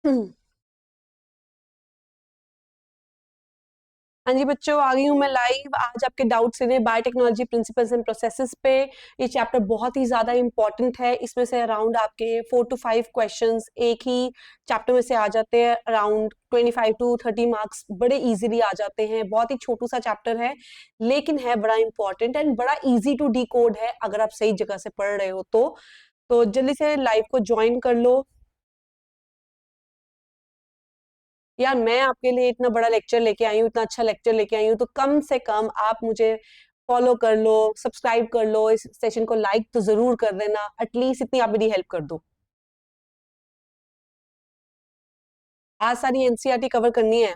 हाँ जी बच्चों, आ गई हूँ मैं लाइव आज आपके डाउट्स लेने बायोटेक्नोलॉजी प्रिंसिपल्स एंड प्रोसेसेस पे। ये चैप्टर बहुत ही ज्यादा इंपॉर्टेंट है। इसमें से अराउंड आपके 4 to 5 क्वेश्चंस एक ही चैप्टर में से आ जाते हैं। अराउंड 25 to 30 मार्क्स बड़े इजीली आ जाते हैं। बहुत ही छोटू सा चैप्टर है, लेकिन है बड़ा इंपॉर्टेंट एंड बड़ा इजी टू डिकोड है अगर आप सही जगह से पढ़ रहे हो तो जल्दी से लाइव को ज्वाइन कर लो। यार मैं आपके लिए इतना बड़ा लेक्चर लेके आई हूँ, इतना अच्छा लेक्चर लेके आई हूँ, तो कम से कम आप मुझे फॉलो कर लो, सब्सक्राइब कर लो, इस सेशन को लाइक तो जरूर कर देना। एटलीस्ट इतनी आप मेरी हेल्प कर दो। आज सारी एनसीईआरटी कवर करनी है।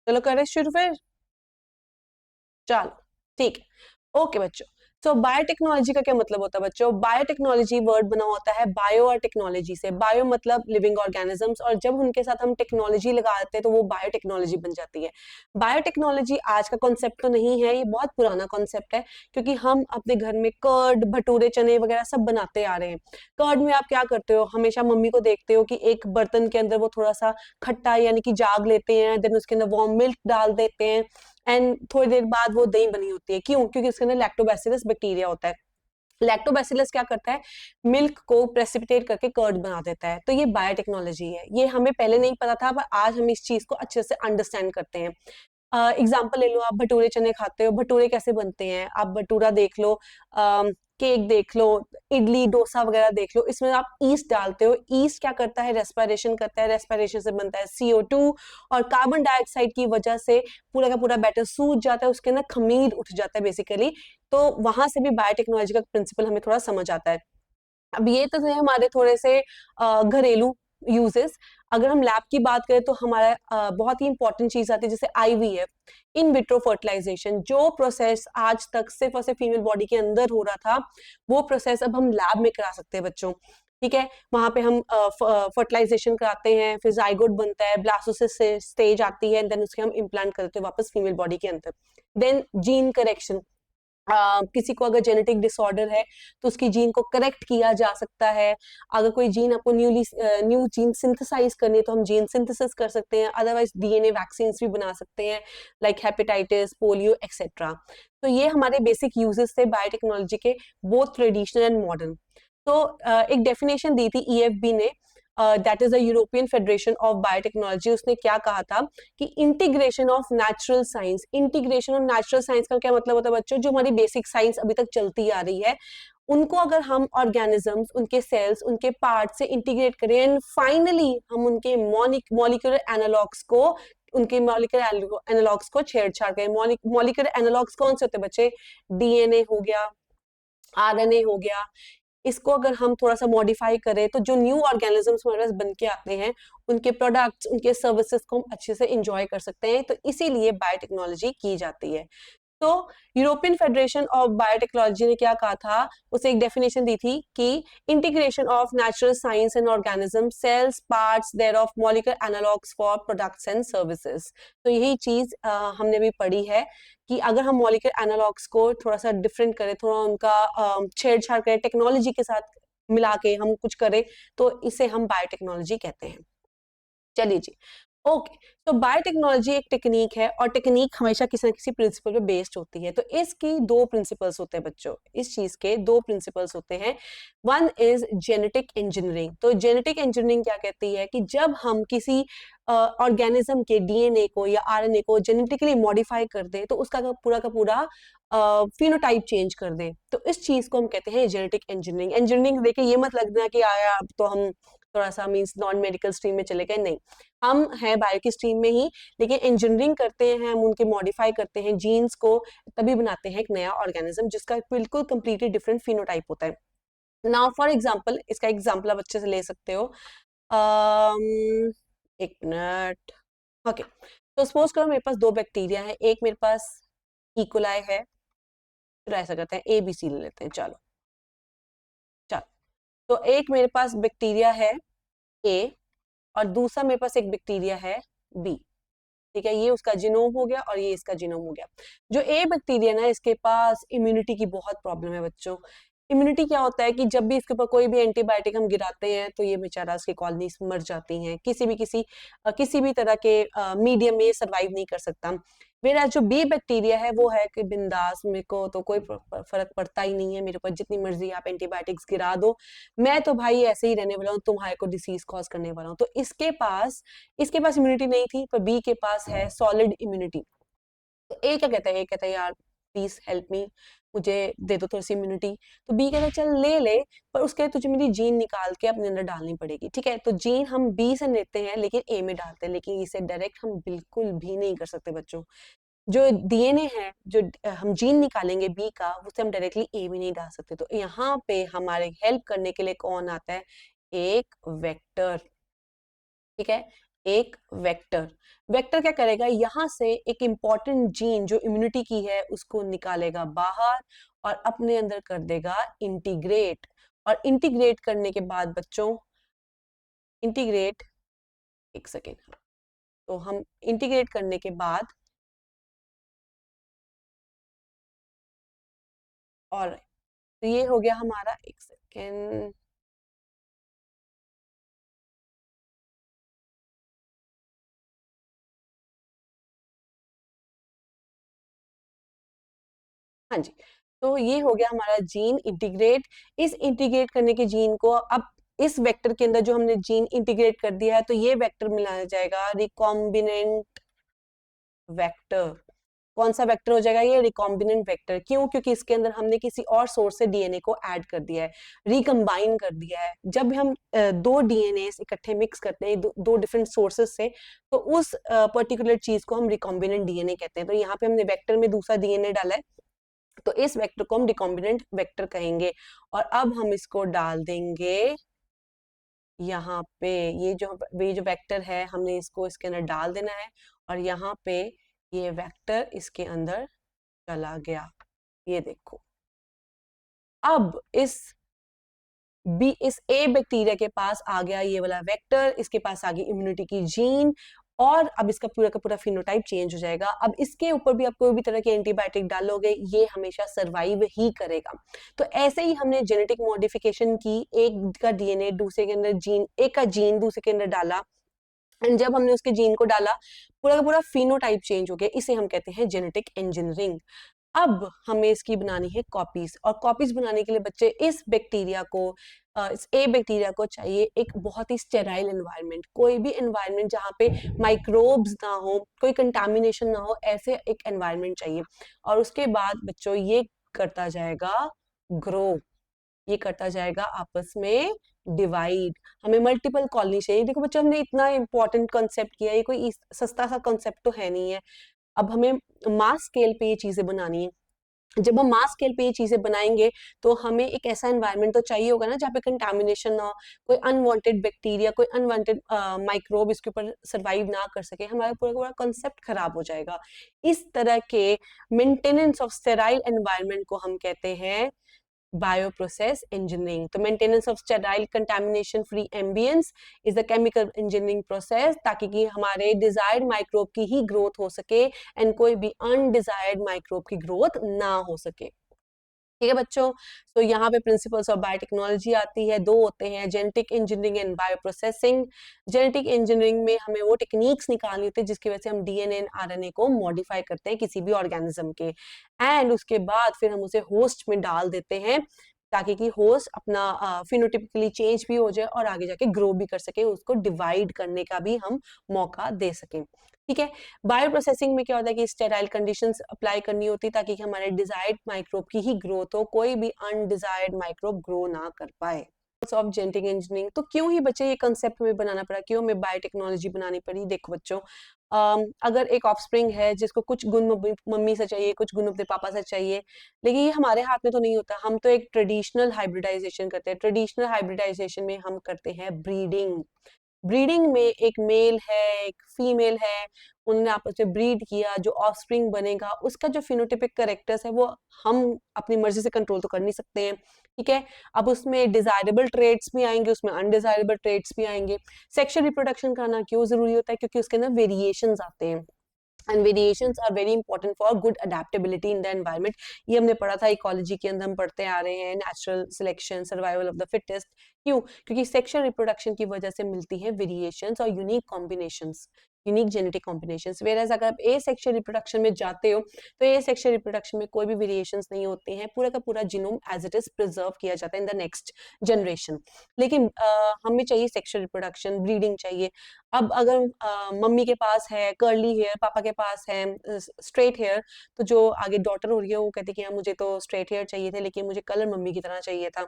चलो करें शुरू फिर। चलो ठीक है। ओके बच्चों, तो बायोटेक्नोलॉजी का क्या मतलब होता है बच्चों? बायोटेक्नोलॉजी वर्ड बना होता है बायो और टेक्नोलॉजी से। बायो मतलब लिविंग ऑर्गेनिजम्स, और जब उनके साथ हम टेक्नोलॉजी लगाते हैं तो वो बायोटेक्नोलॉजी बन जाती है। बायोटेक्नोलॉजी आज का कॉन्सेप्ट तो नहीं है, ये बहुत पुराना कॉन्सेप्ट है, क्योंकि हम अपने घर में कर्ड, भटूरे, चने वगैरह सब बनाते आ रहे हैं। कर्ड में आप क्या करते हो? हमेशा मम्मी को देखते हो कि एक बर्तन के अंदर वो थोड़ा सा खट्टा यानी कि जाग लेते हैं, देन उसके अंदर वार्म मिल्क डाल देते हैं, एंड थोड़ी देर बाद वो दही बनी होती है। क्यों? क्योंकि उसके अंदर लैक्टोबैसिलस बैक्टीरिया होता है। लैक्टोबैसिलस क्या करता है? मिल्क को प्रेसिपिटेट करके कर्ड बना देता है। तो ये बायोटेक्नोलॉजी है। ये हमें पहले नहीं पता था, पर आज हम इस चीज को अच्छे से अंडरस्टैंड करते हैं। एग्जाम्पल ले लो, आप भटूरे चने खाते हो, भटूरे कैसे बनते हैं? आप भटूरा देख लो, केक देख लो, इडली डोसा वगैरह देख लो, इसमें आप ईस्ट डालते हो। ईस्ट क्या करता है? रेस्पिरेशन करता है। रेस्पिरेशन से बनता है CO2, और कार्बन डाइऑक्साइड की वजह से पूरा का पूरा बैटर सूज जाता है, उसके अंदर खमीर उठ जाता है बेसिकली। तो वहां से भी बायोटेक्नोलॉजी का प्रिंसिपल हमें थोड़ा समझ आता है। अब ये तो थे हमारे थोड़े से घरेलू यूजेस। अगर हम लैब की बात करें तो हमारा बहुत ही इंपॉर्टेंट चीज आती है, जैसे IVF, इन विट्रो फर्टिलाइजेशन। जो प्रोसेस आज तक सिर्फ और सिर्फ फीमेल बॉडी के अंदर हो रहा था, वो प्रोसेस अब हम लैब में करा सकते हैं बच्चों। ठीक है, वहां पे हम फर्टिलाइजेशन कराते हैं, फिर जाइगोट बनता है, ब्लास्टोसिस स्टेज आती है, देन उसके हम इम्प्लांट करते हैं वापस फीमेल बॉडी के अंदर। देन जीन करेक्शन, किसी को अगर जेनेटिक डिसऑर्डर है तो उसकी जीन को करेक्ट किया जा सकता है। अगर कोई जीन आपको न्यू जीन सिंथेसाइज करनी है तो हम जीन सिंथेसिस कर सकते हैं। अदरवाइज DNA वैक्सीन भी बना सकते हैं, लाइक हेपेटाइटिस, पोलियो एक्सेट्रा। तो ये हमारे बेसिक यूजेस थे बायोटेक्नोलॉजी के, बोथ ट्रेडिशनल एंड मॉडर्न। तो एक डेफिनेशन दी थी EFB ने, that is the European federation of biotechnology. उसने क्या कहा था कि integration of natural science. Integration of natural science का क्या मतलब होता है बच्चों? जो हमारी बेसिक साइंस अभी तक चलती आ रही है, उनको अगर हम ऑर्गेनिजम्स, उनके सेल्स, उनके पार्ट से इंटीग्रेट करें, एंड फाइनली हम उनके मॉलिक्यूलर एनालॉग्स को, उनके मॉलिक्यूलर एनालॉग्स को छेड़छाड़ करें। मॉलिक्यूलर एनालॉग्स कौन से होते हैं बच्चे? DNA हो गया, RNA हो गया। इसको अगर हम थोड़ा सा मॉडिफाई करें तो जो न्यू ऑर्गेनिजम्स हमारे पास बन के आते हैं, उनके प्रोडक्ट्स, उनके सर्विसेज को हम अच्छे से इंजॉय कर सकते हैं। तो इसीलिए बायोटेक्नोलॉजी की जाती है। तो यूरोपियन फेडरेशन ऑफ बायोटेक्नोलॉजी ने क्या कहा था? उसे एक डेफिनेशन दी थी कि integration of natural science and organism, cells, parts there of molecular analogues for products and services. तो यही चीज हमने भी पढ़ी है कि अगर हम मॉलिक्यूलर एनालॉग्स को थोड़ा सा डिफरेंट करें, थोड़ा उनका छेड़छाड़ करें, टेक्नोलॉजी के साथ मिला के हम कुछ करें, तो इसे हम बायोटेक्नोलॉजी कहते हैं। चलिए जी, ओके। तो बायोटेक्नोलॉजी एक टेक्निक है, और टेक्निक हमेशा किसी न किसी प्रिंसिपल पे बेस्ड होती है। तो इसकी दो प्रिंसिपल्स होते हैं बच्चों, इस चीज के दो प्रिंसिपल्स होते हैं। One is genetic engineering. तो जेनेटिक इंजीनियरिंग क्या कहती है कि जब हम किसी ऑर्गेनिज्म के DNA को या RNA को जेनेटिकली मॉडिफाई कर दे, तो उसका का पूरा फिनोटाइप चेंज कर दें, तो इस चीज को हम कहते हैं जेनेटिक इंजीनियरिंग। इंजीनियरिंग देखिए ये मत लगना कि आया अब तो हम थोड़ा सा मींस नॉन मेडिकल स्ट्रीम में चले गए, नहीं, हम हैं बायो की स्ट्रीम में ही, लेकिन इंजीनियरिंग करते हैं हम, उनके मॉडिफाई करते हैं जीन्स को, तभी बनाते हैं एक नया ऑर्गेनिज्म जिसका बिल्कुल कंप्लीटली डिफरेंट फिनोटाइप होता है। नाउ फॉर एग्जांपल, इसका एग्जांपल आप अच्छे से ले सकते हो। एक मिनट। ओके, तो सपोज करो मेरे पास दो बैक्टीरिया है, एक मेरे पास इकोलाई है। तो ऐसा करते हैं ABC ले लेते हैं, चलो चलो। तो एक मेरे पास बैक्टीरिया है A, और दूसरा मेरे पास एक बैक्टीरिया है B। ठीक है, ये उसका जीनोम हो गया और ये इसका जीनोम हो गया। जो ए बैक्टीरिया ना, इसके पास इम्यूनिटी की बहुत प्रॉब्लम है बच्चों। इम्यूनिटी क्या होता है कि जब भी इसके ऊपर कोई भी एंटीबायोटिक हम गिराते हैं तो ये बेचारा इसकी कॉलोनीज मर जाती हैं, किसी भी तरह के मीडियम में ये सर्वाइव नहीं कर सकता। मेरा जो बी बैक्टीरिया है वो है कि बिंदास, मेरे को तो कोई फर्क पड़ता ही नहीं है, मेरे ऊपर जितनी मर्जी आप एंटीबायोटिक्स गिरा दो, मैं तो भाई ऐसे ही रहने वाला हूँ, तुम्हारे को डिसीज कॉज करने वाला हूँ। तो इसके पास इम्यूनिटी नहीं थी, पर बी के पास है सॉलिड इम्यूनिटी। तो ए क्या कहता है, ए कहता है यार प्लीज हेल्प मी, मुझे दे दो थोड़ी सी इम्यूनिटी। तो बी कहता है चल ले ले, पर उसके लिए तुझे मेरी जीन निकाल के अपने अंदर डालनी पड़ेगी। ठीक है, तो जीन हम बी से लेते हैं लेकिन ए में डालते हैं, लेकिन इसे डायरेक्ट हम बिल्कुल भी नहीं कर सकते बच्चों। जो डीएनए है, जो हम जीन निकालेंगे बी का, उसे हम डायरेक्टली ए में नहीं डाल सकते। तो यहाँ पे हमारे हेल्प करने के लिए कौन आता है, एक वेक्टर। ठीक है, एक वेक्टर। वेक्टर क्या करेगा, यहां से एक इंपॉर्टेंट जीन जो इम्यूनिटी की है उसको निकालेगा बाहर और अपने अंदर कर देगा इंटीग्रेट। और इंटीग्रेट करने के बाद बच्चों, इंटीग्रेट, एक सेकेंड, तो हम इंटीग्रेट करने के बाद, और तो ये हो गया हमारा, एक सेकेंड, हाँ जी, तो ये हो गया हमारा जीन इंटीग्रेट। इस इंटीग्रेट करने के जीन को अब इस वेक्टर के अंदर जो हमने जीन इंटीग्रेट कर दिया है, तो ये वेक्टर मिलाया जाएगा रिकॉम्बिनेंट वेक्टर। कौन सा वेक्टर हो जाएगा, ये रिकॉम्बिनेंट वेक्टर। क्यों, क्योंकि इसके अंदर हमने किसी और सोर्स से डीएनए को ऐड कर दिया है, रिकम्बाइन कर दिया है। जब हम दो डीएनए इकट्ठे मिक्स करते हैं दो डिफरेंट सोर्सेस से, तो उस पर्टिकुलर चीज को हम रिकॉम्बिनेंट डीएनए कहते हैं। तो यहाँ पे हमने वेक्टर में दूसरा डीएनए डाला है, तो इस वेक्टर को हम रिकॉम्बिनेंट वेक्टर कहेंगे। और अब हम इसको डाल देंगे यहाँ पे, ये जो वेक्टर है हमने इसको इसके अंदर डाल देना है, और यहाँ पे ये वेक्टर इसके अंदर चला गया। ये देखो, अब इस ए बैक्टीरिया के पास आ गया ये वाला वेक्टर, इसके पास आ गई इम्यूनिटी की जीन, और अब इसका पूरा का पूरा फिनोटाइप चेंज हो जाएगा। अब इसके ऊपर भी आप कोई भी तरह की एंटीबायोटिक डालोगे, ये हमेशा सरवाइव ही करेगा। तो ऐसे ही हमने जेनेटिक मॉडिफिकेशन की, एक का डीएनए दूसरे के अंदर जीन, एक का जीन दूसरे के अंदर डाला, एंड जब हमने उसके जीन को डाला, पूरा का पूरा फिनोटाइप चेंज हो गया। इसे हम कहते हैं जेनेटिक इंजीनियरिंग। अब हमें इसकी बनानी है कॉपीज, और कॉपीज बनाने के लिए बच्चे इस ए बैक्टीरिया को चाहिए एक बहुत ही स्टेराइल एनवायरनमेंट। कोई भी एनवायरनमेंट जहाँ पे माइक्रोब्स ना हो, कोई कंटामिनेशन ना हो, ऐसे एक एनवायरनमेंट चाहिए। और उसके बाद बच्चों ये करता जाएगा ग्रो, ये करता जाएगा आपस में डिवाइड। हमें मल्टीपल कॉलोनी चाहिए। देखो बच्चों, हमने इतना इंपॉर्टेंट कॉन्सेप्ट किया, ये कोई सस्ता सा कॉन्सेप्ट तो है नहीं है। अब हमें मास स्केल पे ये चीजें बनानी है। जब हम मास स्केल पे ये चीजें बनाएंगे, तो हमें एक ऐसा एनवायरनमेंट तो चाहिए होगा ना जहाँ पे कंटामिनेशन ना हो, कोई अनवांटेड बैक्टीरिया, कोई अनवांटेड माइक्रोब इसके ऊपर सरवाइव ना कर सके। हमारा पूरा पूरा कॉन्सेप्ट खराब हो जाएगा। इस तरह के मेंटेनेंस ऑफ स्टेराइल एनवायरनमेंट को हम कहते हैं bioprocess engineering. तो maintenance of sterile contamination free ambience is a chemical engineering process, ताकि कि हमारे desired microbe की ही growth हो सके and कोई भी undesired microbe की growth ना हो सके। ठीक है बच्चों, तो यहाँ पे प्रिंसिपल्स ऑफ बायोटेक्नोलॉजी आती है, दो होते हैं, genetic engineering and bioprocessing. Genetic engineering में हमें वो टेक्निक्स निकालनी होती है जिसकी वजह से हम डीएनए एंड आरएनए को मॉडिफाई करते हैं किसी भी ऑर्गेनिज्म के, एंड उसके बाद फिर हम उसे होस्ट में डाल देते हैं, ताकि कि होस्ट अपना फिनोटिपिकली चेंज भी हो जाए और आगे जाके ग्रो भी कर सके, उसको डिवाइड करने का भी हम मौका दे सकें। ठीक है, बायो प्रोसेसिंग में क्या होता है कि स्टेराइल कंडीशंस अप्लाई करनी होती, ताकि हमारे डिजायर्ड माइक्रोब की ही ग्रोथ हो, कोई भी अनडिजायर्ड माइक्रोब ग्रो ना कर पाए। ऑफ जेनेटिक इंजीनियरिंग, तो क्यों ही बच्चे ये कंसेप्ट में बनाना पड़ा, क्यों हमें बायोटेक्नोलॉजी बनानी पड़ी। देखो बच्चों, अगर एक ऑफस्प्रिंग है जिसको कुछ गुण मम्मी से चाहिए, कुछ गुण अपने पापा से चाहिए, लेकिन ये हमारे हाथ में तो नहीं होता। हम तो एक ट्रेडिशनल हाइब्रिडाइजेशन करते हैं। ट्रेडिशनल हाइब्रिडाइजेशन में हम करते हैं ब्रीडिंग। ब्रीडिंग में एक मेल है, एक फीमेल है, उन्होंने आपस में ब्रीड किया, जो ऑफस्प्रिंग बनेगा उसका जो फिनोटिपिक कैरेक्टर्स है वो हम अपनी मर्जी से कंट्रोल तो कर नहीं सकते हैं। ठीक है, अब उसमें डिजायरेबल ट्रेट्स भी आएंगे, उसमें अनडिजायरेबल ट्रेट्स भी आएंगे। सेक्सुअल रिप्रोडक्शन करना क्यों जरूरी होता है, क्योंकि उसके अंदर वेरिएशंस आते हैं। And variations are very important for good adaptability in the environment. ये हमने पढ़ा था इकोलॉजी के अंदर, हम पढ़ते आ रहे हैं natural selection, survival of the fittest. क्यों? क्योंकि सेक्शुअल रिप्रोडक्शन की वजह से मिलती है वेरिएशंस और unique combinations, unique genetic combinations. Where अगर आप ए सेक्शुअल रिप्रोडक्शन में जाते हो तो ए सेक्शुअल रिप्रोडक्शन में कोई भी वेरिएशंस नहीं होते हैं, पूरा का पूरा genome as it is preserve किया जाता है इन द नेक्स्ट जनरेशन। लेकिन हमें चाहिए सेक्शुअल रिप्रोडक्शन, ब्रीडिंग चाहिए। अब अगर मम्मी के पास है कर्ली हेयर, पापा के पास है स्ट्रेट हेयर, तो जो आगे डॉटर हो रही है वो कहती है कि हाँ मुझे तो स्ट्रेट हेयर चाहिए थे लेकिन मुझे कलर मम्मी की तरह चाहिए था।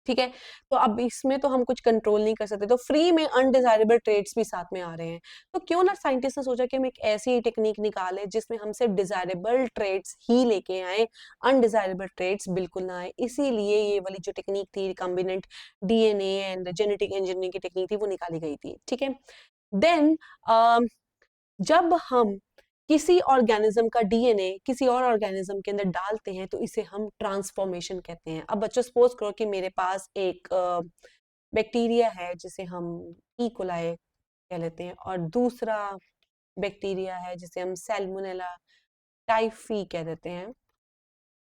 ठीक है, तो अब इसमें तो हम कुछ कंट्रोल नहीं कर सकते, तो फ्री में अनडिजायरेबल ट्रेड्स भी साथ में आ रहे हैं। तो क्यों ना साइंटिस्ट ने सोचा कि हम एक ऐसी टेक्निक निकालें जिसमें हम सिर्फ डिजायरेबल ट्रेड्स ही लेके आए, अनडिजायरेबल ट्रेड्स बिल्कुल ना आए। इसीलिए ये वाली जो टेक्निक थी recombinant DNA and genetic engineering की टेक्निक थी वो निकाली गई थी। ठीक है, देन जब हम किसी ऑर्गेनिज्म का डीएनए किसी और ऑर्गेनिज्म के अंदर डालते हैं तो इसे हम ट्रांसफॉर्मेशन कहते हैं। अब बच्चों सपोज करो कि मेरे पास एक बैक्टीरिया है जिसे हम ई कोलाई कह लेते हैं, और दूसरा बैक्टीरिया है जिसे हम सैल्मोनेला टाइफी कह देते हैं।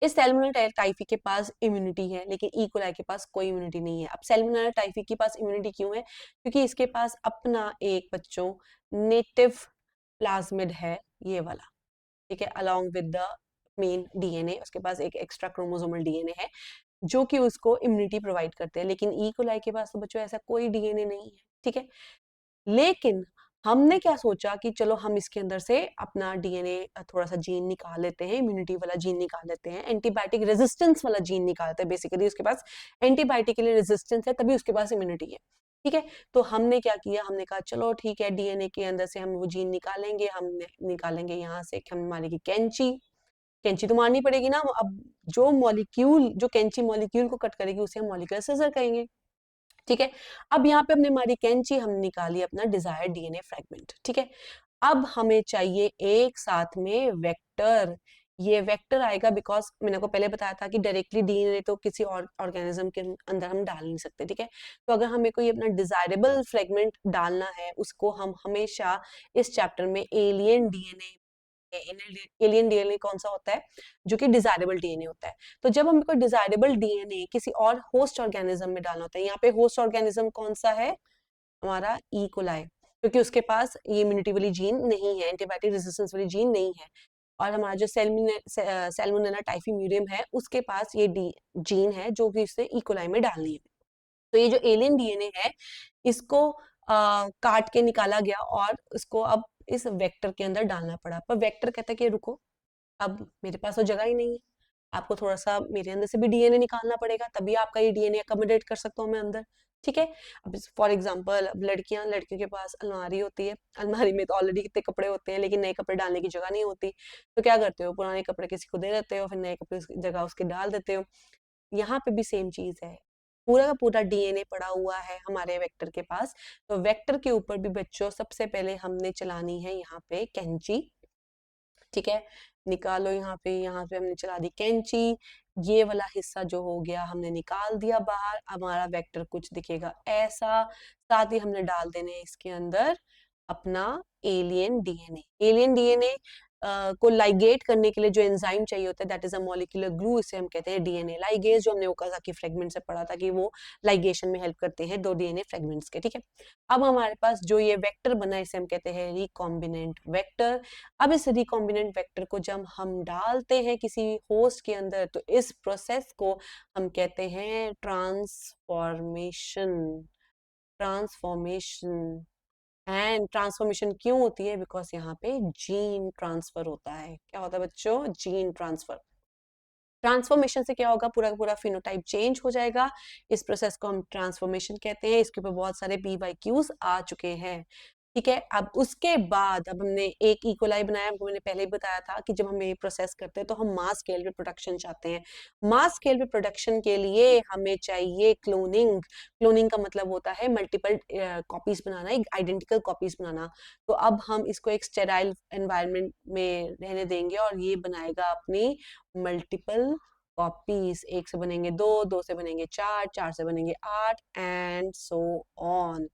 इस सैल्मोनेला टाइफी के पास इम्यूनिटी है लेकिन ई कोलाई के पास कोई इम्यूनिटी नहीं है। अब सैल्मोनेला टाइफी के पास इम्यूनिटी क्यों है? क्योंकि इसके पास अपना एक बच्चों नेटिव प्लाज्मिड है, ये वाला। ठीक है, along with the main DNA उसके पास एक एक्स्ट्रा क्रोमोसोमल डीएनए है जो कि उसको इम्यूनिटी प्रोवाइड करते हैं। लेकिन ई कोलाई के पास तो बच्चों ऐसा कोई डीएनए नहीं है। ठीक है, लेकिन हमने क्या सोचा कि चलो हम इसके अंदर से अपना डीएनए थोड़ा सा जीन निकाल लेते हैं, इम्यूनिटी वाला जीन निकाल लेते हैं, एंटीबायोटिक रेजिस्टेंस वाला जीन निकालते हैं। बेसिकली उसके पास एंटीबायोटिक के लिए रेजिस्टेंस है तभी उसके पास इम्यूनिटी है। ठीक है, तो हमने क्या किया, हमने कहा चलो ठीक है डीएनए के अंदर से हम वो जीन निकालेंगे, हम निकालेंगे यहाँ से, हम मारेंगे कैंची। कैंची तो मारनी पड़ेगी ना, अब जो मॉलिक्यूल जो कैंची मॉलिक्यूल को कट करेगी उसे हम मॉलिक्यूलर सीजर कहेंगे। ठीक है, अब यहाँ पे हमने हमारी कैंची हम निकाली अपना डिजायर्ड डीएनए फ्रेगमेंट। ठीक है, अब हमें चाहिए एक साथ में वेक्टर। ये वेक्टर आएगा बिकॉज मैंने को पहले बताया था कि डायरेक्टली डीएनए तो किसी और ऑर्गेनिज्म के अंदर हम डाल नहीं सकते। ठीक है, तो अगर हमें कोई अपना डिजायरेबल फ्रेगमेंट डालना है उसको हम हमेशा इस चैप्टर में एलियन डीएनए, एलियन डीएनए कौन सा होता है? जो कि डिजायरेबल डीएनए होता है। तो जब हमें कोई डिजायरेबल डीएनए किसी और होस्ट ऑर्गेनिज्म में डालना होता है, यहाँ पे होस्ट ऑर्गेनिज्म कौन सा है? हमारा ई कोलाई, क्योंकि उसके पास ये इम्यूनिटी वाली जीन नहीं है, एंटीबायोटिक रेजिस्टेंस वाली जीन नहीं है। और हमारा जो सैल्मोनेला टाइफीम्यूरियम है उसके पास ये जीन है जो कि इसे ई कोलाई में डालनी है। तो ये जो एलियन डीएनए है इसको काट के निकाला गया और इसको अब इस वेक्टर के अंदर डालना पड़ा। पर वेक्टर कहता है कि रुको, अब मेरे पास तो जगह ही नहीं है, आपको थोड़ा सा मेरे अंदर से भी डीएनए निकालना पड़ेगा तभी आपका ये डीएनए अकोमोडेट कर सकता हूँ मैं अंदर। ठीक है, अब फॉर एग्जांपल अब लड़कियों के पास अलमारी होती है, अलमारी में तो ऑलरेडी कितने कपड़े होते हैं लेकिन नए कपड़े डालने की जगह नहीं होती, तो क्या करते हो, पुराने कपड़े किसी को दे देते हो, फिर नए कपड़े उसकी जगह उसके डाल देते हो। यहाँ पे भी सेम चीज है, पूरा का पूरा डीएनए पड़ा हुआ है हमारे वेक्टर के पास। तो वेक्टर के ऊपर भी बच्चों सबसे पहले हमने चलानी है यहाँ पे कैंची। ठीक है, निकालो यहाँ पे हमने चला दी कैंची, ये वाला हिस्सा जो हो गया हमने निकाल दिया बाहर। हमारा वेक्टर कुछ दिखेगा ऐसा, साथ ही हमने डाल देने इसके अंदर अपना एलियन डीएनए। एलियन डीएनए को लाइगेट करने के लिए जो एंजाइम चाहिए होता है that is a molecular glue, इसे हम कहते हैं डीएनए लाइगेज, जो हमने ओकाज़की फ्रेगमेंट से पढ़ा था कि वो लाइगेशन में हेल्प करते हैं दो डीएनए फ्रेगमेंट्स के। ठीक है, अब हमारे पास जो ये वेक्टर बना है इसे हम कहते हैं रिकॉम्बिनेंट वेक्टर। अब इस रिकॉम्बिनेंट वेक्टर को जब हम डालते हैं किसी होस्ट के अंदर तो इस प्रोसेस को हम कहते हैं ट्रांसफॉर्मेशन। ट्रांसफॉर्मेशन, एंड ट्रांसफॉर्मेशन क्यों होती है? बिकॉज यहाँ पे जीन ट्रांसफर होता है। क्या होता है बच्चों? Gene transfer. ट्रांसफॉर्मेशन से क्या होगा, पूरा का पूरा फिनोटाइप चेंज हो जाएगा। इस प्रोसेस को हम ट्रांसफॉर्मेशन कहते हैं। इसके ऊपर बहुत सारे PYQs आ चुके हैं। ठीक है, अब उसके बाद अब हमने एक इकोलाई बनाया, आपको मैंने पहले ही बताया था कि जब हम ये प्रोसेस करते हैं तो हम मास स्केल पे प्रोडक्शन चाहते हैं। मास स्केल पे प्रोडक्शन के लिए हमें चाहिए क्लोनिंग। क्लोनिंग का मतलब होता है मल्टीपल कॉपीज बनाना, एक आइडेंटिकल कॉपीज बनाना। तो अब हम इसको एक स्टेराइल एनवायरनमेंट में रहने देंगे और ये बनाएगा अपनी मल्टीपल कॉपीज। एक से बनेंगे दो, दो से बनेंगे चार, चार से बनेंगे आठ, एंड सो ऑन।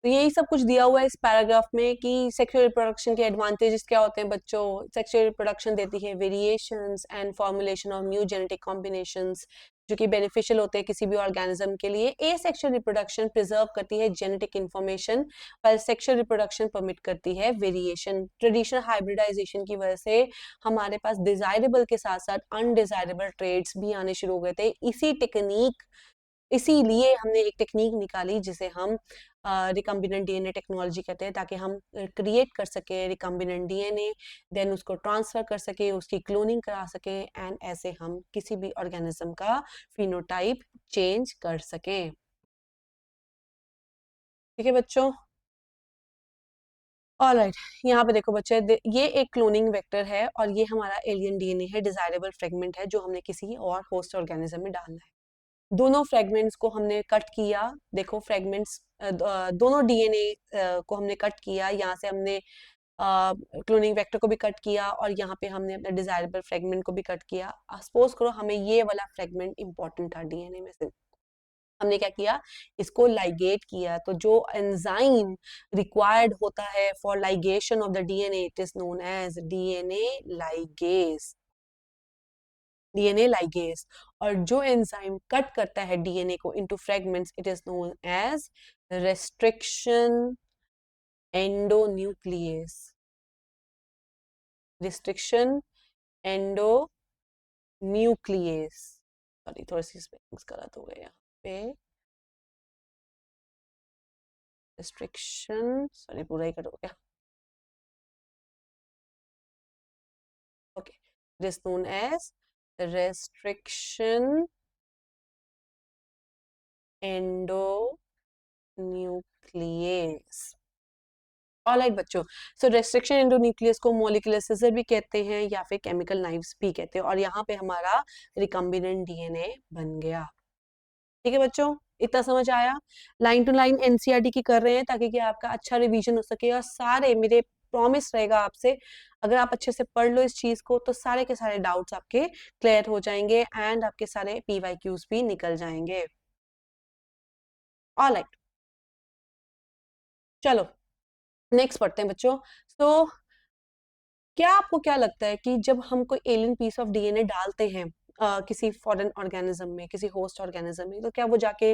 तो यही सब कुछ दिया हुआ है इस पैराग्राफ में कि सेक्सुअल रिप्रोडक्शन के एडवांटेजेस क्या होते हैं बच्चों। सेक्सुअल रिप्रोडक्शन देती है variations and formulation of new genetic combinations जो कि बेनिफिशियल होते हैं किसी भी ऑर्गेनिज्म के लिए। एसेक्सुअल रिप्रोडक्शन प्रिजर्व करती है जेनेटिक इंफॉर्मेशन, पर सेक्सुअल रिप्रोडक्शन परमिट करती है वेरिएशन। ट्रेडिशनल हाइब्रिडाइजेशन की वजह से हमारे पास डिजायरेबल के साथ साथ अनडिजायरेबल ट्रेड्स भी आने शुरू हो गए थे। इसीलिए हमने एक टेक्निक निकाली जिसे हम रिकम्बिनेंट डीएनए टेक्नोलॉजी कहते हैं, ताकि हम क्रिएट कर सके रिकम्बिनेंट डीएनए, देन उसको ट्रांसफर कर सके, उसकी क्लोनिंग करा सके, एंड ऐसे हम किसी भी ऑर्गेनिज्म का फिनोटाइप चेंज कर सकें। ठीक है बच्चों, ऑलराइट। यहाँ पे देखो बच्चे, ये एक क्लोनिंग वेक्टर है और ये हमारा एलियन डीएनए है, डिजायरेबल फ्रेगमेंट है जो हमने किसी और होस्ट ऑर्गेनिज्म में डालना है। दोनों फ्रेगमेंट्स को हमने कट किया। देखो फ्रेगमेंट्स दोनों डीएनए को हमने कट किया। यहाँ से हमने क्लोनिंग वेक्टर को भी कट किया और यहाँ पे हमने अपने डिजायरेबल फ्रेगमेंट को भी कट किया। सपोज करो हमें ये वाला फ्रेगमेंट इंपॉर्टेंट था डीएनए में से, हमने क्या किया, इसको लाइगेट किया। तो जो एंजाइम रिक्वायर्ड होता है for ligation of the DNA it is known as DNA ligase. DNA ligase. और जो एंजाइम कट करता है डीएनए को into fragments it is known as restriction endonuclease. Restriction endonuclease, sorry थोड़ी सी स्पेलिंग्स गलत हो गए यहाँ पे। रिस्ट्रिक्शन, सॉरी पूरा ही कट हो गया। Okay, it is known as restriction endonuclease। Alright बच्चों, सो रेस्ट्रिक्शन एंडोन्यूक्लियस को मॉलिक्यूलर सिजर भी कहते हैं या फिर केमिकल नाइव्स भी कहते हैं। और यहाँ पे हमारा रिकम्बिनेंट डीएनए बन गया। ठीक है बच्चों, इतना समझ आया। लाइन टू लाइन एनसीईआरटी की कर रहे हैं ताकि कि आपका अच्छा रिवीजन हो सके। और सारे मेरे प्रॉमिस रहेगा आपसे, अगर आप अच्छे से पढ़ लो इस चीज को तो सारे के सारे डाउट्स आपके क्लियर हो जाएंगे एंड आपके सारे पीवाईक्यूज भी निकल जाएंगे। ऑलराइट, चलो नेक्स्ट पढ़ते हैं बच्चों। तो क्या आपको क्या लगता है कि जब हम कोई एलियन पीस ऑफ डीएनए डालते हैं किसी फॉरेन ऑर्गेनिज्म में, किसी होस्ट ऑर्गेनिज्म में, तो क्या वो जाके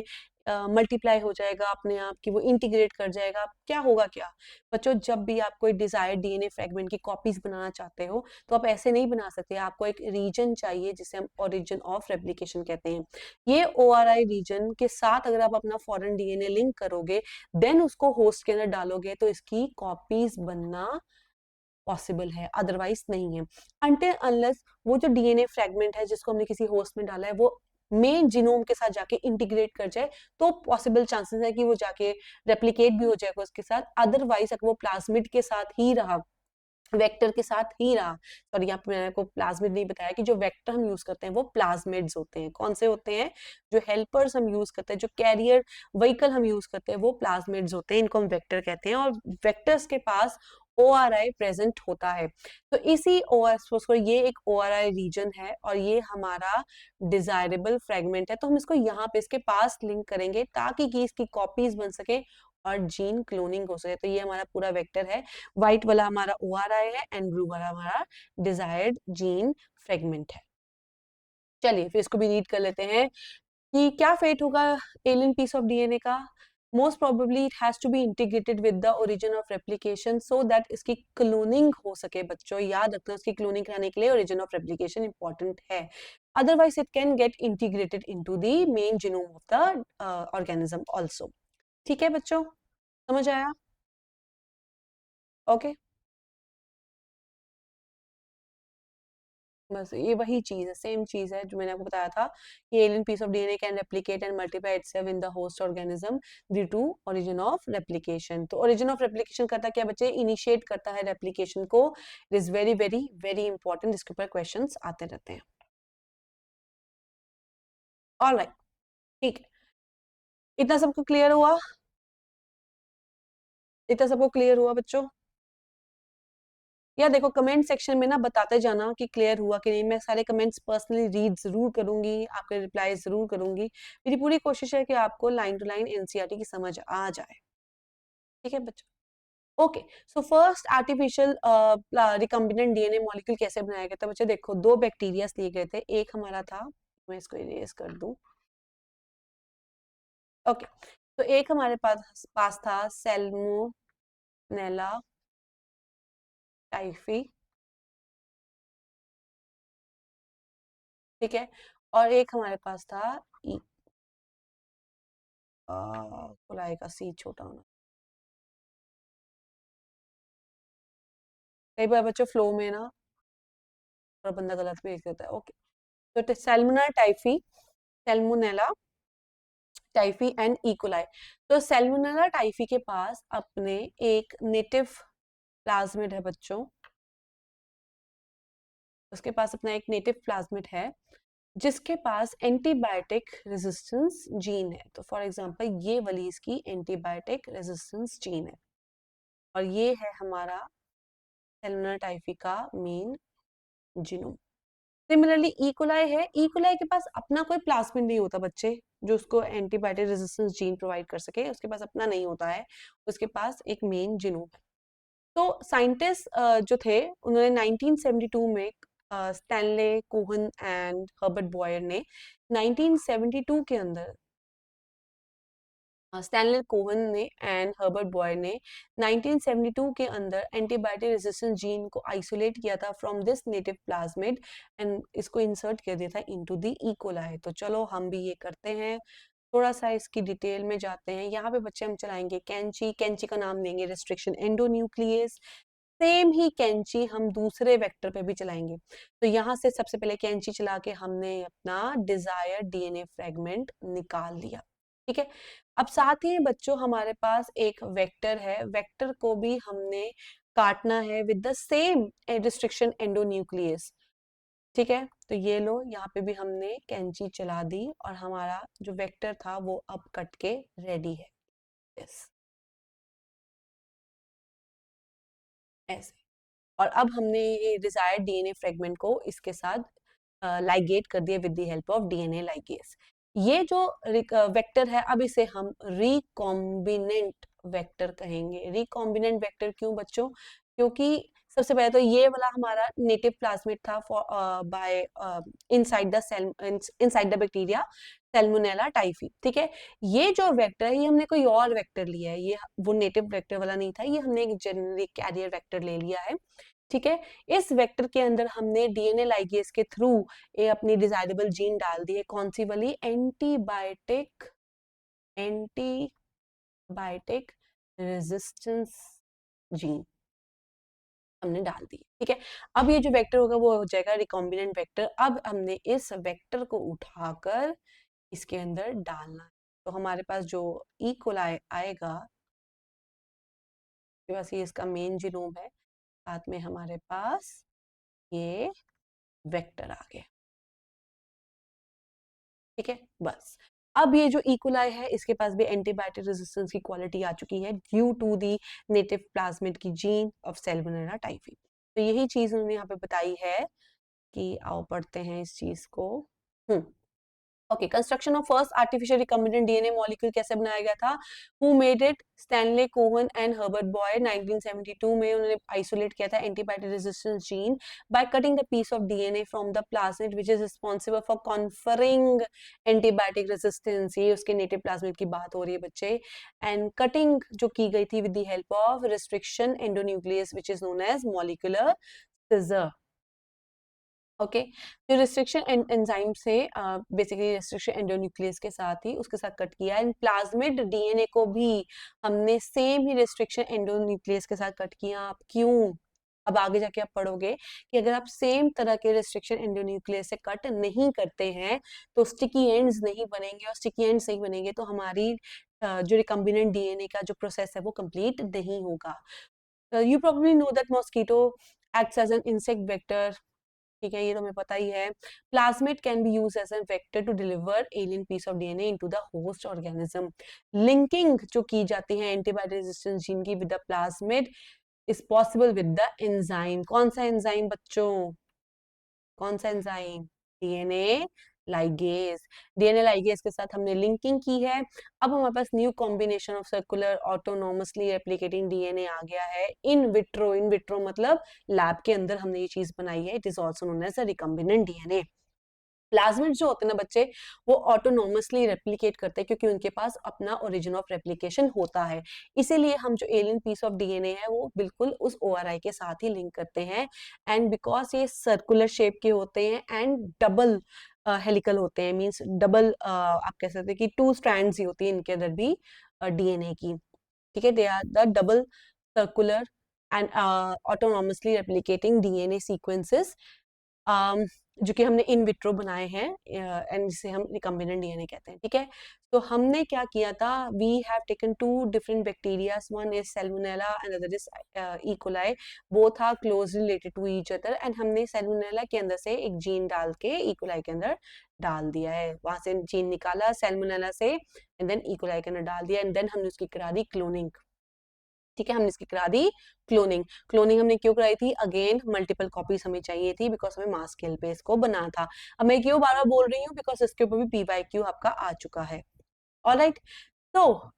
मल्टीप्लाई हो जाएगा अपने आप, कि वो इंटीग्रेट कर जाएगा, क्या होगा क्या बच्चों? जब भी आप कोई डिजायर्ड डीएनए फ्रेगमेंट की कॉपीज बनाना चाहते हो तो आप ऐसे नहीं बना सकते। आपको एक रीजन चाहिए जिसे हम ओरिजिन ऑफ रेप्लिकेशन कहते हैं। ये ओआरआई रीजन के साथ अगर आप अपना फॉरेन डीएनए लिंक करोगे, देन उसको होस्ट के अंदर डालोगे, तो इसकी कॉपीज बनना पॉसिबल है, अदरवाइज नहीं है। अनटिल अनलेस वो जो डीएनए फ्रेगमेंट है जिसको हमने किसी होस्ट में डाला है वो मेन जीनोम के साथ जाके इंटीग्रेट कर जाए, तो पॉसिबल चांसेस है कि वो जाके रेप्लिकेट भी हो जाएगा उसके साथ। अदरवाइज अगर वो प्लाज्मिड के साथ ही रहा, वेक्टर के साथ ही रहा, सॉरी यहाँ पे मैंने आपको प्लाज्मिड नहीं बताया कि जो वेक्टर हम यूज करते हैं वो प्लाज्मिड्स होते हैं। कौन से होते हैं? जो हेल्पर्स हम यूज करते हैं, जो कैरियर व्हीकल हम यूज करते हैं, वो प्लाज्मिड्स होते हैं, इनको हम वेक्टर कहते हैं। और वेक्टर्स के पास ORI प्रेजेंट होता है। तो इसी ORI, ये एक ORI रीजन है और ये हमारा डिजायरेबल फ्रेगमेंट है। तो हम इसको यहाँ पे इसके पास लिंक करेंगे ताकि कि इसकी कॉपीज बन सके और जीन क्लोनिंग हो सके। तो ये हमारा पूरा वेक्टर है। व्हाइट वाला हमारा ORI है एंड ब्लू वाला हमारा डिजायर्ड जीन फ्रेगमेंट है। चलिए फिर इसको भी रीड कर लेते हैं कि क्या फेट होगा एलियन पीस ऑफ डीएनए का। Most probably it has to be integrated with the origin of replication so that इसकी क्लोनिंग हो सके। बच्चों याद रखना, इसकी क्लोनिंग कराने के लिए ओरिजिन ऑफ रेप्लिकेशन इंपॉर्टेंट है। Otherwise it can get integrated into the main genome of the organism also. ठीक है बच्चों, समझ आया? ओके, बस ये वही चीज है, सेम चीज है जो मैंने आपको बताया था कि alien piece of DNA can replicate and multiply itself in the host organism due to origin of replication. तो ओरिजिन ऑफ रेप्लिकेशन करता क्या बच्चे? इनिशिएट करता है रेप्लिकेशन को। It is very very very important, इसके ऊपर क्वेश्चंस आते रहते हैं। ऑलराइट, ठीक है, इतना सबको क्लियर हुआ? इतना सबको क्लियर हुआ बच्चों? या देखो कमेंट सेक्शन में ना बताते जाना कि क्लियर हुआ कि नहीं। मैं सारे कमेंट्स पर्सनली रीड जरूर करूंगी, आपके रिप्लाई जरूर करूंगी। मेरी पूरी कोशिश है कि आपको लाइन टू लाइन एनसीईआरटी की समझ आ जाए। ठीक है बच्चों। Okay, so first artificial recombinant DNA molecule कैसे बनाया गया था बच्चों? देखो, दो बैक्टीरिया लिए गए थे, एक हमारा था, मैं इसको इरेज कर दूं। ओके, तो एक हमारे पास था सैल्मोनेला टाइफी, ठीक है, और एक हमारे पास था कोलाई का सी छोटा होना, कई बार बच्चों फ्लो में ना और बंदा गलत भी लिख देता है। ओके, तो Salmonella typhi, Salmonella typhi and E coli. तो सैल्मोनेला टाइफी के पास अपने एक नेटिव प्लाज्मिड है बच्चों, उसके पास अपना एक नेटिव प्लाज्मिड है जिसके पास एंटीबायोटिक रेजिस्टेंस जीन है। तो फॉर एग्जांपल ये वाली इसकी एंटीबायोटिक रेजिस्टेंस जीन है, और ये है हमारा सेलुलर टाइफी का मेन जीनोम। सिमिलरली इकोलाई है, इकोलाई के पास अपना कोई प्लाज्मिड नहीं होता बच्चे जो उसको एंटीबायोटिक रेजिस्टेंस जीन प्रोवाइड कर सके, उसके पास अपना नहीं होता है, उसके पास एक मेन जीनोम है। तो साइंटिस्ट जो थे उन्होंने 1972 में Stanley Cohen and Herbert Boyer ने 1972 के अंदर स्टैनले कोहन ने एंड हर्बर्ट बॉयर ने 1972 के अंदर एंटीबायोटिक रेजिस्टेंस जीन को आइसोलेट किया था from this native plasmid and इसको इंसर्ट कर दिया था इनटू द इकोलाई। तो चलो हम भी ये करते हैं, थोड़ा सा इसकी डिटेल में जाते हैं। यहाँ पे बच्चे हम चलाएंगे कैंची, कैंची का नाम देंगे रिस्ट्रिक्शन एंडोन्यूक्लियस। सेम ही कैंची हम दूसरे वेक्टर पे भी चलाएंगे। तो यहाँ से सबसे पहले कैंची चला के हमने अपना डिजायर डीएनए फ्रेगमेंट निकाल लिया, ठीक है। अब साथ ही बच्चों हमारे पास एक वेक्टर है, वेक्टर को भी हमने काटना है with the same restriction endonuclease, ठीक है। तो ये लो, यहाँ पे भी हमने कैंची चला दी और हमारा जो वेक्टर था वो अब कट के रेडी है। यस, ऐसे। और अब हमने ये डिजायर्ड डीएनए फ्रेगमेंट को इसके साथ लाइगेट कर दिया with the help of DNA ligase. ये जो वेक्टर है, अब इसे हम रिकॉम्बिनेंट वेक्टर कहेंगे। रिकॉम्बिनेंट वेक्टर क्यों बच्चों? क्योंकि सबसे पहले तो ये वाला हमारा नेटिव प्लाज्मिड था by inside the cell, inside the bacteria Salmonella typhi, ठीक है। ये जो वेक्टर है ये हमने कोई और वेक्टर लिया है, ये वो नेटिव वेक्टर वाला नहीं था, ये हमने एक जेनेरिक कैरियर वेक्टर ले लिया है, ठीक है। इस वेक्टर के अंदर हमने डीएनए लाइगेज के थ्रू ये अपनी डिजायरेबल जीन डाल दी है, कौन सी वाली? एंटीबायोटिक, एंटीबायोटिक रेजिस्टेंस जीन हमने डाल दी, ठीक है। अब ये जो वेक्टर होगा वो हो जाएगा रिकॉम्बिनेंट वेक्टर। अब हमने इस वेक्टर को उठाकर इसके अंदर डालना है। तो हमारे पास जो ई कोलाई आएगा, बस ये इसका मेन जीनोम है, साथ में हमारे पास ये वेक्टर आ गया, ठीक है। बस अब ये जो इकोलाई है इसके पास भी एंटीबायोटिक रेजिस्टेंस की क्वालिटी आ चुकी है due to the native plasmid की जीन ऑफ सैल्मोनेला टाइफी। तो यही चीज उन्होंने यहाँ पे बताई है कि आओ पढ़ते हैं इस चीज को। Hmm, okay, construction of first artificial recombinant DNA molecule कैसे बनाया गया था? Who made it? Stanley Cohen and Herbert Boyer. 1972 में उन्होंने आइसोलेट किया था antibiotic resistance gene by cutting the piece of DNA from the plasmid which is responsible for conferring antibiotic resistance. ये उसके नेटिव प्लाज्मिड की बात हो रही है बच्चे। एंड कटिंग जो की गई थी with the help of restriction endonuclease which is known as molecular scissor. Okay, जो रिस्ट्रिक्शन एंजाइम से बेसिकली रिस्ट्रिक्शन एंडोन्यूक्लियस के साथ ही उसके साथ कट किया है। प्लाज्मिड डीएनए को भी हमने सेम ही रिस्ट्रिक्शन एंडोन्यूक्लियस के साथ कट किया। आप क्यों? अब आगे जाके आप पढ़ोगे कि अगर आप सेम तरह के रिस्ट्रिक्शन एंडोन्यूक्लियस से कट नहीं करते हैं तो स्टिकी एंड्स नहीं बनेंगे, और स्टिकी एंड्स नहीं बनेंगे तो हमारी जो रिकम्बिनेंट डीएनए का जो प्रोसेस है वो कंप्लीट नहीं होगा। You probably know that mosquito acts as an insect vector, ठीक है, ये तो हमें पता ही है। Plasmid can be use as a vector to deliver alien piece of DNA into the host organism. Linking जो की जाती है एंटीबायोटिक रेजिस्टेंस जीन की with the plasmid is possible with the enzyme. कौन सा एंजाइम बच्चों? कौन सा enzyme? DNA ligase. DNA ligase के साथ हमने लिंकिंग की है। अब हमारे पास new combination of circular autonomously replicating DNA आ गया है इन विट्रो। इन विट्रो मतलब लैब के अंदर हमने ये चीज बनाई है। It is also known as a recombinant DNA. Plasmid जो होते हैं ना बच्चे, वो ऑटोनोमसली रेप्लिकेट करते हैं क्योंकि उनके पास अपना ओरिजिन ऑफ रेप्लिकेशन होता है। इसीलिए हम जो एलियन पीस ऑफ डीएनए है वो बिल्कुल उस ओआरआई के साथ ही लिंक करते हैं। एंड बिकॉज ये सर्कुलर शेप के होते हैं एंड डबल हेलिकल होते हैं, मींस डबल आप कह सकते हैं कि 2 स्ट्रैंड्स ही होती है इनके अंदर भी डीएनए की। ठीक है, they are the double circular and autonomously replicating DNA sequences जो कि हमने इन विट्रो बनाए हैं एंड जिसे हम रिकम्बिनेंट डीएनए कहते हैं। ठीक है, तो हमने क्या किया था, we have taken 2 different bacteria, one is Salmonella and other is E coli. Both are close related to each other and हमने सैल्मोनेला के अंदर से एक जीन डाल के ई कोलाई के अंदर डाल दिया है। वहां से जीन निकाला सैल्मोनेला से एंड देन ई कोलाई के अंदर डाल दिया एंड देन हमने उसकी करा दी क्लोनिंग। ठीक है, हमने इसकी करा दी क्लोनिंग। क्लोनिंग हमने क्यों कराई थी, अगेन मल्टीपल कॉपीज हमें चाहिए थी बिकॉज हमें मास स्केल पे इसको बनाना था। अब मैं क्यों बार बार बोल रही हूँ, बिकॉज इसके ऊपर भी पीवाईक्यू आपका आ चुका है। ऑलराइट, तो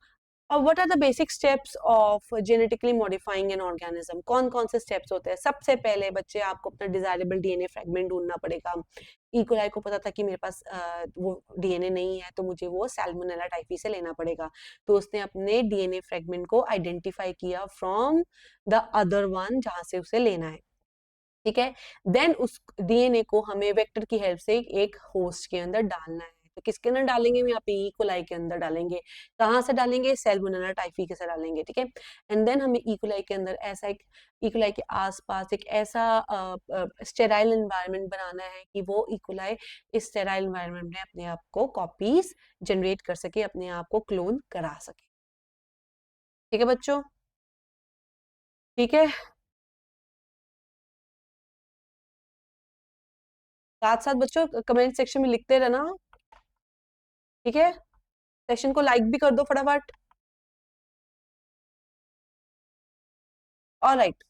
what are the basic steps of genetically modifying an organism. कौन कौन से स्टेप्स होते हैं। सबसे पहले बच्चे आपको अपना डिजायरेबल डीएनए फ्रेगमेंट ढूंढना पड़ेगा। इकोलाई को पता था कि मेरे पास वो डीएनए नहीं है तो मुझे वो सैल्मोनेला टाइफी से लेना पड़ेगा, तो उसने अपने डीएनए फ्रेगमेंट को आइडेंटिफाई किया फ्रॉम द अदर वन जहां से उसे लेना है। ठीक है, देन उस डीएनए को हमें वेक्टर की हेल्प से एक होस्ट के अंदर डालना है। तो किसके अंदर डालेंगे, हम यहाँ पे ई कोलाई के अंदर डालेंगे। कहाँ से डालेंगे, सैल्मोनेला टाइफी के से डालेंगे। ठीक है, एंड देन हमें ई कोलाई के अंदर ऐसा एक, ई कोलाई के आसपास एक ऐसा स्टेराइल एनवायरनमेंट बनाना है कि वो ई कोलाई इस स्टेराइल एनवायरनमेंट में अपने आप को कॉपीज जनरेट कर सके, अपने आप को क्लोन करा सके। ठीक है बच्चों, ठीक है, साथ साथ बच्चों कमेंट सेक्शन में लिखते रहना। ठीक है, सेशन को लाइक भी कर दो फटाफट। ऑलराइट,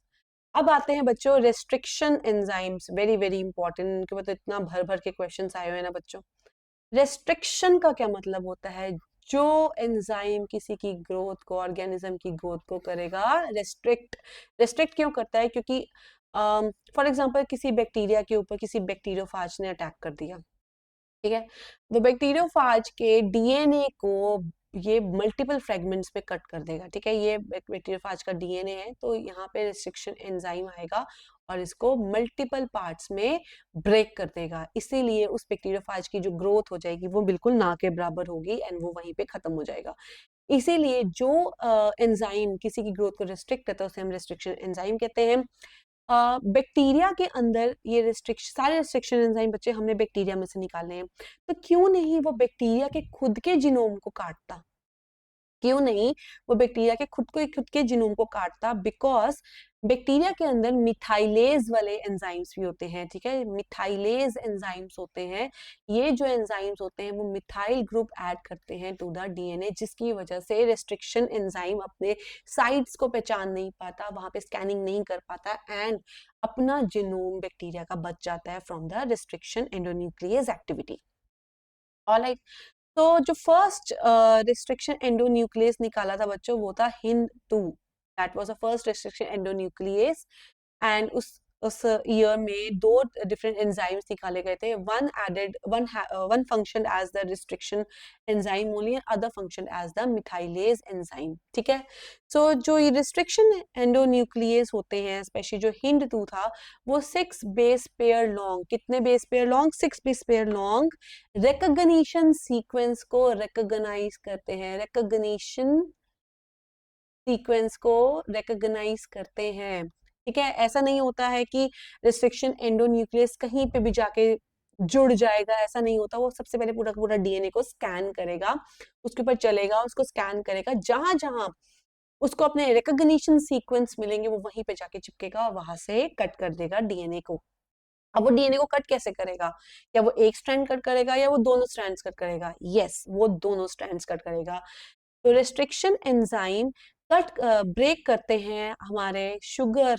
अब आते हैं बच्चों restriction enzymes, very very important. इनके बाद तो इतना भर भर के क्वेश्चंस आए हुए हैं ना बच्चों। रेस्ट्रिक्शन का क्या मतलब होता है, जो एंजाइम किसी की ग्रोथ को, ऑर्गेनिज्म की ग्रोथ को करेगा रेस्ट्रिक्ट। रेस्ट्रिक्ट क्यों करता है, क्योंकि फॉर एग्जांपल किसी बैक्टीरिया के ऊपर किसी बैक्टीरियोफाज ने अटैक कर दिया। ठीक है, तो बैक्टीरियोफाज के डीएनए को ये मल्टीपल फ्रेगमेंट्स पे कट कर देगा। ठीक है, ये बैक्टीरियोफाज का डीएनए है तो यहाँ पे रिस्ट्रिक्शन एंजाइम आएगा और इसको मल्टीपल पार्ट्स में ब्रेक कर देगा। इसीलिए उस बैक्टीरियोफाज की जो ग्रोथ हो जाएगी वो बिल्कुल ना के बराबर होगी एंड वो वहीं पे खत्म हो जाएगा। इसीलिए जो एंजाइम किसी की ग्रोथ को रिस्ट्रिक्ट करता है उसे हम रिस्ट्रिक्शन एंजाइम कहते हैं। बैक्टीरिया के अंदर ये रिस्ट्रिक्शन, सारे रिस्ट्रिक्शन एंजाइम बच्चे हमने बैक्टीरिया में से निकाले हैं, तो क्यों नहीं वो बैक्टीरिया के खुद के जीनोम को काटता, क्यों नहीं वो बैक्टीरिया के खुद के जीनोम को काटता, बिकॉज बैक्टीरिया के अंदर मिथाइलेज वाले एंजाइम्स भी होते हैं। ठीक है, मिथाइलेज एंजाइम्स होते हैं। ये जो एंजाइम्स होते हैं वो मिथाइल ग्रुप ऐड करते हैं टू द डीएनए, जिसकी वजह से रेस्ट्रिक्शन एंजाइम अपने साइट्स को पहचान नहीं पाता, वहां पे स्कैनिंग नहीं कर पाता एंड अपना जीनोम बैक्टीरिया का बच जाता है from the restriction endonuclease activity. Alright, तो जो फर्स्ट रिस्ट्रिक्शन एंडोन्यूक्लियस निकाला था बच्चों वो था Hind 2। That was the first restriction endonuclease and उस ईयर में 2 डिफरेंट एंजाइम्स निकाले गए थे। One added one function as the restriction enzyme only, other function as the methylase enzyme. ठीक है, सो जो ये रिस्ट्रिक्शन एंडोन्यूक्लियस होते हैं, स्पेशली जो हिंद 2 था, वो 6 बेस पेयर लॉन्ग, कितने base pair long, 6 base pair long recognition sequence को रिकॉग्नाइज करते हैं। रिकॉग्निशन सीक्वेंस को रिकॉग्नाइज करते हैं। ठीक है, ऐसा नहीं होता है कि रिस्ट्रिक्शन एंडोन्यूक्लियस कहीं पे भी जाके जुड़ जाएगा, ऐसा नहीं होता। वो सबसे पहले पूरा पूरा डीएनए को स्कैन करेगा, उसके ऊपर चलेगा, उसको स्कैन करेगा, जहां जहां उसको अपने रिकॉग्निशन सीक्वेंस मिलेंगे वो वहीं पे जाके चिपकेगा और वहां से कट कर देगा डीएनए को। अब वो डीएनए को कट कैसे करेगा, या वो एक स्ट्रैंड कट करेगा या वो दोनों स्ट्रैंड्स कट करेगा, यस वो दोनों स्ट्रैंड्स कट करेगा। तो रेस्ट्रिक्शन एंजाइम कट ब्रेक करते हैं हमारे शुगर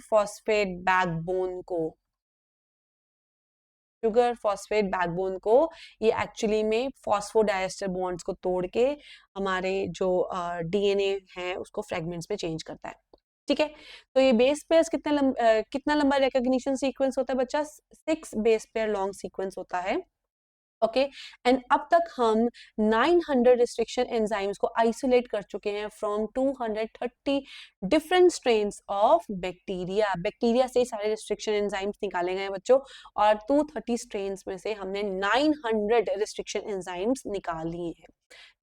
फॉस्फेट बैकबोन को। शुगर फॉस्फेट बैकबोन को ये एक्चुअली में फॉस्फोडाइएस्टर बॉन्ड्स को तोड़ के हमारे जो डीएनए है उसको फ्रेगमेंट्स में चेंज करता है। ठीक है, तो ये बेस पेयर्स कितना लंबा रिकॉग्निशन सीक्वेंस होता है बच्चा? 6 बेस पेयर लॉन्ग सीक्वेंस होता है। ओके, एंड अब तक हम 900 रिस्ट्रिक्शन एंजाइम्स को आइसोलेट कर चुके हैं from 230 different strains of bacteria. Bacteria से सारे रिस्ट्रिक्शन एंजाइम्स निकाले गए हैं बच्चों, और 230 स्ट्रेन्स में से हमने 900 रिस्ट्रिक्शन एंजाइम्स निकाल लिए हैं।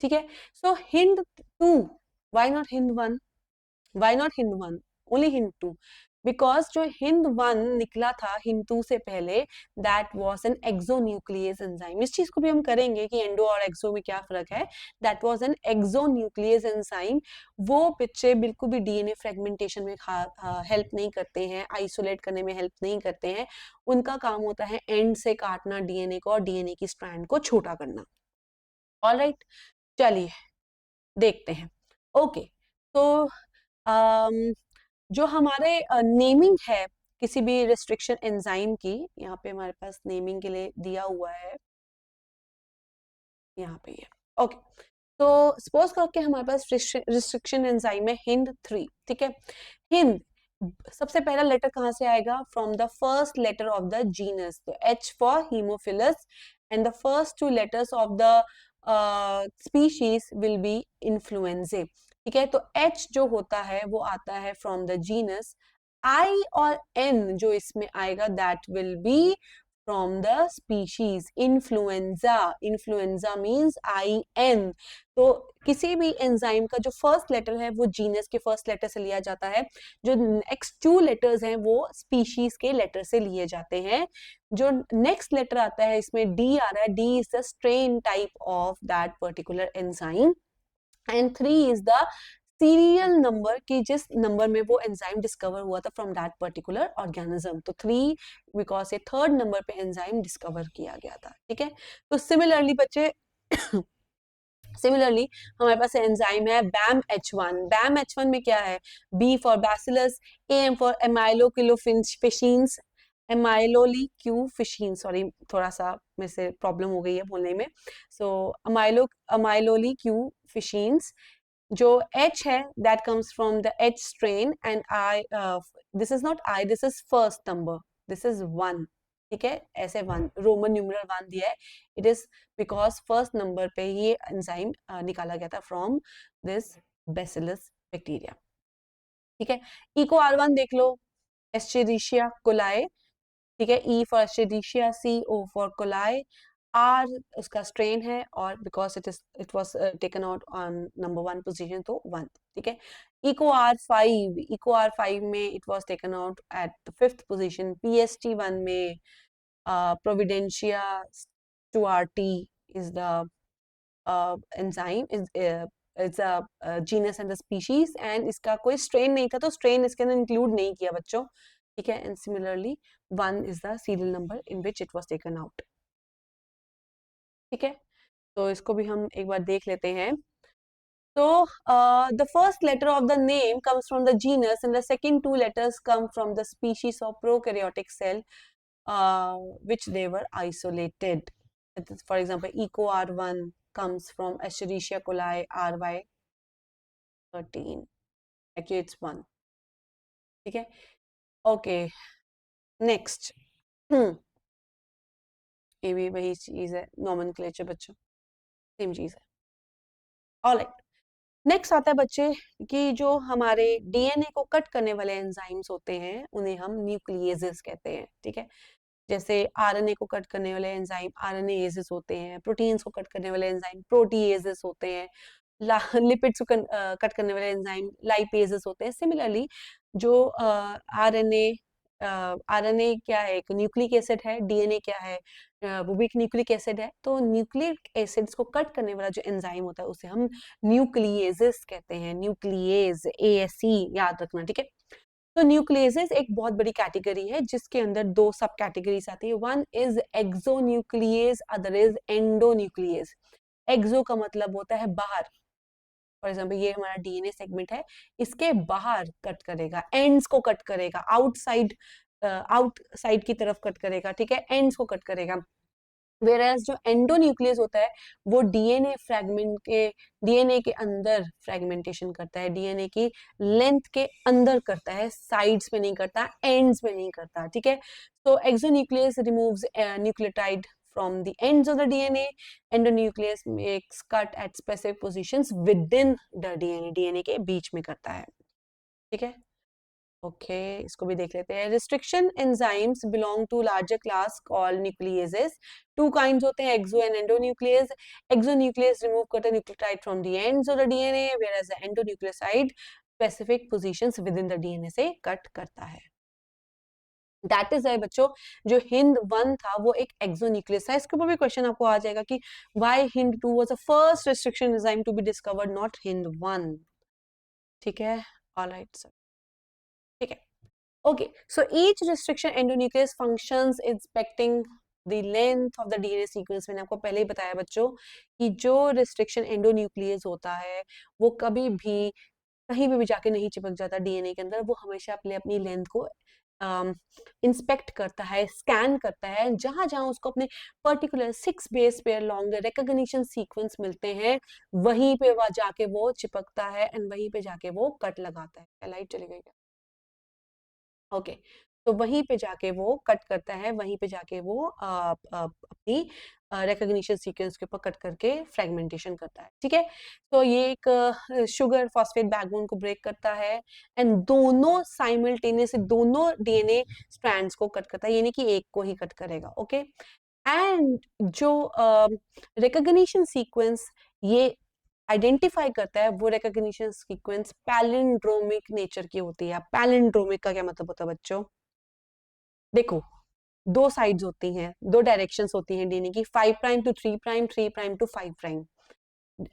ठीक है, so Hind 2, why not Hind 1? Why not Hind 1? Only Hind 2. Because जो हिंद 1 निकला था हिंद 2 से पहले, that was an exonuclease enzyme. इस चीज को भी हम करेंगे कि एंडो और एक्सो में क्या फर्क है। That was an exonuclease enzyme. वो बच्चे बिल्कुल भी डीएनए फ्रेगमेंटेशन में हेल्प नहीं करते हैं, आइसोलेट करने में हेल्प नहीं करते हैं। उनका काम होता है एंड से काटना डीएनए को और डीएनए की स्ट्रैंड को छोटा करना। ऑलराइट, चलिए देखते हैं। ओके, तो जो हमारे नेमिंग है किसी भी रिस्ट्रिक्शन एंजाइम की, यहाँ पे हमारे पास नेमिंग के लिए दिया हुआ है, यहाँ पे ओके। तो सपोज करो कि हमारे पास रिस्ट्रिक्शन एंजाइम है हिंद 3। ठीक है, हिंद सबसे पहला लेटर कहाँ से आएगा? From the first letter of the genus, तो H for Haemophilus, and the first 2 letters of the species will be influenzae. ठीक है, तो एच जो होता है वो आता है फ्रॉम द जीनस। आई और एन जो इसमें आएगा that will B from the species influenza. Influenza means IN. तो किसी भी एंजाइम का जो फर्स्ट लेटर है वो जीनस के फर्स्ट लेटर से लिया जाता है, जो नेक्स्ट 2 लेटर्स हैं वो स्पीशीज के लेटर से लिए जाते हैं। जो नेक्स्ट लेटर आता है इसमें डी आ रहा है, D is the strain type of that particular enzyme, and 3 is the serial number की जिस नंबर में वो एंजाइम डिस्कवर हुआ था फ्रॉम दैट पर्टिकुलर ऑर्गेनिज्म। तो 3 बिकॉज ये थर्ड नंबर पे एंजाइम डिस्कवर किया गया था। ठीक है, तो सिमिलरली बच्चे सिमिलरली हमारे पास एंजाइम है बैम H1। बैम H1 में क्या है? B for Bacillus, AM for amyloliquefaciens, amyloliquefaciens, sorry थोड़ा सा मेरे से प्रॉब्लम हो गई है बोलने में। सो एमाइलोलिक्यूफिशीन्स, जो H है that comes from the H strain, and I this is not I, this is first number, this is 1। ठीक है, ऐसे 1 रोमन न्यूमरल 1 दिया है, it is because first number पे ये एंजाइम निकाला गया था फ्रॉम दिस बैसिलस बैक्टीरिया। ठीक है, ई को R1 देख लो, एस्चेरिशिया कोलाई। ठीक है, E for Escherichia, C O for coli, R उसका स्ट्रेन है, और because it was taken out on number 1 position, तो 1। ठीक है, इको R5 में it was taken out at the 5th position. PST1 में Providencia stuartii is the enzyme, it's a genus and the species, and इसका कोई strain नहीं था तो स्ट्रेन इसके अंदर इंक्लूड नहीं किया बच्चों। ठीक है, and similarly 1 is the serial number in which it was taken out. ठीक है, तो इसको भी हम एक बार देख लेते हैं। तो the first letter of the name comes from the genus, and the second 2 letters come from the species of prokaryotic cell which they were isolated. For example, eco R1 comes from Escherichia coli RY13. Actually, it's 1. ठीक है, okay next. ये भी वही चीज है, nomenclature बच्चों, same चीज है। ऑलराइट, नेक्स्ट आता है बच्चे कि जो हमारे डीएनए को कट करने वाले एंजाइम्स होते हैं उन्हें हम न्यूक्लियेजेस कहते हैं। ठीक है, जैसे आरएनए को कट करने वाले एंजाइम आरएनएजेस होते हैं, प्रोटीन्स को कट करने वाले एंजाइम प्रोटीएजेस होते हैं, लिपिड्स को कट करने वाले एंजाइम लाइपेजेस होते हैं। सिमिलरली जो आरएनए आरएनए क्या है? एक न्यूक्लिक एसिड है, डीएनए क्या है? वो भी एक न्यूक्लिक एसिड है। तो न्यूक्लिक एसिड्स को कट करने वाला जो एंजाइम होता है उसे हम न्यूक्लियेजेस कहते हैं। न्यूक्लियेज, ASE याद रखना। ठीक है, तो न्यूक्लियेजेस एक बहुत बड़ी कैटेगरी है जिसके अंदर 2 सब कैटेगरीज आती है। One is exonuclease, other is endonuclease. Exo का मतलब होता है बाहर, फॉर एग्जाम्पल ये हमारा डीएनए सेगमेंट है, इसके बाहर कट करेगा, एंड्स को कट करेगा, आउटसाइड आउटसाइड की तरफ कट करेगा, ठीक है, एंड्स को कट करेगा। वेराज जो एंडोन्यूक्लियस होता है वो डीएनए फ्रैगमेंट के डीएनए के अंदर फ्रैगमेंटेशन करता है, डीएनए की लेंथ के अंदर करता है, साइड्स में नहीं करता, एंड्स में नहीं करता, ठीक है। तो exonuclease removes nucleotide from the ends of the DNA. Endonucleus makes cut at specific positions within the DNA, DNA के बीच में करता है, ठीक है। ओके इसको भी देख लेते हैं। Restriction enzymes belong to larger class called nucleases. Two kinds होते हैं, exo and endonuclease. Exonuclease remove cut nucleotide from the ends of the DNA, whereas the endonucleoside specific positions within the DNA से cut करता है। That is बच्चों जो हिंद 1 था वो एक एक्सोन्यूक्लियस था। इसके ऊपर भी क्वेश्चन आपको आ जाएगा कि why Hind 2 was the first restriction enzyme to be discovered, not Hind 1, ठीक है। ऑलराइट सर, ठीक है। Okay, so each restriction endonuclease functions inspecting the length of the DNA sequence। मैंने आपको पहले ही बताया बच्चों कि जो restriction endonuclease होता है वो कभी भी कहीं भी जाके नहीं चिपक जाता डीएनए के अंदर, वो हमेशा अपनी लेंथ को इंस्पेक्ट करता है, स्कैन करता है, जहां जहां उसको अपने particular 6 base pair long recognition sequence मिलते हैं वहीं पे वह जाके वो चिपकता है एंड वहीं पे जाके वो कट लगाता है। लाइट चली गई क्या? ओके, तो वहीं पे जाके वो कट करता है, वहीं पे जाके वो अपनी रिकॉग्निशन सीक्वेंस के ऊपर कट करके फ्रेगमेंटेशन करता है, ठीक है। तो ये एक शुगर फॉस्फेट बैकबोन को ब्रेक करता है एंड दोनों साइमल्टेनियस दोनों डीएनए स्ट्रैंड्स को कट करता है, यानी कि एक को ही कट करेगा, ओके। एंड जो रिकॉग्निशन सीक्वेंस ये आइडेंटिफाई करता है वो रिकॉग्निशन सीक्वेंस पैलिंड्रोमिक नेचर की होती है। पैलिंड्रोमिक का क्या मतलब होता है बच्चों? देखो, दो साइड्स होती हैं, दो डायरेक्शंस होती हैं डीएनए की, 5 prime to 3 prime, 3 prime to 5 prime.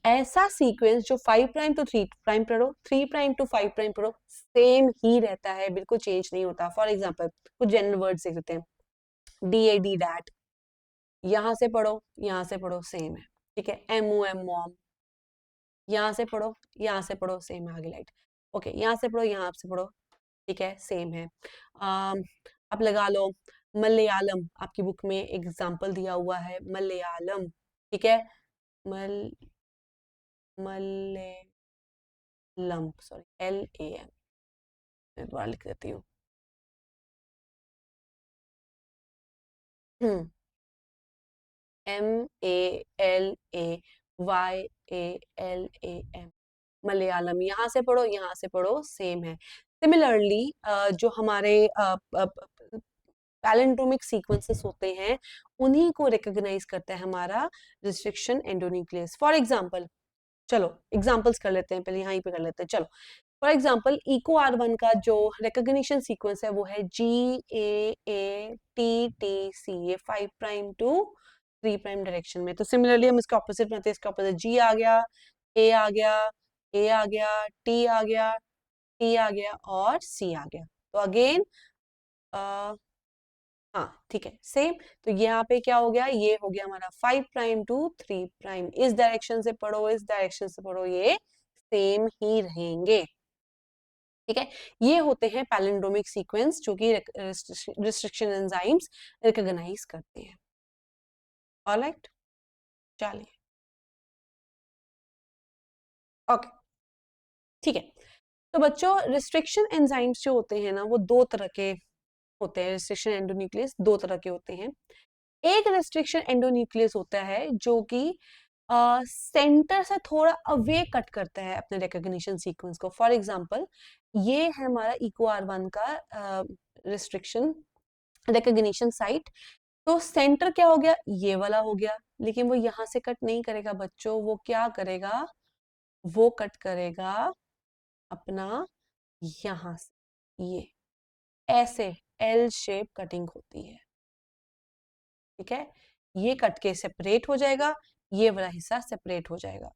ऐसा सीक्वेंस जो 5 प्राइम टू 3 प्राइम पढ़ो, 3 प्राइम टू 5 प्राइम पढ़ो, सेम ही रहता है, बिल्कुल चेंज नहीं होता। फॉर एग्जांपल कुछ जनरल वर्ड्स देख लेते हैं, डीएडी डैट, यहां से पढ़ो यहां से पढ़ो सेम है, ठीक है। एमओएम मॉम, यहाँ से पढ़ो यहाँ से पढ़ो सेम है, आगे लाइट, ओके, यहाँ से पढ़ो यहाँ से पढ़ो, ठीक है, सेम है। आप लगा लो मलयालम, आपकी बुक में एग्जाम्पल दिया हुआ है मलयालम, ठीक है। मल मलयालम, सॉरी, LAM, मैं दोबारा लिख देती हूँ। MALAYALAM, मलयालम, यहाँ से पढ़ो यहाँ से पढ़ो सेम है। सिमिलरली जो हमारे पैलिंड्रोमिक सीक्वेंसेस होते हैं उन्हीं को रिकॉग्नाइज करता है हमारा रिस्ट्रिक्शन एंडोन्यूक्लियस। फॉर एग्जांपल, चलो एग्जांपल्स कर लेते हैं, पहले यहाँ पे कर लेते हैं, चलो। फॉर एग्जांपल इको R1 का जो रिकॉग्निशन सीक्वेंस है वो है GAATTC, ये 5 प्राइम टू 3 प्राइम डायरेक्शन में। तो सिमिलरली हम इसके ऑपोजिट बनाते हैं, इसका ऑपोजिट G आ गया, A आ गया, A आ गया, T आ गया, T आ गया और C आ गया। तो अगेन हाँ ठीक है सेम। तो यहाँ पे क्या हो गया, ये हो गया हमारा 5 प्राइम टू 3 प्राइम, इस डायरेक्शन से पढ़ो इस डायरेक्शन से पढ़ो, ये सेम ही रहेंगे, ठीक है। ये होते हैं पैलिंड्रोमिक सीक्वेंस जो कि रिस्ट्रिक्शन एंजाइम्स रिकॉग्नाइज करते हैं। ऑलराइट, चलिए, ओके, ठीक है। तो बच्चों रिस्ट्रिक्शन एंजाइम्स जो होते हैं ना वो दो तरह के होते हैं, रिस्ट्रिक्शन एंडोन्यूक्लियस दो तरह के होते हैं। एक रिस्ट्रिक्शन एंडोन्यूक्लियस होता है जो कि सेंटर से थोड़ा अवे कट करता है अपने रिकॉग्निशन सीक्वेंस को। फॉर एग्जांपल ये है हमारा इको R1 का रिस्ट्रिक्शन रिकॉग्निशन साइट। तो सेंटर क्या हो गया, ये वाला हो गया, लेकिन वो यहां से कट नहीं करेगा बच्चों, वो क्या करेगा, वो कट करेगा अपना यहां से, ये ऐसे L शेप कटिंग होती है, ठीक है। ये कट के सेपरेट हो जाएगा, ये वाला हिस्सा सेपरेट हो जाएगा।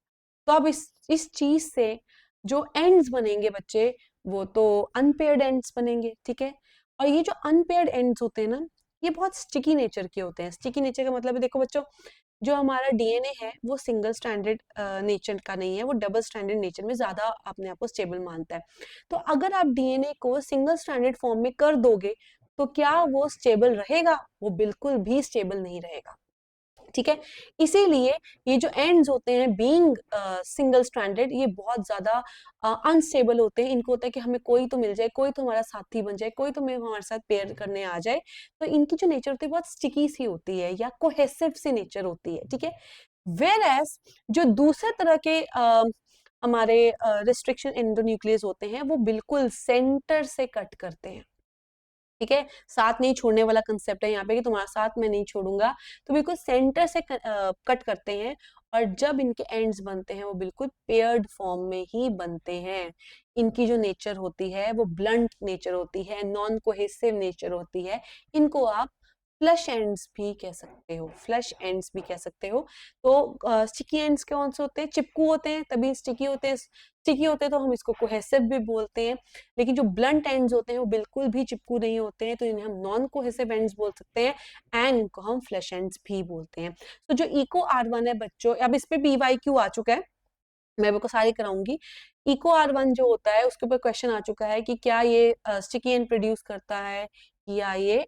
तो अब इस चीज से जो एंड्स बनेंगे बच्चे वो तो अनपेयर्ड एंड्स बनेंगे, ठीक है। और ये जो अनपेयर्ड एंड्स होते हैं ना ये बहुत स्टिकी नेचर के होते हैं। स्टिकी नेचर का मतलब है, देखो बच्चों जो हमारा डीएनए है वो सिंगल स्ट्रैंडेड नेचर का नहीं है, वो डबल स्ट्रैंडेड नेचर में ज्यादा अपने आप को स्टेबल मानता है। तो अगर आप डीएनए को सिंगल स्ट्रैंडेड फॉर्म में कर दोगे तो क्या वो स्टेबल रहेगा? वो बिल्कुल भी स्टेबल नहीं रहेगा, ठीक है। इसीलिए ये जो एंड्स होते हैं बीइंग सिंगल स्ट्रैंडेड, ये बहुत ज्यादा अनस्टेबल होते हैं। इनको होता है कि हमें कोई तो मिल जाए, कोई तो हमारा साथी बन जाए, कोई तो हमारे साथ पेयर करने आ जाए। तो इनकी जो नेचर होती है बहुत स्टिकी सी होती है या कोहेसिव सी नेचर होती है, ठीक है। वेयर एज जो दूसरे तरह के हमारे रिस्ट्रिक्शन एंडोन्यूक्लियस होते हैं वो बिल्कुल सेंटर से कट करते हैं, ठीक है। साथ नहीं छोड़ने वाला कंसेप्ट है यहाँ पे कि तुम्हारा साथ मैं नहीं छोड़ूंगा, तो बिल्कुल सेंटर से कट करते हैं। और जब इनके एंड्स बनते हैं वो बिल्कुल पेयर्ड फॉर्म में ही बनते हैं। इनकी जो नेचर होती है वो ब्लंट नेचर होती है, नॉन कोहेसिव नेचर होती है। इनको आप फ्लश एंड्स भी कह सकते हो, फ्लश एंड्स भी कह सकते हो। तो स्टिकी एंड्स कौन से होते हैं? चिपकू होते हैं तभी स्टिकी होते हैं। स्टिकी होते हैं तो हम इसको कोहेसिव भी बोलते हैं। लेकिन जो ब्लंट एंड्स होते हैं वो बिल्कुल भी चिपकू नहीं होते हैं, तो इन्हें हम नॉन कोहेसिव एंड्स बोल सकते हैं। एंड इनको हम फ्लश एंड्स भी बोलते हैं। तो जो इको R1 है बच्चों, अब इस पे PYQ आ चुका है, मैं आपको सारी कराऊंगी। इको R1 जो होता है उसके ऊपर क्वेश्चन आ चुका है कि क्या ये स्टिकी एंड प्रोड्यूस करता है या ये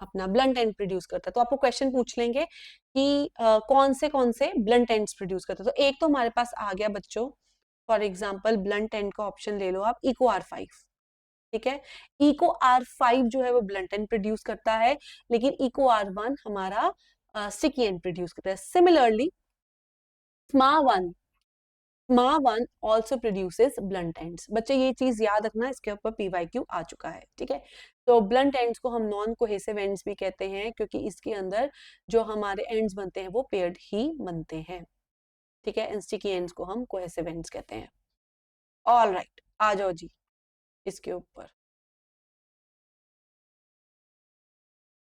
अपना ब्लंट एंड प्रोड्यूस करता है। तो आपको क्वेश्चन पूछ लेंगे कि कौन से ब्लंट एंड्स प्रोड्यूस करता है। तो एक तो हमारे पास आ गया बच्चों, फॉर एग्जाम्पल ब्लंट एंड का ऑप्शन ले लो आप, इको R5, ठीक है। इको R5 जो है वो ब्लंट एंड प्रोड्यूस करता है, लेकिन इको R1 हमारा स्टिकी एंड प्रोड्यूस करता है। सिमिलरली स्मा1 स्मा1 ऑल्सो प्रोड्यूसेस ब्लंट एंड्स। बच्चे ये चीज याद रखना, इसके ऊपर PYQ आ चुका है, ठीक है। तो ब्लंट एंड्स को हम नॉन कोहेसिव एंड्स भी कहते हैं, क्योंकि इसके अंदर जो हमारे एंड्स बनते हैं वो पेयर्ड ही बनते हैं, ठीक है। स्टिकी एंड्स को हम कोहेसिव एंड्स कहते हैं। ऑल राइट, आ जाओ जी इसके ऊपर।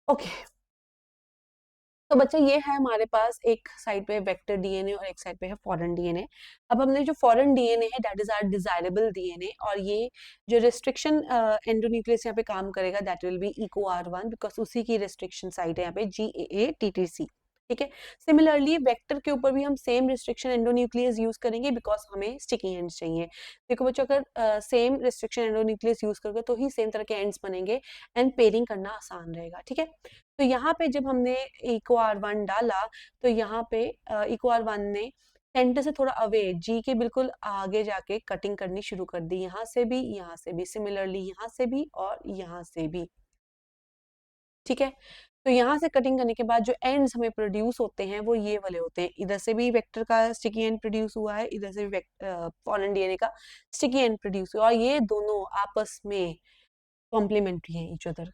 ओके, तो बच्चे ये है हमारे पास एक साइड पे वेक्टर डीएनए और एक साइड पे है फॉरेन डीएनए। अब हमने जो फॉरेन डीएनए है that is our desirable DNA, और ये जो रिस्ट्रिक्शन एंडोन्यूक्लियस यहाँ पे काम करेगा that will be Eco R1, because उसी की रिस्ट्रिक्शन साइट है यहाँ पे GAATTC, ठीक है। सिमिलरली वेक्टर के ऊपर भी हम सेम रिस्ट्रिक्शन एंडोन्यूक्लियस यूज करेंगे, बिकॉज हमें स्टिकी एंड्स चाहिए। देखो बच्चों, अगर सेम रिस्ट्रिक्शन एंडोन्यूक्लियस यूज करोगे तो ही सेम तरह के एंड्स बनेंगे एंड पेयरिंग करना आसान रहेगा, ठीक है। तो यहाँ पे जब हमने इको R1 डाला तो यहाँ पे इको R1 ने सेंटर से थोड़ा अवे जी के बिल्कुल आगे जाके कटिंग करनी शुरू कर दी, यहाँ से भी, यहाँ से भी, सिमिलरली यहाँ से भी और यहाँ से भी, ठीक है। तो यहाँ से कटिंग करने के बाद जो एंड्स हमें प्रोड्यूस होते हैं वो ये वाले होते हैं। इधर से भी वेक्टर का स्टिकी एंड प्रोड्यूस हुआ है, इधर से भी फॉरेन डीएनए का स्टिकी एंड प्रोड्यूस हुआ, और ये दोनों आपस में कॉम्प्लीमेंट्री है ईच अदर,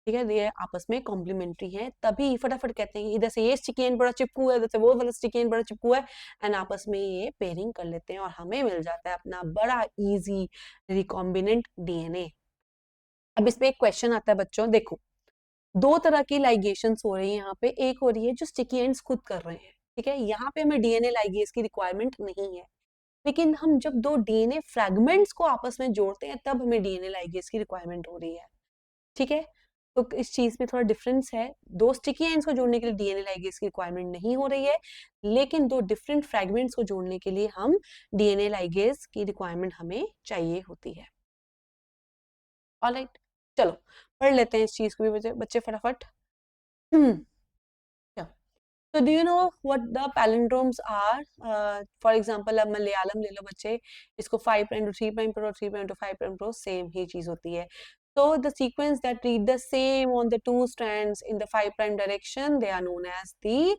ठीक है। ये आपस में कॉम्प्लीमेंट्री है, तभी फटाफट कहते हैं इधर से ये स्टिकी एंड बड़ा चिपकू है, इधर से वो वाला स्टिकी एंड बड़ा चिपकू है, एंड आपस में ये पेयरिंग कर लेते हैं और हमें मिल जाता है अपना बड़ा इजी रिकॉम्बिनेंट डीएनए। अब इसमें एक क्वेश्चन आता है बच्चों, देखो दो तरह की लाइगेशंस हो रही है यहाँ पे। एक हो रही है जो स्टिकी एंड्स खुद कर रहे हैं, ठीक है, यहाँ पे हमें डीएनए लाइगेज की रिक्वायरमेंट नहीं है। लेकिन हम जब दो डीएनए फ्रेगमेंट्स को आपस में जोड़ते हैं तब हमें डीएनए लाइगेज की रिक्वायरमेंट हो रही है, ठीक है। तो इस चीज में थोड़ा डिफरेंस है, दो स्टिकी एंड्स को जोड़ने के लिए डीएनए लाइगेज की रिक्वायरमेंट नहीं हो रही है, लेकिन दो डिफरेंट फ्रेगमेंट्स को जोड़ने के लिए हम डीएनए लाइगेज की रिक्वायरमेंट हमें चाहिए होती है। ऑलराइट, चलो पढ़ लेते हैं इस चीज को भी बच्चे बच्चे फटाफट। तो do you know what the palindromes are? For example अब मलयालम ले लो बच्चे, इसको 5 प्राइम टू 3 प्राइम पढ़ो, 3 प्राइम टू 5 प्राइम पढ़ो, सेम ही चीज होती है। So the sequence that read the same on the two strands in the 5 prime direction, they are known as the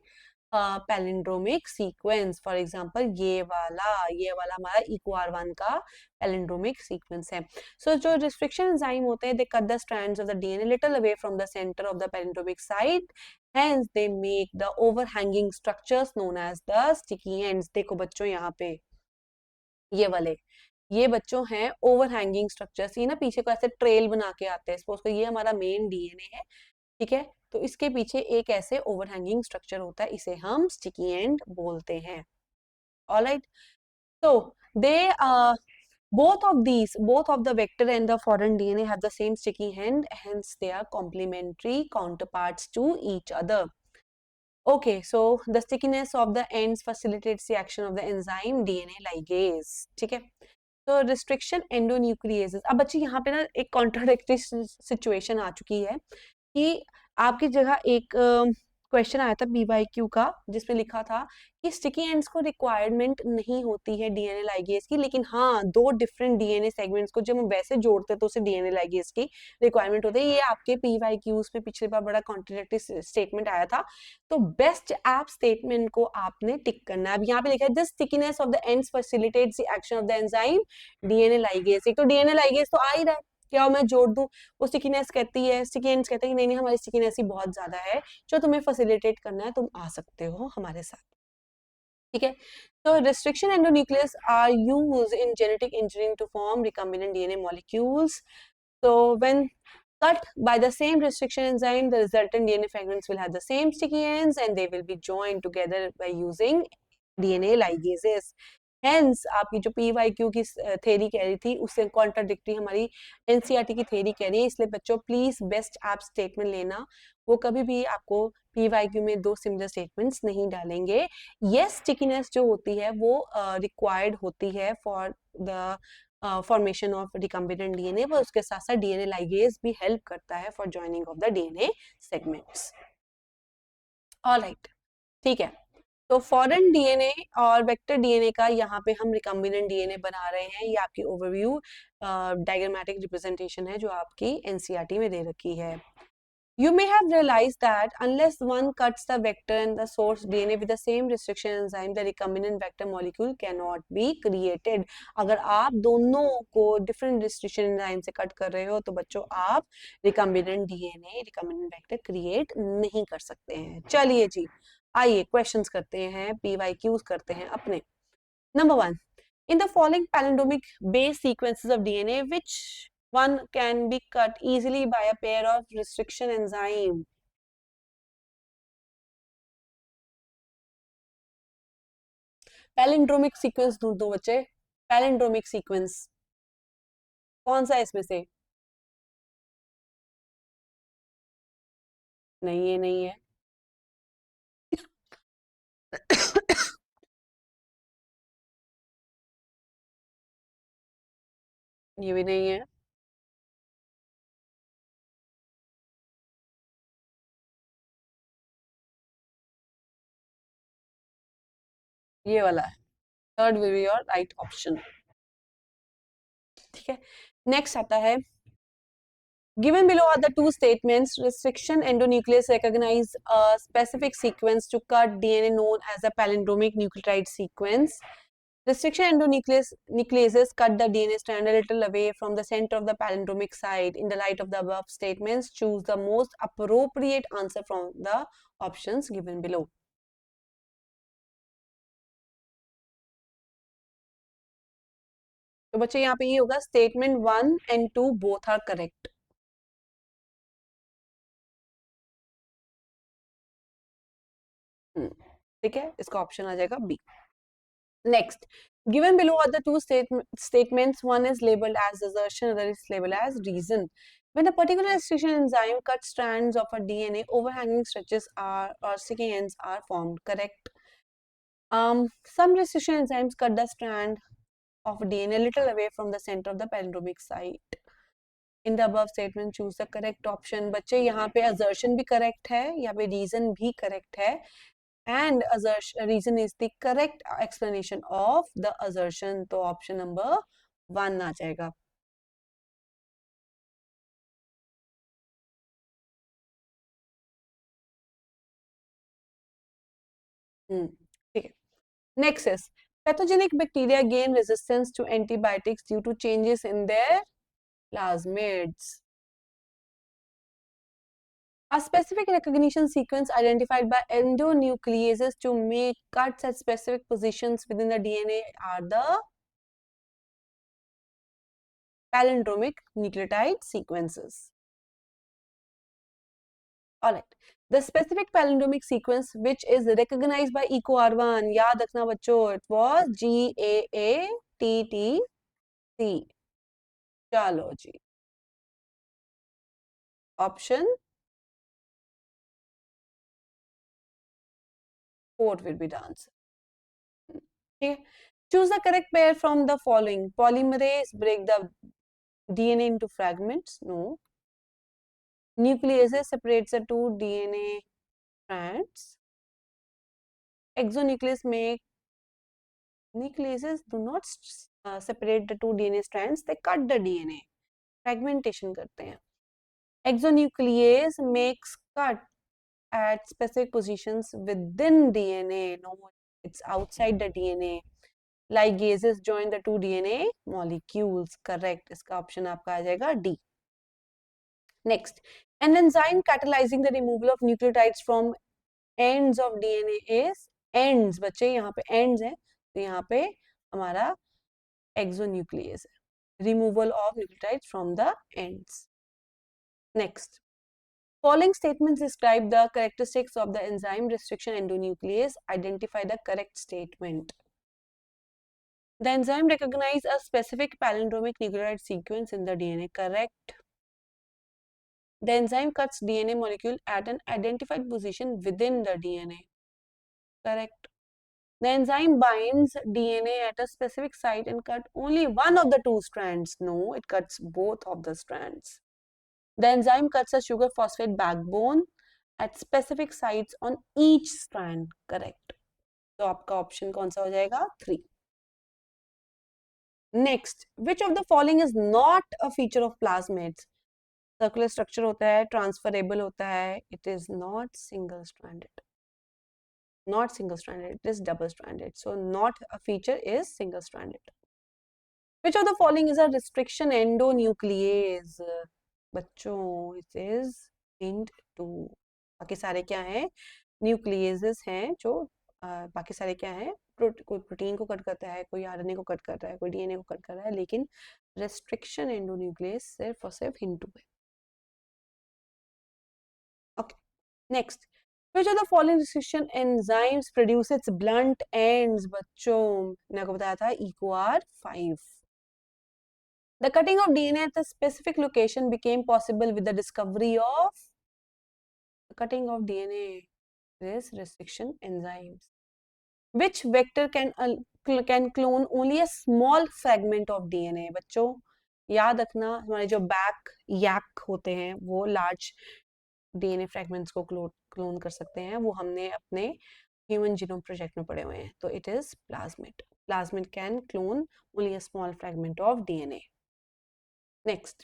palindromic sequence. For example, ये वाला हमारा EcoR1 का palindromic sequence है। So जो restriction enzyme होते हैं, they cut the strands of the DNA little away from the center of the palindromic site. Hence, they make the overhanging structures known as the sticky ends. देखो बच्चों यहाँ पे ये वाले, ये बच्चों हैं ओवरहैंगिंग स्ट्रक्चर्स। ये ना पीछे को ऐसे ट्रेल बना के आते हैं, सपोज को ये हमारा मेन डीएनए है, ठीक है, तो इसके पीछे एक ऐसे ओवरहैंगिंग स्ट्रक्चर होता है, इसे हम स्टिकी एंड बोलते हैं। Alright, so they both of the vector and the foreign DNA have the same sticky end, hence they are complementary counterparts to each other. Okay, so the stickiness of the ends facilitates the action of the enzyme DNA ligase, ठीक है। तो restriction एंडोन्यूक्लियेसेस, अब बच्चे यहाँ पे ना एक contradictory situation आ चुकी है कि आपकी जगह एक क्वेश्चन आया था BYQ का, जिसमें लिखा था कि स्टिकी एंड्स को रिक्वायरमेंट नहीं होती है डीएनए लाइगेज की, लेकिन हाँ दो डिफरेंट डीएनए सेगमेंट्स को जब हम वैसे जोड़ते हैं तो उसे डीएनए लाइगेज की रिक्वायरमेंट होती है। ये आपके PYQs में पिछले बार बड़ा कॉन्ट्राडिक्टरी स्टेटमेंट आया था। तो बेस्ट ऐप स्टेटमेंट को आपने टिक करना है। अब यहाँ पे लिखा है the stickiness of the ends facilitates the action of the enzyme DNA ligase. एक तो डीएनए लाइगेज तो आ ही रहा है, क्या मैं जोड़ दूं? वो स्टिकीनेस कहती है, स्टिकीनेस कहते हैं कि नहीं नहीं हमारी स्टिकीनेस ही बहुत ज्यादा है, जो तुम्हें फैसिलिटेट करना है तुम आ सकते हो हमारे साथ, ठीक है। तो restriction endonuclease are used in genetic engineering to form recombinant DNA molecules. So when cut by the same restriction enzyme, the resultant DNA fragments will have the same sticky ends and they will be joined together by using DNA ligases. Hence आपकी जो PYQ की theory कह रही थी उससे contradictory हमारी NCERT की theory कह रही है, इसलिए बच्चों प्लीज बेस्ट ऐप स्टेटमेंट लेना, वो कभी भी आपको PYQ में दो सिमिलर स्टेटमेंट्स नहीं डालेंगे। यस स्टिकीनेस जो होती है वो रिक्वायर्ड होती है for the formation of recombinant DNA, पर उसके साथ साथ डीएनए लाइगेज भी हेल्प करता है for joining of the DNA segments. Alright, ठीक है। तो फॉरेन डीएनए और वेक्टर डीएनए का यहाँ पे हम रिकम्बिनेंट डीएनए बना रहे हैं। ये आपकी ओवरव्यू डायग्रामेटिक रिप्रेजेंटेशन है जो आपकी एनसीईआरटी में दे रखी है। You may have realized that unless one cuts the vector and the source DNA with the same restriction enzyme, the recombinant vector molecule cannot be created. अगर आप दोनों को different restriction enzyme से कट कर रहे हो तो बच्चों आप recombinant DNA, recombinant vector create नहीं कर सकते हैं। चलिए जी, आइए क्वेश्चंस करते हैं, PYQs करते हैं अपने। Number 1. In the following palindromic base sequences of DNA, which one can be cut easily by a pair of restriction enzyme? Palindromic sequence ढूंढ दो बच्चे, पैलिंड्रोमिक सीक्वेंस कौन सा है इसमें से? नहीं ये नहीं है। ये भी नहीं है। ये वाला है, third will be your right option, ठीक है। नेक्स्ट आता है, given below are the two statements. Restriction endonuclease recognize a specific sequence to cut DNA known as a palindromic nucleotide sequence. Restriction endonucleases cut the DNA strand a little away from the center of the palindromic site. In the light of the above statements, choose the most appropriate answer from the options given below. तो बच्चे यहाँ पे ये होगा statement 1 and 2 both are correct. ठीक है, इसका option आ जाएगा B. Next, given below are the two statements. One is labeled as assertion, other is labeled as reason. When a particular restriction enzyme cuts strands of a DNA, overhanging stretches are or sticky ends are formed. Correct. Some restriction enzymes cut the strand of DNA a little away from the center of the palindromic site. In the above statement, choose the correct option. बच्चे यहाँ पे assertion भी correct है, यहाँ पे reason भी correct है. And assertion reason is the correct explanation of the assertion. तो option number 1 आ जाएगा. ठीक है. Next is pathogenic bacteria gain resistance to antibiotics due to changes in their plasmids. A specific recognition sequence identified by endonucleases to make cuts at specific positions within the DNA are the palindromic nucleotide sequences. Alright. The specific palindromic sequence which is recognized by EcoR1, याद रखना बच्चों, it was GAATTC. चलो जी, option 4 will be the answer. ठीक है. Choose the correct pair from the following. Polymerase break the DNA into fragments. No. Nucleases separates the two DNA strands. Exonuclease make nucleases do not separate the two DNA strands. They cut the DNA. Fragmentation करते हैं. Exonuclease makes cut at specific positions within DNA. No, it's outside the DNA. Ligases join the two DNA molecules. Correct. इसका option आपका आ जाएगा D. Next, an enzyme catalyzing the removal of nucleotides from ends of DNA is ends. बच्चे यहाँ पे ends है, तो यहाँ पे हमारा exonuclease है. Removal of nucleotides from the ends. Next. Following statements describe the characteristics of the enzyme restriction endonuclease. Identify the correct statement. The enzyme recognizes a specific palindromic nucleotide sequence in the DNA. Correct. The enzyme cuts DNA molecule at an identified position within the DNA. Correct. The enzyme binds DNA at a specific site and cut only one of the two strands. No, it cuts both of the strands. The enzyme cuts a sugar phosphate backbone at specific sites on each strand. Correct. तो आपका option कौन सा हो जाएगा? 3. Next, which of the following is not a feature of plasmids? Circular structure होता है, transferable होता है. It is not single stranded. Not single stranded, it is double stranded. So not a feature is single stranded. Which of the following is a restriction endonuclease? बच्चों, it is hint 2. बाकी सारे क्या हैं? न्यूक्लियेजेस हैं जो बाकी सारे क्या हैं? कोई प्रोटीन को कट करता है, कोई आरएनए को कट कर रहा है, कोई डीएनए को कट कर रहा है, लेकिन रेस्ट्रिक्शन एंडोन्यूक्लियस सिर्फ और सिर्फ हिंट 2 है. Okay. Next, which of the following restriction enzymes produce its blunt ends? बच्चों, मैंने आपको बताया था EcoR5. The cutting of DNA at a specific location became possible with the discovery of cutting of DNA. This restriction enzymes. Which vector can clone only a small fragment of DNA? बच्चों याद रखना, हमारे जो back याक होते हैं वो large DNA fragments को clone कर सकते हैं. वो हमने अपने ह्यूमन जीनोम प्रोजेक्ट में पढ़े हुए हैं. तो it is plasmid. Plasmid can clone only a small fragment of DNA. Next,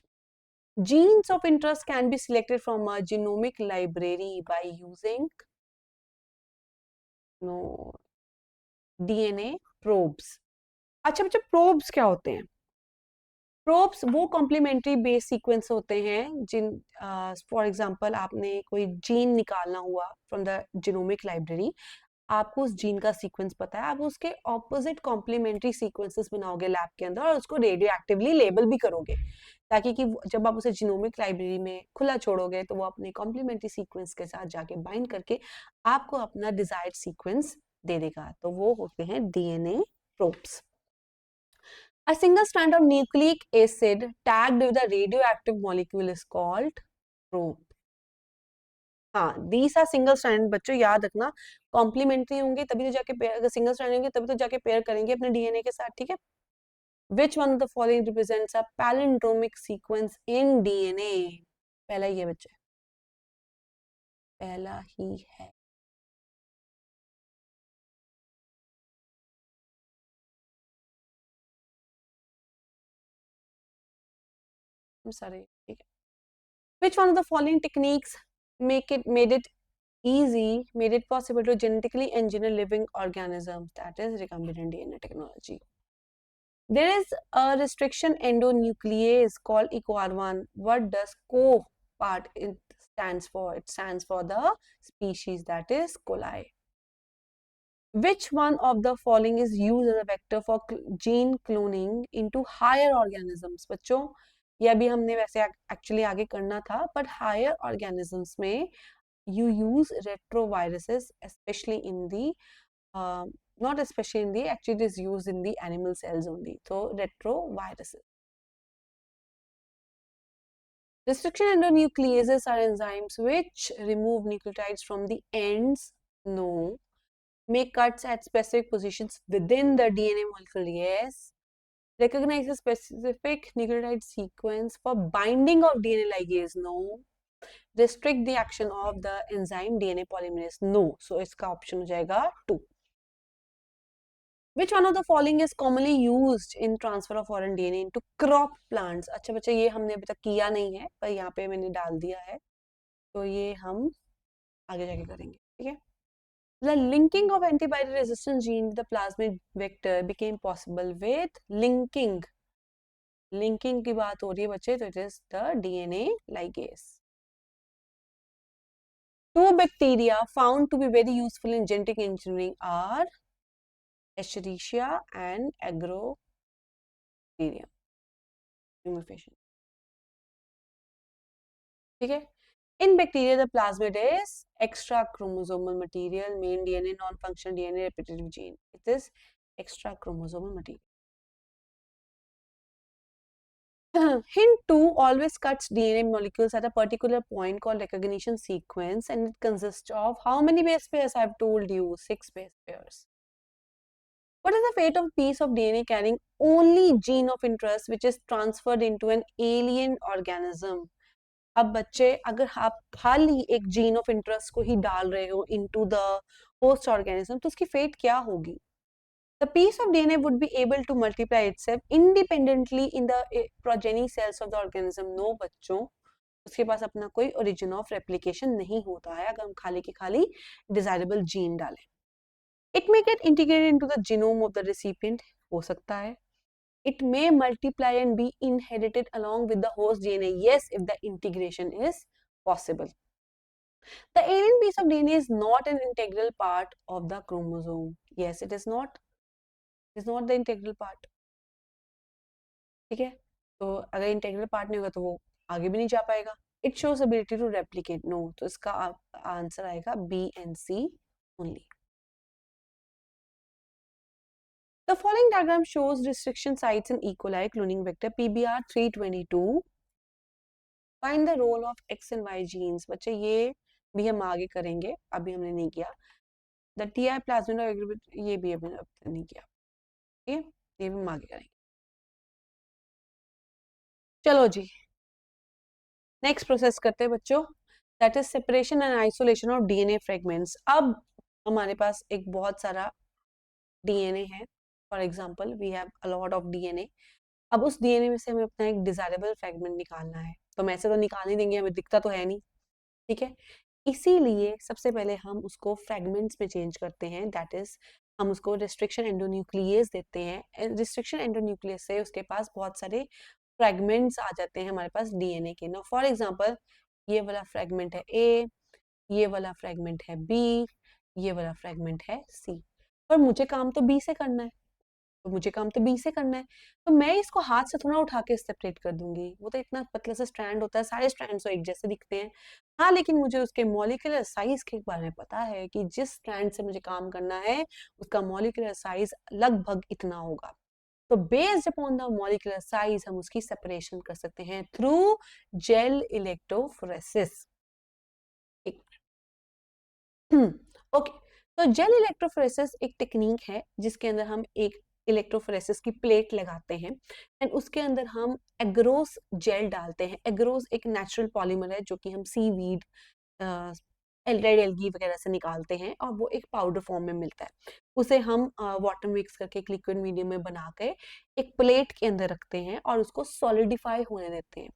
genes of interest can be selected from a genomic library by using DNA probes. अच्छा बच्चा, probes क्या होते हैं? Probes वो complementary base sequence होते हैं जिन for example आपने कोई gene निकालना हुआ from the genomic library, आपको उस जीन का सीक्वेंस पता है, आप उसके ऑपोजिट कॉम्प्लीमेंट्री सीक्वेंसेस बनाओगे लैब के अंदर और उसको रेडियो एक्टिवली लेबल भी करोगे, ताकि कि जब आप उसे जीनोमिक लाइब्रेरी में खुला छोड़ोगे तो वो अपने कॉम्प्लीमेंट्री सीक्वेंस के साथ जाके बाइंड करके आपको अपना डिजायर्ड सीक्वेंस दे देगा. तो वो होते हैं DNA probes. A single strand of nucleic acid tagged with a radioactive molecule is called probe. हाँ, these are single strand. बच्चों याद रखना, कॉम्प्लीमेंट्री होंगे तभी तो जाके पेयर, अगर सिंगल स्ट्रैंड होंगे तभी तो जाके पेयर करेंगे अपने डीएनए के साथ. ठीक है. Which one of the following represents a palindromic sequence in DNA? पहला ही है बच्चे, पहला ही है. Sorry. ठीक है. Which one of the following techniques made it possible to genetically engineer living organisms? That is recombinant DNA technology. There is a restriction endonuclease called EcoR1. What does CO part stands for? It stands for the species, that is coli. Which one of the following is used as a vector for gene cloning into higher organisms? बच्चों ये अभी हमने वैसे actually आगे करना था, but higher organisms में you use retroviruses, especially in the not especially in the, actually it is used in the animal cells only. So retroviruses. Restriction endonucleases are enzymes which remove nucleotides from the ends. No. make cuts at specific positions within the DNA molecule, yes. Recognize a specific nucleotide sequence for binding of DNA ligase, no. Restrict the action of the enzyme DNA polymerase, no. So इसका option हो जाएगा 2. Which one of the following is commonly used in transfer of foreign DNA into crop plants? अच्छा बच्चा, ये हमने अभी तक किया नहीं है, पर यहाँ पे मैंने डाल दिया है, तो ये हम आगे जाके करेंगे, ठीक है. The linking of antibody resistant gene with the plasmid vector became possible with linking. Linking की बात हो रही है बच्चे, तो it is the DNA ligase. Two bacteria found to be very useful in genetic engineering are Escherichia and Agrobacterium. ठीक है. In bacteria, the plasmid is extra chromosomal material, main DNA, non-functional DNA, repetitive gene. It is extra chromosomal material. Hint 2 always cuts DNA molecules at a particular point called recognition sequence, and it consists of how many base pairs? I've told you, 6 base pairs. What is the fate of a piece of DNA carrying only gene of interest which is transferred into an alien organism? अब बच्चे, अगर आप खाली एक gene of interest को ही डाल रहे हो इनटू द होस्ट ऑर्गेनिज्म, तो उसकी फेट क्या होगी? The piece of DNA would be able to multiply itself independently in the progeny cells of the organism. No बच्चों, उसके पास अपना कोई origin of replication नहीं होता है अगर हम खाली की खाली desirable gene डालें. It may get integrated into the genome of the recipient, हो सकता है. It may multiply and be inherited along with the host DNA. Yes, if the integration is possible. The alien piece of DNA is not an integral part of the chromosome. Yes, it is not. It is not the integral part. ठीक है, तो अगर integral part नहीं होगा तो वो आगे भी नहीं जा पाएगा. It shows ability to replicate. No, तो इसका आंसर आएगा B and C only. The following diagram shows restriction sites in E. coli cloning vector PBR322. Find the role of X and Y genes. बच्चे ये भी हम आगे करेंगे, अभी हमने नहीं किया. The TI plasmid, ये भी हमने नहीं किया, ठीक है, ये भी हम आगे करेंगे. चलो जी, नेक्स्ट प्रोसेस करते हैं बच्चों, that is separation and isolation of DNA fragments. अब हमारे पास एक बहुत सारा डीएनए है, for example we have a lot of DNA. अब उस डीएनए में से हमें अपना एक डिजायरेबल फ्रेगमेंट निकालना है, तो हम ऐसे तो निकाल नहीं देंगे, हमें दिखता तो है नहीं, ठीक है. इसीलिए सबसे पहले हम उसको फ्रेगमेंट्स में चेंज करते हैं, दैट इज हम उसको रिस्ट्रिक्शन एंडोन्यूक्लियस देते हैं. रिस्ट्रिक्शन एंडोन्यूक्लियस से उसके पास बहुत सारे फ्रेगमेंट्स आ जाते हैं हमारे पास डीएनए के. ना फॉर एग्जांपल ये वाला फ्रेगमेंट है ए, ये वाला फ्रेगमेंट है बी, ये वाला फ्रेगमेंट है सी. पर मुझे काम तो बी से करना है, तो मुझे काम तो बी से करना है, तो मैं इसको हाथ से थोड़ा उठा के सेपरेट कर दूंगी. वो तो इतना पतला सा स्ट्रैंड होता है, सारे स्ट्रैंड्स तो एक जैसे दिखते हैं. हाँ, लेकिन मुझे उसके मॉलिक्यूलर साइज के बारे में पता है कि जिस स्ट्रैंड से मुझे काम करना है उसका मॉलिक्यूलर साइज लगभग इतना होगा. तो based upon the molecular size हम उसकी सेपरेशन कर सकते हैं थ्रू जेल इलेक्ट्रोफोरेसिस. ओके, तो जेल इलेक्ट्रोफोरेसिस एक टेक्निक है जिसके अंदर हम एक इलेक्ट्रोफोरेसिस की प्लेट लगाते हैं एंड उसके अंदर हम एग्रोस जेल डालते हैं. एग्रोस एक नेचुरल पॉलीमर है जो कि हम सीवीड, रेड एल्गी वगैरह से निकालते हैं और वो एक पाउडर फॉर्म में मिलता है. उसे हम वाटर मिक्स करके एक लिक्विड मीडियम में बना के एक प्लेट के अंदर रखते हैं और उसको सॉलिडिफाई होने देते हैं.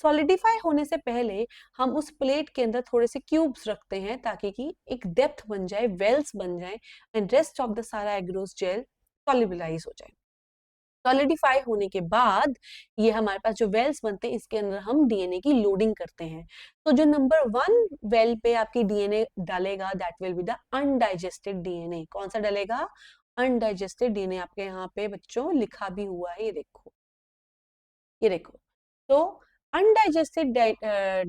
सॉलिडिफाई होने से पहले हम उस प्लेट के अंदर थोड़े से क्यूब्स रखते हैं ताकि कि एक डेप्थ बन जाए, वेल्स बन जाए एंड रेस्ट ऑफ द सारा एग्रोस जेल सॉलिबिलाइज हो जाए. सॉलिडिफाई होने के बाद ये हमारे पास जो वेल्स बनते हैं इसके अंदर हम डीएनए की लोडिंग करते हैं. तो जो नंबर 1 वेल पे आपकी डीएनए डालेगा that will be the undigested DNA. कौन सा डालेगा? Undigested DNA. आपके यहाँ पे बच्चों लिखा भी हुआ है, ये देखो, ये देखो. तो undigested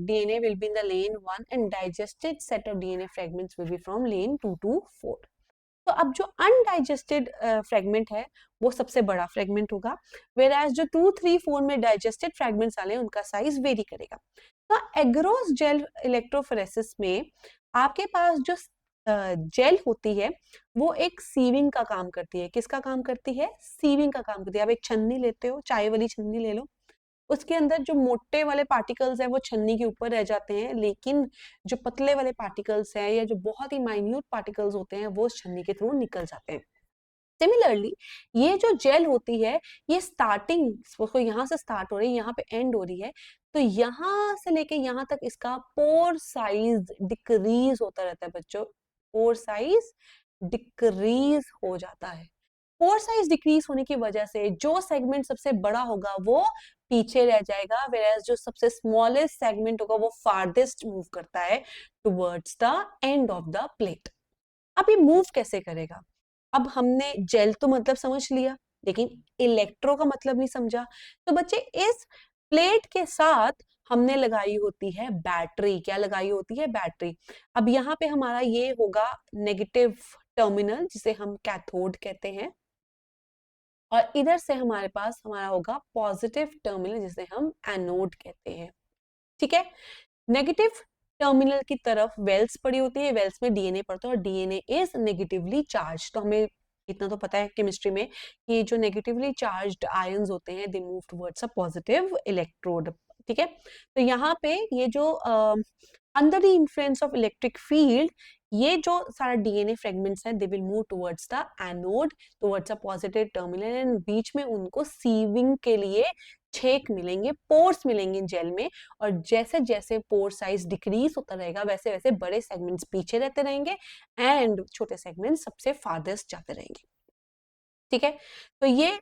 DNA will be in the lane 1 and digested set of DNA fragments will be from lane 2 to 4. तो अब जो अनडाइजेस्टेड फ्रेगमेंट है वो सबसे बड़ा फ्रेगमेंट होगा, वेयर जो 2, 3, 4 में डाइजेस्टेड फ्रेगमेंट्स आले उनका साइज वेरी करेगा. तो एग्रोस जेल इलेक्ट्रोफोरेसिस में आपके पास जो जेल होती है वो एक सीविंग का काम करती है। किसका काम करती है? सीविंग का काम करती है। आप एक छन्नी लेते हो, चाय वाली छन्नी ले लो, उसके अंदर जो मोटे वाले पार्टिकल्स है वो छन्नी के ऊपर रह जाते हैं, लेकिन जो पतले वाले पार्टिकल्स है या जो बहुत ही माइन्यूट पार्टिकल्स होते हैं वो छन्नी के थ्रू निकल जाते हैं। सिमिलरली ये जो जेल होती है, ये स्टार्टिंग उसको यहाँ से स्टार्ट हो रही है, यहाँ पे एंड हो रही है, तो यहाँ से लेके यहाँ तक इसका पोर साइज डिक्रीज होता रहता है बच्चों। पोर साइज डिक्रीज हो जाता है। पोर साइज डिक्रीज होने की वजह से जो सेगमेंट सबसे बड़ा होगा वो पीछे रह जाएगा, whereas जो सबसे स्मॉलेस्ट सेगमेंट होगा वो फारदेस्ट मूव करता है towards the end of the plate. अब ये मूव कैसे करेगा? अब हमने जेल तो मतलब समझ लिया, लेकिन इलेक्ट्रो का मतलब नहीं समझा। तो बच्चे इस प्लेट के साथ हमने लगाई होती है बैटरी। क्या लगाई होती है? बैटरी। अब यहाँ पे हमारा ये होगा नेगेटिव टर्मिनल जिसे हम कैथोड कहते हैं, और इधर से हमारे पास हमारा होगा पॉजिटिव टर्मिनल जिसे हम एनोड कहते हैं। ठीक है, नेगेटिव टर्मिनल की तरफ वेल्स पड़ी होती है, वेल्स में डीएनए पड़ता है और डीएनए इज नेगेटिवली चार्ज। तो हमें इतना तो पता है केमिस्ट्री में कि जो नेगेटिवली चार्ज्ड आयंस होते हैं they move towards a positive electrode. ठीक है, तो यहाँ पे ये जो under the influence of electric field ये जो सारा डीएनए फ्रेगमेंट्स हैं they will move towards the anode, towards a positive terminal, and बीच में उनको सीविंग के लिए छेक मिलेंगे, पोर्स मिलेंगे जेल में। और जैसे जैसे पोर साइज डिक्रीज होता रहेगा वैसे वैसे बड़े सेगमेंट्स पीछे रहते रहेंगे एंड छोटे सेगमेंट्स सबसे फारदेस्ट जाते रहेंगे। ठीक है, तो ये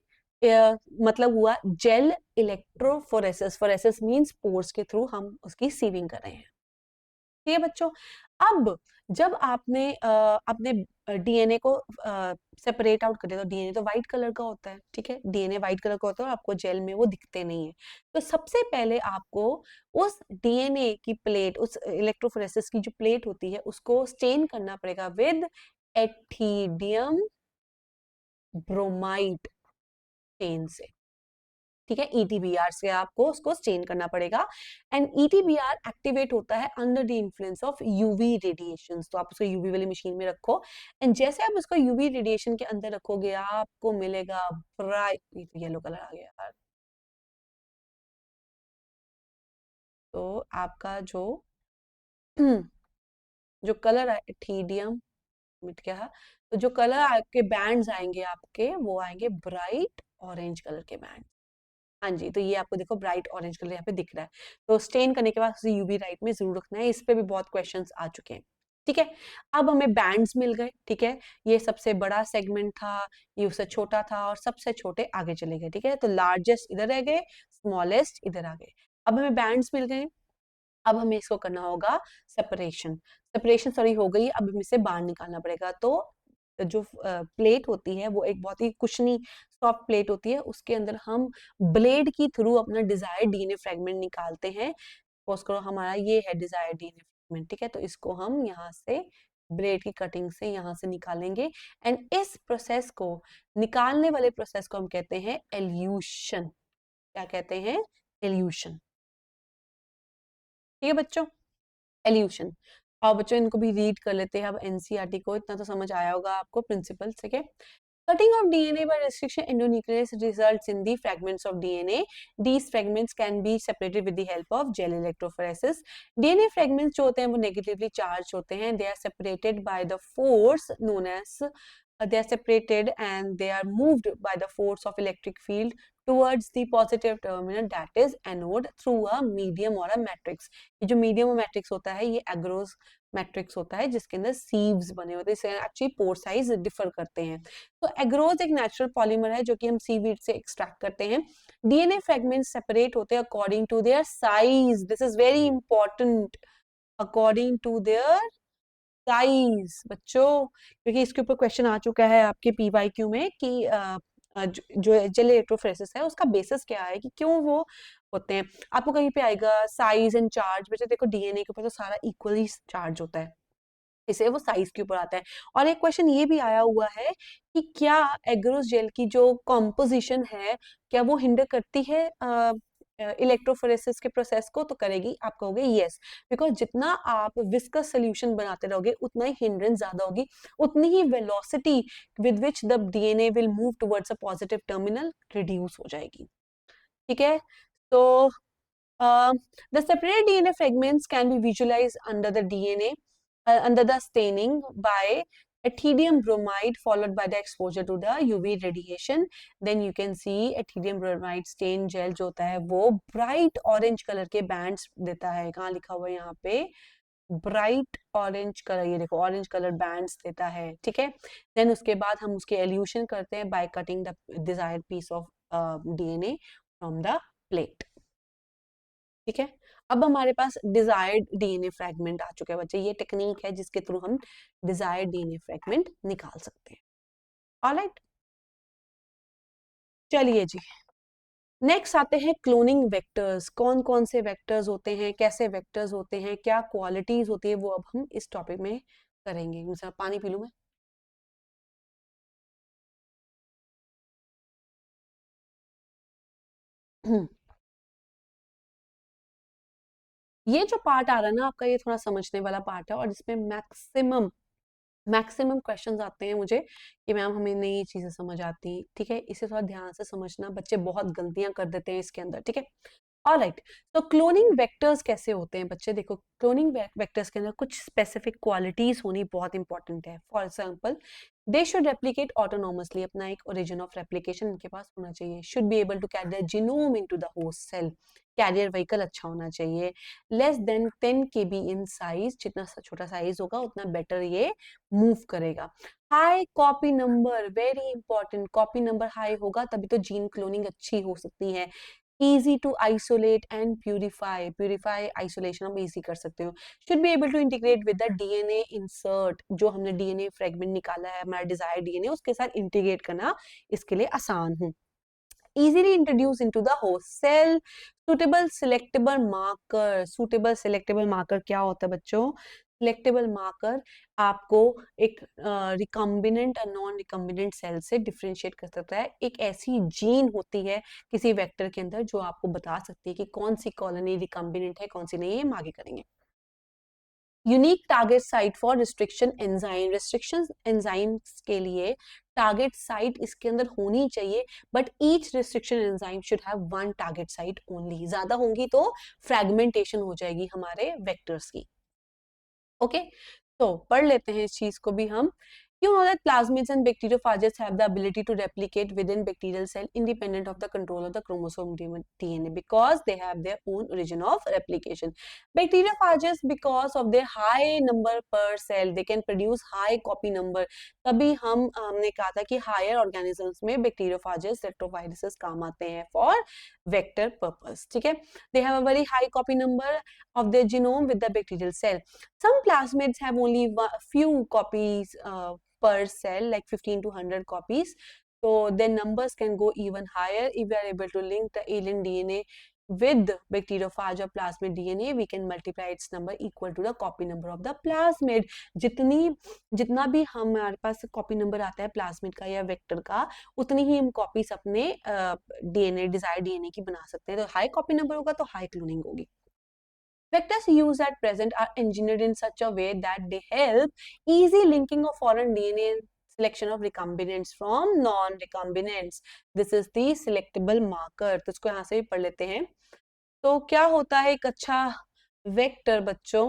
मतलब हुआ gel electrophoresis. Phoresis means pores के थ्रू हम उसकी सीविंग कर रहे हैं। ठीक है बच्चों, अब जब आपने अपने डीएनए को सेपरेट आउट कर दिया, तो डीएनए तो व्हाइट कलर का होता है। ठीक है, डीएनए व्हाइट कलर का होता है और आपको जेल में वो दिखते नहीं है। तो सबसे पहले आपको उस डीएनए की प्लेट, उस इलेक्ट्रोफोरेसिस की जो प्लेट होती है उसको स्टेन करना पड़ेगा विद एथिडियम ब्रोमाइड चेन से। ठीक है, ईटीबीआर से आपको उसको स्टेन करना पड़ेगा। एंड ईटीबीआर एक्टिवेट होता है under the influence of UV radiations. तो आप उसको यूवी वाली मशीन में रखो, एंड जैसे आप उसको यूवी रेडिएशन के अंदर रखोगे आपको मिलेगा ब्राइट, येलो कलर आ गया यार, तो आपका जो जो कलर है एथीडियम मिट गया, तो जो कलर आपके बैंड्स आएंगे आपके वो आएंगे ब्राइट ऑरेंज कलर के बैंड। हाँ जी, तो ये आपको देखो ब्राइट ऑरेंज कलर यहाँ पे दिख रहा है। तो स्टेन करने के बाद उसे यूवी लाइट में जरूर रखना है। इस पे भी बहुत क्वेश्चंस आ चुके हैं। ठीक है, अब हमें बैंड्स मिल गए। ठीक है, ये सबसे बड़ा सेगमेंट था, ये उससे छोटा था और सबसे छोटे आगे चले गए। ठीक है, तो लार्जेस्ट इधर रह गए, स्मॉलेस्ट इधर आ गए। अब हमें बैंड्स मिल गए, अब हमें इसको करना होगा सेपरेशन। सेपरेशन सॉरी हो गई, अब हमें इसे बाहर निकालना पड़ेगा। तो जो प्लेट होती है वो एक बहुत ही कुशनी सॉफ्ट प्लेट होती है, उसके अंदर हम ब्लेड की थ्रू अपना डिजायर्ड डीएनए फ्रेगमेंट निकालते हैं। सपोज करो हमारा ये है डिजायर्ड डीएनए फ्रेगमेंट। ठीक है, तो इसको हम यहाँ से ब्लेड की कटिंग से यहाँ से निकालेंगे, एंड इस प्रोसेस को, निकालने वाले प्रोसेस को हम कहते हैं एल्यूशन। क्या कहते हैं? एल्यूशन। ठीक है बच्चों, एल्यूशन। और बच्चों इनको भी रीड कर लेते हैं अब एनसीईआरटी को, इतना तो समझ आया होगा आपको प्रिंसिपल। ठीक है, cutting of DNA by restriction endonuclease results in the fragments of DNA. These fragments can be separated with the help of gel electrophoresis. DNA fragments जो होते हैं वो negatively charged होते हैं, they are separated by the force known as they are separated and they are moved by the force of electric field towards the positive terminal, that is anode, through a medium or a matrix. ये जो medium और matrix होता है ये agarose matrix होता है जिसके अंदर सीव्स बने होते हैं, इससे एक्चुअली पोर साइज डिफर करते हैं। तो एग्रोज एक नेचुरल पॉलीमर है जो कि हम सीवीड से एक्सट्रैक्ट करते हैं। डीएनए फ्रेगमेंट्स सेपरेट होते हैं according to their size, this is very important, according to their size बच्चों, क्योंकि इसके ऊपर क्वेश्चन आ चुका है आपके पीवाईक्यू में कि जो जेल इलेक्ट्रोफोरेसिस है उसका बेसिस क्या है कि क्यों वो होते हैं। आपको कहीं पे आएगा साइज एंड चार्ज, बच्चे देखो डीएनए के ऊपर तो सारा इक्वली चार्ज होता है, इसे वो साइज के ऊपर आता है। और एक क्वेश्चन ये भी आया हुआ है कि क्या एग्रोस जेल की जो कॉम्पोजिशन है क्या वो हिंडर करती है इलेक्ट्रोफोरेसिस के प्रोसेस को, तो करेगी। आप कहोगे यस, बिकॉज जितना आप विस्कस सोल्यूशन बनाते रहोगे उतना ही हिंड्रेंस ज्यादा होगी, उतनी ही velocity with which the DNA will move towards a positive terminal reduce हो जाएगी। ठीक है, तो the separated DNA fragments can be visualized under the DNA under the staining by ethidium bromide followed by the exposure to the UV radiation. Then you can see ethidium bromide stain gel जो होता है वो bright orange color के bands देता है। कहाँ लिखा हुआ है यहाँ पे? ब्राइट ऑरेंज कलर, ये देखो ऑरेंज कलर बैंड्स देता है। ठीक है, देन उसके बाद हम उसके एल्यूशन करते हैं by cutting the desired piece of DNA from the plate. ठीक है, अब हमारे पास डिजायर्ड डीएनए फ्रैगमेंट आ चुके हैं बच्चे। ये टेक्निक है जिसके थ्रू हम डिजायर्ड डीएनए फ्रैगमेंट निकाल सकते हैं। ऑलराइट, चलिए जी, नेक्स्ट आते हैं क्लोनिंग वेक्टर्स। कौन कौन से वेक्टर्स होते हैं, कैसे वेक्टर्स होते हैं, क्या क्वालिटीज होती है, वो अब हम इस टॉपिक में करेंगे। मिसाल पानी पी लूं मैं। ये जो पार्ट आ रहा है ना आपका, ये थोड़ा समझने वाला पार्ट है, और इसमें मैक्सिमम मैक्सिमम क्वेश्चंस आते हैं मुझे कि मैम हमें नहीं ये चीजें समझ आती। ठीक है, इसे थोड़ा ध्यान से समझना, बच्चे बहुत गलतियां कर देते हैं इसके अंदर। ठीक है, ऑलराइट, तो क्लोनिंग वेक्टर्स कैसे होते हैं बच्चे? देखो, क्लोनिंग वेक्टर्स के अंदर कुछ स्पेसिफिक क्वालिटीज होनी बहुत इंपॉर्टेंट है। For example, they should replicate autonomously, अपना एक ओरिजिन ऑफ रेप्लिकेशन इनके पास होना चाहिए। Should be able to carry the genome into the host cell, carrier vehicle अच्छा होना चाहिए। Less than 10 kb in size, जितना छोटा साइज होगा उतना बेटर ये मूव करेगा। High copy number, very important, copy number high होगा तभी तो जीन क्लोनिंग अच्छी हो सकती है। easy to isolate and purify isolation हम easy कर सकते हो। should be able to integrate with the DNA insert, जो हमने DNA fragment निकाला है हमारा desired DNA, उसके साथ integrate करना इसके लिए आसान हो। easily introduce into the host cell, suitable selectable marker। suitable selectable marker क्या होता है बच्चों? selectable marker आपको एक रिकम्बिनेंट और नॉन रिकम्बिनेंट सेल से डिफरेंशिएट कर सकता है। एक ऐसी जीन होती है किसी वेक्टर के अंदर जो आपको बता सकती है कि कौन सी कॉलोनी रिकम्बिनेंट है, कौन सी नहीं है। हम आगे करेंगे। Unique target site for restriction enzyme, restriction enzymes के लिए टारगेट साइट इसके अंदर होनी चाहिए, but each restriction enzyme should have one target site only. ज्यादा होंगी तो फ्रेगमेंटेशन हो जाएगी हमारे वेक्टर्स की। ओके, तो पढ़ लेते हैं इस चीज को भी हम। You know that plasmids and bacteriophages have the ability to replicate within bacterial cell independent of the control of the chromosome DNA because they have their own origin of replication. Bacteriophages, because of their high number per cell, they can produce high copy number. तभी हमने कहा था कि higher organisms में bacteriophages, retroviruses काम आते हैं for vector purpose. ठीक है, they have a very high copy number of their genome with the bacterial cell. Some plasmids have only few copies per cell, like 15 to 100 copies. So their numbers can go even higher. If we are able to link the alien DNA with bacteriophage or plasmid DNA, we can multiply its number equal to the copy number of the plasmid. जितना भी हमारे पास copy number आता है plasmid का या vector का, उतनी ही हम कॉपीज अपने डीएनए, डिजायर्ड डीएनए की बना सकते हैं। तो हाई कॉपी नंबर होगा तो हाई क्लोनिंग होगी। Vectors used at present are engineered in such a way that they help easy linking of foreign DNA and selection of recombinants from non-recombinants. This is the selectable marker. तो इसको यहाँ से भी पढ़ लेते हैं। तो क्या होता है एक अच्छा वेक्टर बच्चों?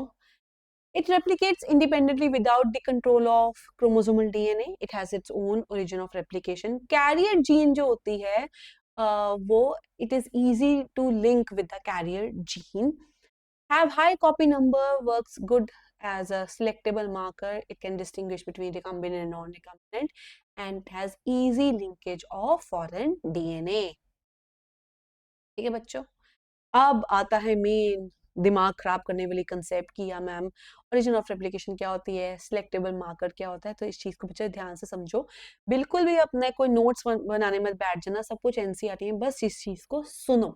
It replicates independently without the control of chromosomal DNA. It has its own origin of replication. Carrier gene जो होती है वो it is easy to link with the carrier gene. Have high copy number, works good as a selectable marker. It can distinguish between recombinant and non-recombinant and has easy linkage of foreign DNA. ठीक है बच्चों, अब आता है main दिमाग खराब करने वाली कंसेप्ट की, या मैम ओरिजिन ऑफ रेप्लिकेशन क्या होती है, सिलेक्टेबल मार्कर क्या होता है। तो इस चीज को बच्चे ध्यान से समझो, बिल्कुल भी अपने कोई नोट्स बनाने में बैठ जाना, सब कुछ एनसीईआरटी है, बस इस चीज को सुनो।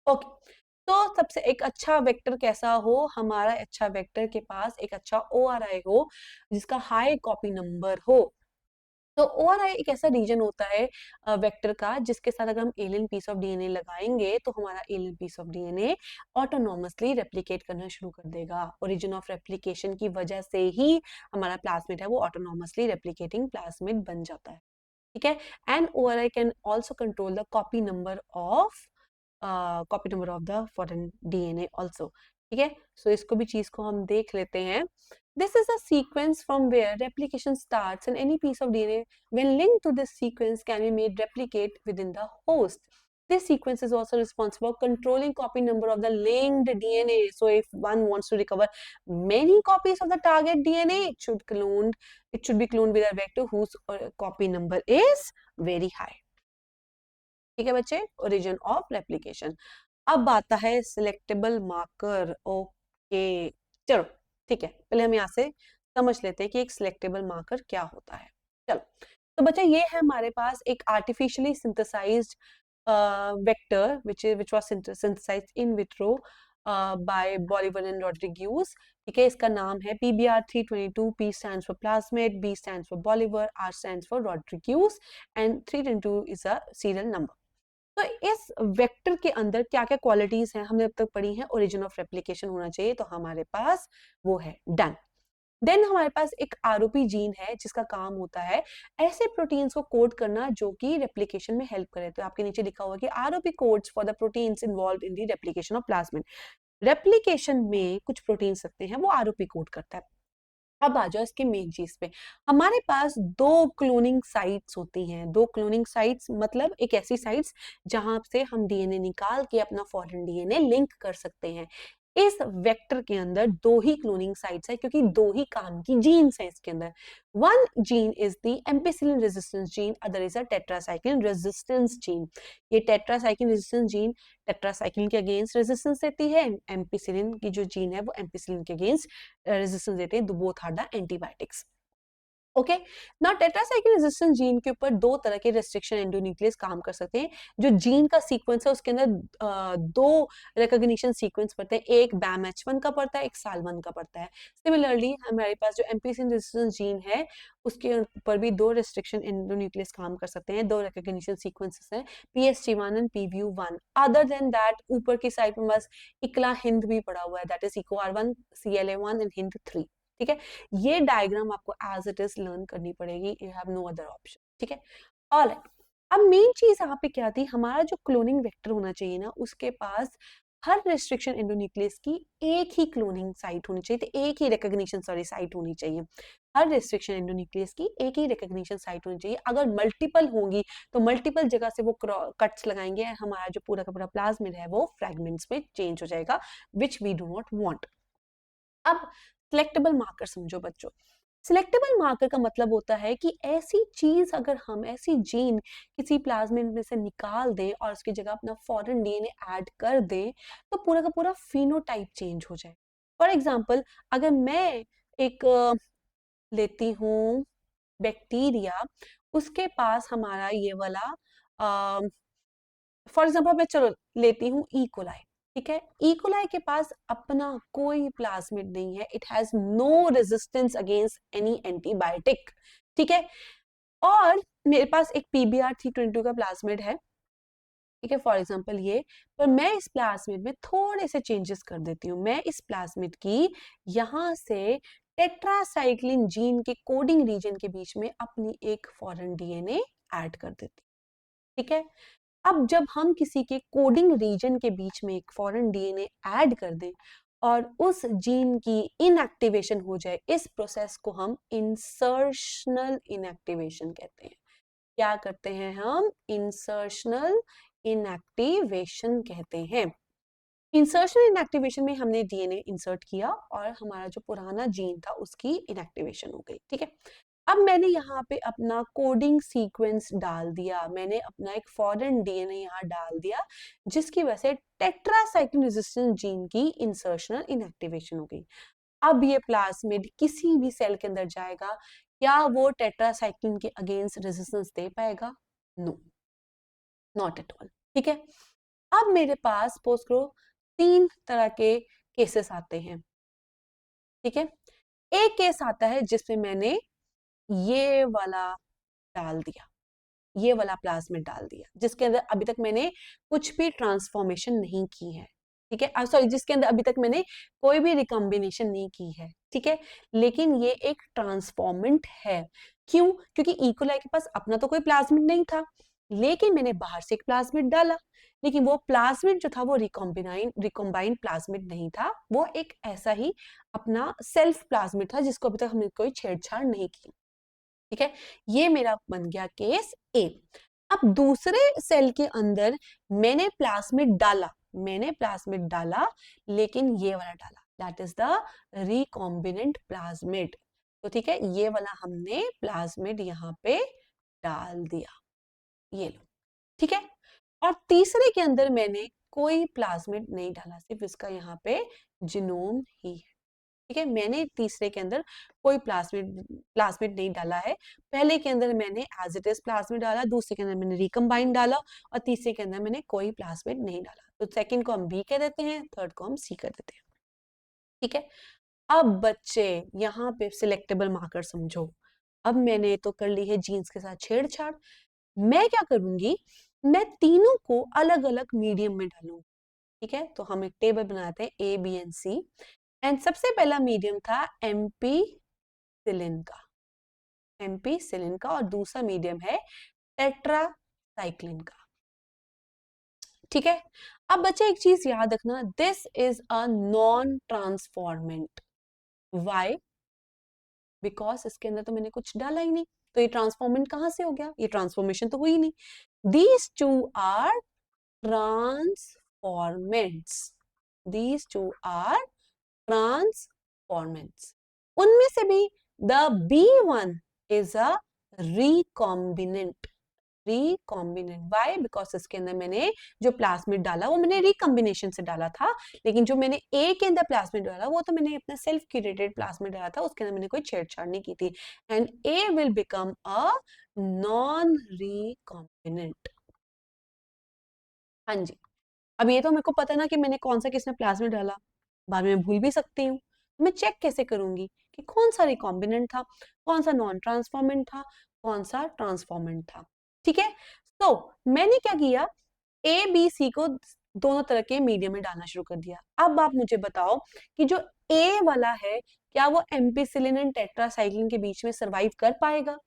ओके, तो सबसे एक अच्छा वेक्टर कैसा हो? हमारा अच्छा वेक्टर के पास एक अच्छा ओआरआई हो जिसका हाई कॉपी नंबर हो। तो ORI एक ऐसा रीजन होता है वेक्टर का जिसके साथ अगर हम एलियन पीस ऑफ डीएनए लगाएंगे तो हमारा alien piece of DNA autonomously replicate करना शुरू कर देगा। ओरिजिन ऑफ रेप्लिकेशन की वजह से ही हमारा प्लाज्मिड है वो ऑटोनॉमसली रेप्लिकेटिंग प्लाज्मिड बन जाता है, ठीक है। And ORI can also control the copy number of the foreign DNA also, ठीक है। सो इसको भी चीज को हम देख लेते हैं। This is a sequence from where replication starts, and any piece of DNA, when linked to this sequence, can be made replicate within the host. This sequence is also responsible for controlling copy number of the linked DNA. So, if one wants to recover many copies of the target DNA, it should be cloned with a vector whose copy number is very high. ठीक है बच्चे, origin of replication. अब आता है selectable marker. Okay, चलो ठीक है, पहले हम यहाँ से समझ लेते हैं कि एक सिलेक्टेबल मार्कर क्या होता है। चलो, तो बच्चा ये है हमारे पास एक artificially synthesized vector which was synthesized in vitro by Bolivar and Rodriguez, ठीक है। इसका नाम है PBR322। P stands for plasmid, B stands for Bolivar, R stands for Rodriguez and 322 is a serial number। तो इस वेक्टर के अंदर क्या क्या क्वालिटीज हैं हमने अब तक पढ़ी हैं। ओरिजिन ऑफ रेप्लिकेशन होना चाहिए, तो हमारे पास वो है डन। देन हमारे पास एक आरओपी जीन है जिसका काम होता है ऐसे प्रोटीन्स को कोड करना जो कि रेप्लिकेशन में हेल्प करे। तो आपके नीचे लिखा हुआ कि ROP codes for the proteins involve in the replication of plasmid. Replication में कुछ प्रोटीन्स लगते हैं वो आरओपी कोड करता है। अब आ जाओ इसके मेन चीज पे। हमारे पास दो क्लोनिंग साइट्स होती हैं। दो क्लोनिंग साइट्स मतलब एक ऐसी साइट्स जहां से हम डीएनए निकाल के अपना फॉरेन डीएनए लिंक कर सकते हैं। इस वेक्टर के अंदर दो ही क्लोनिंग साइट्स है क्योंकि दो ही काम की जीन्स है इसके अंदर। One gene is the ampicillin resistance gene, other is a tetracycline resistance gene. ये टेट्रासाइक्लिन रेजिस्टेंस जीन टेट्रासाइक्लिन के अगेंस्ट रेजिस्टेंस देती है। एम्पिसिलिन की जो जीन है वो एम्पिसिलिन के अगेंस्ट रेजिस्टेंस देते हैं। Both are the antibiotics. Okay, ना टेट्रासाइक्लिन रेजिस्टेंस जीन के ऊपर दो तरह के रेस्ट्रिक्शन एंडोन्यूक्लियस काम कर सकते हैं। जो जीन का सीक्वेंस है उसके अंदर दो रिकॉग्निशन सीक्वेंस पड़ते हैं, एक BAMH1 का पड़ता है, एक SAL1 का पड़ता है। सिमिलरली हमारे पास जो एम्पिसिलिन रेजिस्टेंस जीन है उसके ऊपर भी दो रेस्ट्रिक्शन एंडोन्यूक्लियस काम कर सकते हैं। दो रिकॉग्निशन सीक्वेंसेस हैं, PST1 and PVU1। Other than that ऊपर की साइड में बस इकला हिंद भी पड़ा हुआ है, that is EcoR1 CLA1 and Hind 3, ठीक है। ये डायग्राम आपको एज इट इज लर्न करनी पड़ेगी, you have no other option, ठीक है। ऑलराइट, अब मेन चीज यहाँ पे क्या थी, हमारा जो क्लोनिंग वेक्टर होना चाहिए ना उसके पास हर रेस्ट्रिक्शन एंडोन्यूक्लियस की एक ही क्लोनिंग साइट होनी चाहिए, तो एक ही रिकॉग्निशन साइट होनी चाहिए। हर रेस्ट्रिक्शन एंडोन्यूक्लियस की एक ही रिकॉग्निशन साइट होनी चाहिए। अगर मल्टीपल होंगी तो मल्टीपल जगह से वो कट्स लगाएंगे, हमारा जो पूरा का पूरा प्लाज्मिड है वो फ्रैगमेंट्स में चेंज हो जाएगा, which we do not want. अब सिलेक्टेबल मार्कर समझो बच्चों। सिलेक्टेबल मार्कर का मतलब होता है कि ऐसी चीज अगर हम ऐसी जीन किसी प्लाज्मिड में से निकाल दें और उसकी जगह अपना फॉरेन डीएनए ऐड कर दें तो पूरा का पूरा फिनोटाइप चेंज हो जाए। फॉर एग्जांपल, अगर मैं एक लेती हूँ बैक्टीरिया, उसके पास हमारा ये वाला फॉर एग्जाम्पल मैं चलो लेती हूँ इकोलाई, ठीक है। इकोलाई के पास अपना कोई प्लाज्मिड नहीं है, it has no resistance against any antibiotic, ठीक है। और मेरे पास एक PBR322 का प्लाज्मिड है, ठीक है, फॉर एग्जाम्पल ये। पर मैं इस प्लाज्मिड में थोड़े से चेंजेस कर देती हूँ। मैं इस प्लाज्मिड की यहाँ से टेट्रासाइक्लिन जीन के कोडिंग रीजन के बीच में अपनी एक फॉरेन डीएनए ऐड कर देती हूँ, ठीक है। अब जब हम किसी के कोडिंग रीजन के बीच में एक फॉरेन डीएनए ऐड कर दें और उस जीन की इनएक्टिवेशन हो जाए, इस प्रोसेस को हम इंसर्शनल इनएक्टिवेशन कहते हैं। क्या करते हैं हम? इंसर्शनल इनएक्टिवेशन कहते हैं। इंसर्शनल इनएक्टिवेशन में हमने डीएनए इंसर्ट किया और हमारा जो पुराना जीन था उसकी इनएक्टिवेशन हो गई, ठीक है। अब मैंने यहाँ पे अपना कोडिंग सीक्वेंस डाल दिया, मैंने अपना एक फॉरेन डीएनए यहाँ डाल दिया जिसकी वजह से टेट्रासाइक्लिन रेजिस्टेंस जीन की इंसर्शनल इनएक्टिवेशन हो गई। अब ये प्लाज्मिड किसी भी सेल के अंदर जाएगा, क्या वो टेट्रासाइक्लिन के अगेंस्ट रेजिस्टेंस दे पाएगा? नो, नॉट एट ऑल, ठीक है। अब मेरे पास सपोज करो 3 तरह के केसेस आते हैं, ठीक है। एक केस आता है जिसमें मैंने ये वाला डाल दिया, ये वाला प्लाज्मिड डाल दिया, जिसके अंदर अभी तक मैंने कुछ भी ट्रांसफॉर्मेशन नहीं की है, ठीक है, सॉरी, जिसके अंदर अभी तक मैंने कोई भी रिकॉम्बिनेशन नहीं की है, ठीक है, लेकिन ये एक ट्रांसफॉर्मेंट है। क्यों? क्योंकि इकोलाई के पास अपना तो कोई प्लाज्मिड नहीं था, लेकिन मैंने बाहर से एक प्लाज्मिड डाला, लेकिन वो प्लाज्मिड जो था वो रिकॉम्बाइंड प्लाज्मिड नहीं था, वो एक ऐसा ही अपना सेल्फ प्लाज्मिड था जिसको अभी तक हमने कोई छेड़छाड़ नहीं की, ठीक है, ये मेरा बन गया केस ए। अब दूसरे सेल के अंदर मैंने प्लाज्मिड डाला, लेकिन ये वाला डाला, that is the recombinant plasmid. तो ठीक है, ये वाला हमने प्लाज्मिड यहाँ पे डाल दिया, ये लो, ठीक है। और तीसरे के अंदर मैंने कोई प्लाज्मिड नहीं डाला, सिर्फ इसका यहाँ पे जीनोम ही है, ठीक है, मैंने तीसरे के अंदर कोई प्लाज्मिड नहीं डाला है। पहले के अंदर मैंने एज इट इज प्लाज्मिड डाला, दूसरे के अंदर मैंने रिकम्बाइन डाला, और तीसरे के अंदर मैंने कोई प्लाज्मिड नहीं डाला। तो सेकंड को हम बी कह देते हैं, थर्ड को हम सी कर देते हैं, ठीक है। अब बच्चे यहाँ पे सिलेक्टेबल मार्कर समझो, अब मैंने तो कर ली है जीन्स के साथ छेड़छाड़, मैं क्या करूंगी, मैं तीनों को अलग अलग मीडियम में डालूंगी, ठीक है। तो हम एक टेबल बनाते हैं A B and C, and सबसे पहला मीडियम था एम्पीसिलिन का, और दूसरा मीडियम है टेट्रासाइक्लिन का, ठीक है। अब बच्चे एक चीज याद रखना, this is a non transformant, why? Because इसके अंदर तो मैंने कुछ डाला ही नहीं, तो ये ट्रांसफॉर्मेंट कहां से हो गया, ये ट्रांसफॉर्मेशन तो हुई नहीं। These two are transformants, these two are transformants, उनमें से भी the B1 is a recombinant, why? Because इसके अंदर मैंने जो प्लाज्मिड डाला वो मैंने रिकॉम्बिनेशन से डाला था, लेकिन जो मैंने ए के अंदर प्लाज्मिड डाला वो तो मैंने अपना सेल्फ क्यूरेटेड प्लाज्मिड डाला था, उसके अंदर मैंने कोई छेड़छाड़ नहीं की थी, and A will become a non recombinant. हाँ जी, अब ये तो मेरे को पता ना कि मैंने कौन सा किसमें प्लाज्मिड डाला, बाद में भूल भी सकती हूँ, मैं चेक कैसे करूंगी कि कौन सा रिकॉम्बिनेंट था, कौन सा नॉन ट्रांसफॉर्मेंट था, कौन सा ट्रांसफॉर्मेंट था, ठीक है। तो मैंने क्या किया, ए बी सी को दोनों तरह के मीडियम में डालना शुरू कर दिया। अब आप मुझे बताओ कि जो ए वाला है, क्या वो एम्पिसिलिन एंड टेट्रासाइक्लिन के बीच में सरवाइव कर पाएगा?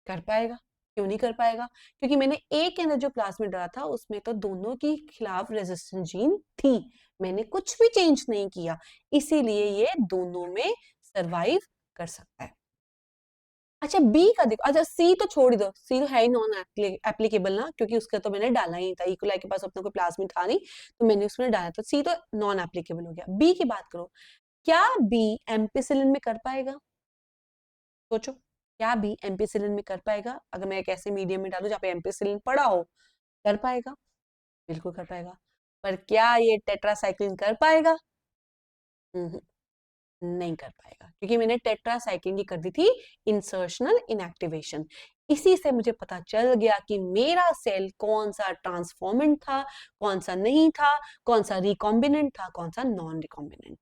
कर पाएगा। क्यों नहीं कर पाएगा? क्योंकि मैंने ए के अंदर जो प्लाज्मिड डाला था उसमें तो दोनों के खिलाफ रेजिस्टेंट जीन थी, मैंने कुछ भी चेंज नहीं किया, इसीलिए ये दोनों में सरवाइव कर सकता है। अच्छा, बी का देखो, अच्छा सी तो छोड़ ही दो, सी तो है ही नॉन एप्लीकेबल ना, क्योंकि उसका तो मैंने डाला ही था, इकोलाई के पास अपना कोई प्लाज्मिड था नहीं, तो मैंने उसमें डाला, तो सी तो नॉन एप्लीकेबल हो गया। बी की बात करो, क्या बी एम्पिसिलिन में कर पाएगा? सोचो, क्या बी एम्पिसिलिन में कर पाएगा? अगर मैं एक ऐसे मीडियम में डालू जहाँ पे एम्पिसिलिन पड़ा हो, कर पाएगा? बिल्कुल कर पाएगा। पर क्या ये टेट्रासाइक्लिन कर पाएगा? हम्म, नहीं कर पाएगा, क्योंकि मैंने टेट्रासाइक्लिन की कर दी थी इंसर्शनल इनएक्टिवेशन। इसी से मुझे पता चल गया कि मेरा सेल कौन सा ट्रांसफॉर्मेंट था, कौन सा नहीं था, कौन सा रिकॉम्बिनेंट था, कौन सा नॉन रिकॉम्बिनेंट,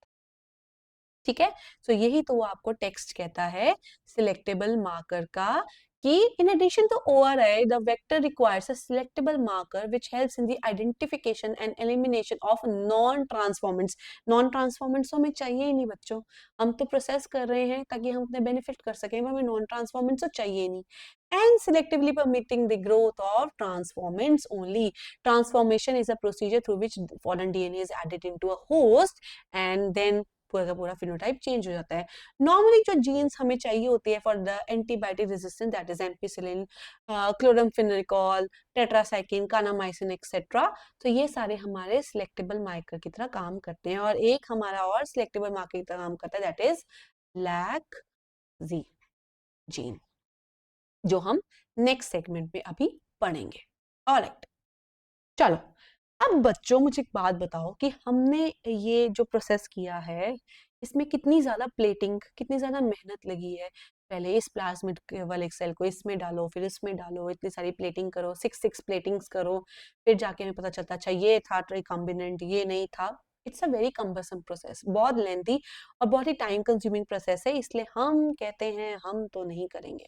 ठीक है। सो यही तो वो आपको टेक्स्ट कहता है सिलेक्टेबल मार्कर का, कि in addition to ORI, the vector requires a selectable marker which helps in the identification and elimination of non-transformants. Non-transformants हमें चाहिए ही नहीं बच्चों, हम तो प्रोसेस कर रहे हैं ताकि हम अपने बेनिफिट कर सकें, हमें non-transformants तो चाहिए नहीं। And selectively permitting the growth of transformants only. Transformation is a procedure through which foreign DNA is added into a host and then पूरा का पूरा फिनोटाइप चेंज हो जाता है। नॉर्मली जो जीन्स हमें चाहिए होती है for the antibiotic resistance, that is ampicillin, chloramphenicol, tetracycline, kanamycin etcetera, तो ये सारे हमारे सिलेक्टेबल मार्कर की तरह काम करते हैं। और एक हमारा और सिलेक्टेबल मार्कर की तरह काम करता है, दैट इज लैक जीन, जो हम नेक्स्ट सेगमेंट में अभी पढ़ेंगे। ऑलराइट, चलो अब बच्चों मुझे एक बात बताओ कि हमने ये जो प्रोसेस किया है इसमें कितनी ज्यादा प्लेटिंग, कितनी ज्यादा मेहनत लगी है। पहले इस प्लाज्मिड वाले सेल को इसमें डालो, फिर इसमें डालो, इतनी सारी प्लेटिंग करो, 6 प्लेटिंग्स करो, फिर जाके हमें पता चलता अच्छा ये था रिकॉम्बिनेंट, ये नहीं था। It's a very cumbersome process, बहुत लेंथी और बहुत ही टाइम कंज्यूमिंग प्रोसेस है, इसलिए हम कहते हैं हम तो नहीं करेंगे।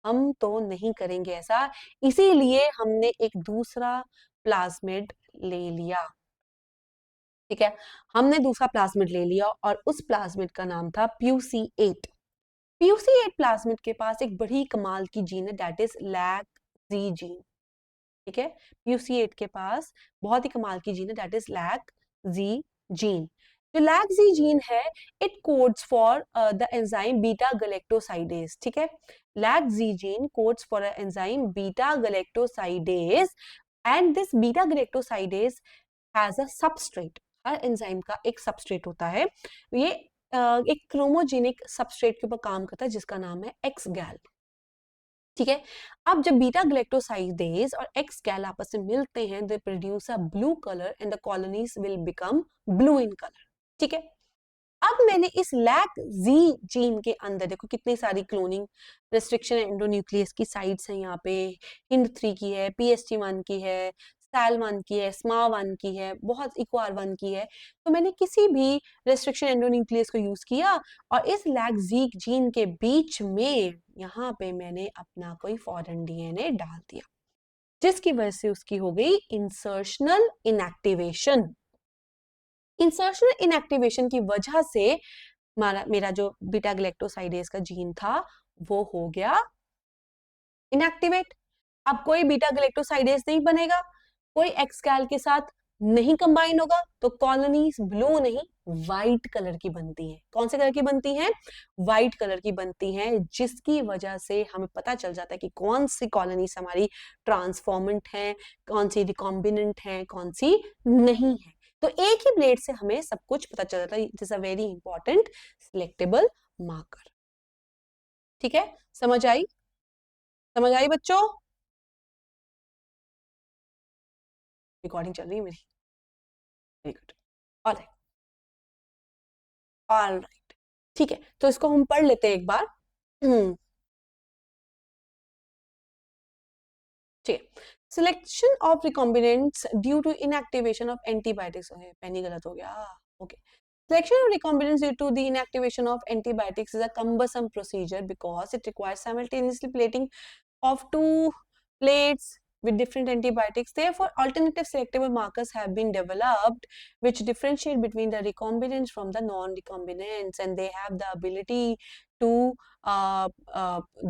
हम तो नहीं करेंगे ऐसा, इसीलिए हमने एक दूसरा प्लाज्मिड ले लिया। ठीक है, हमने दूसरा प्लाज्मिड ले लिया और उस प्लाज्मिड का नाम था PUC8। PUC8 प्लाज्मिड के पास एक बड़ी कमाल की जीन है, दैट इज LAC-Z जीन। ठीक है, PUC8 के पास बहुत ही कमाल की जीन है, दैट इज LAC-Z जीन। जो LAC-Z जीन है, it codes for the enzyme beta galactosidase. ठीक है, LAC-Z gene codes for enzyme beta galactosidase, and this beta galactosidase has a substrate. Her enzyme का एक सबस्ट्रेट होता है, ये एक क्रोमोजेनिक सबस्ट्रेट के ऊपर काम करता है जिसका नाम है एक्स गैल। ठीक है, अब जब बीटा ग्लैक्टोसाइडेज और एक्स गैल आपस में मिलते हैं, they produce a blue colour and the colonies will become blue in colour. ठीक है, अब मैंने इस लैक जी जीन के अंदर देखो कितनी सारी क्लोनिंग रेस्ट्रिक्शन एंडोन्यूक्लियस की साइट्स हैं यहाँ पे, HIND3 की है, PST1 की है, SAL1 की है, SMA1 की है, बहुत EcoR1 की है। तो मैंने किसी भी रेस्ट्रिक्शन एंडोन्यूक्लियस को यूज किया और इस लैक जी जीन के बीच में यहाँ पे मैंने अपना कोई फॉरेन DNA डाल दिया, जिसकी वजह से उसकी हो गई इंसर्शनल इनएक्टिवेशन। इंसर्शनल इनएक्टिवेशन की वजह से मेरा जो बीटा ग्लैक्टोसाइडेज का जीन था वो हो गया इनएक्टिवेट। अब कोई बीटा ग्लैक्टोसाइडेज नहीं बनेगा, कोई एक्सकैल के साथ नहीं कंबाइन होगा, तो कॉलोनीज ब्लू नहीं व्हाइट कलर की बनती हैं। कौन से कलर की बनती हैं? व्हाइट कलर की बनती हैं, जिसकी वजह से हमें पता चल जाता है कि कौन सी कॉलोनीज हमारी ट्रांसफॉर्मेंट है, कौन सी रिकॉम्बिनेंट है, कौन सी नहीं है। तो एक ही ब्लेड से हमें सब कुछ पता चल जाता है। It is a very important selectable marker. ठीक है, समझ आई? समझ आई बच्चों? रिकॉर्डिंग चल रही है मेरी? Very good. ऑलराइट, ऑलराइट, ठीक है, तो इसको हम पढ़ लेते हैं एक बार। ठीक है, selection of recombinants due to inactivation of antibiotics. Pen ही गलत हो गया। Okay, selection of recombinants due to the inactivation of antibiotics is a cumbersome procedure because it requires simultaneously plating of two plates with different antibiotics. Therefore, alternative selectable markers have been developed which differentiate between the recombinants from the non-recombinants, and they have the ability to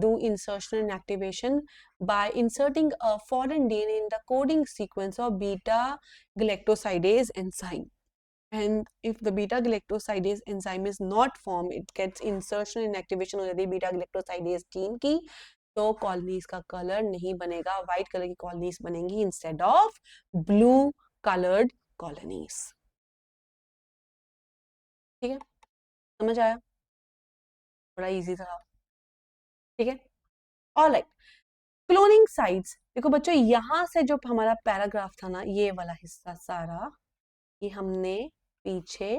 do insertion and activation by inserting a foreign DNA in the coding sequence of beta galactosidase enzyme. And if the beta galactosidase enzyme is not formed, it gets insertion and activation हो जाती है beta galactosidase gene की, तो colonies का colour नहीं बनेगा, white colour की colonies बनेंगी instead of blue coloured colonies. ठीक है, समझ आया? बड़ा इजी था। ठीक है, ऑलराइट, क्लोनिंग साइट्स। देखो बच्चों, यहां से जो हमारा पैराग्राफ था ना, ये वाला हिस्सा सारा ये हमने पीछे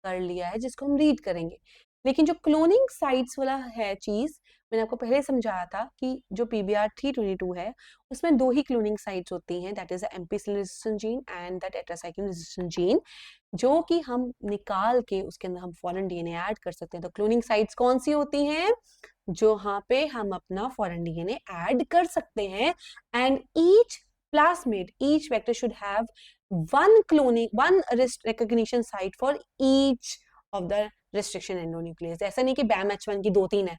कर लिया है, जिसको हम रीड करेंगे। लेकिन जो क्लोनिंग साइट्स वाला है चीज, मैंने आपको पहले समझाया था कि जो PBR 322 है उसमें दो ही क्लोनिंग साइट्स होती हैं, that is ampicillin resistant gene and the tetracycline resistant gene, जो कि हम निकाल के उसके अंदर हम फॉरेन DNA ऐड कर सकते हैं। तो क्लोनिंग साइट्स कौन सी होती हैं? जहां पे हम अपना फॉरेन DNA ऐड कर सकते हैं, and each plasmid, each vector should have one recognition site for each of the restriction endonuclease। ऐसा नहीं कि BAM-H1 की 2-3 है,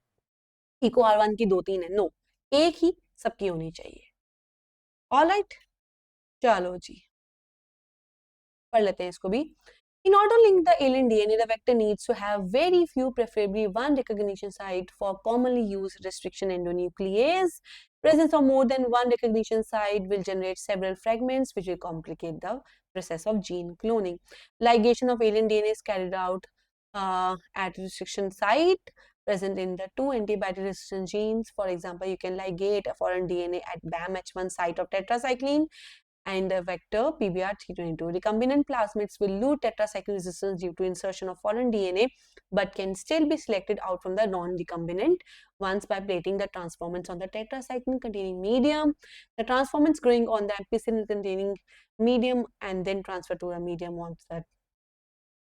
EcoR1 की 2-3 है, नो, एक ही सबकी होनी चाहिए। ऑलराइट, चलो जी पढ़ लेते हैं इसको भी। In order to link the alien DNA, the vector needs to have very few, preferably one recognition site for commonly used restriction endonuclease. Presence of more than one recognition site will generate several fragments, which will complicate the process of gene cloning. Ligation of alien DNA is carried out at restriction site present in the two antibiotic resistant genes. For example, you can ligate a foreign DNA at BAM-H1 site of tetracycline and the vector PBR322. Recombinant plasmids will lose tetracycline resistance due to insertion of foreign DNA, but can still be selected out from the non-recombinant ones by plating the transformants on the tetracycline containing medium. The transformants growing on the ampicillin containing medium and then transfer to a medium on the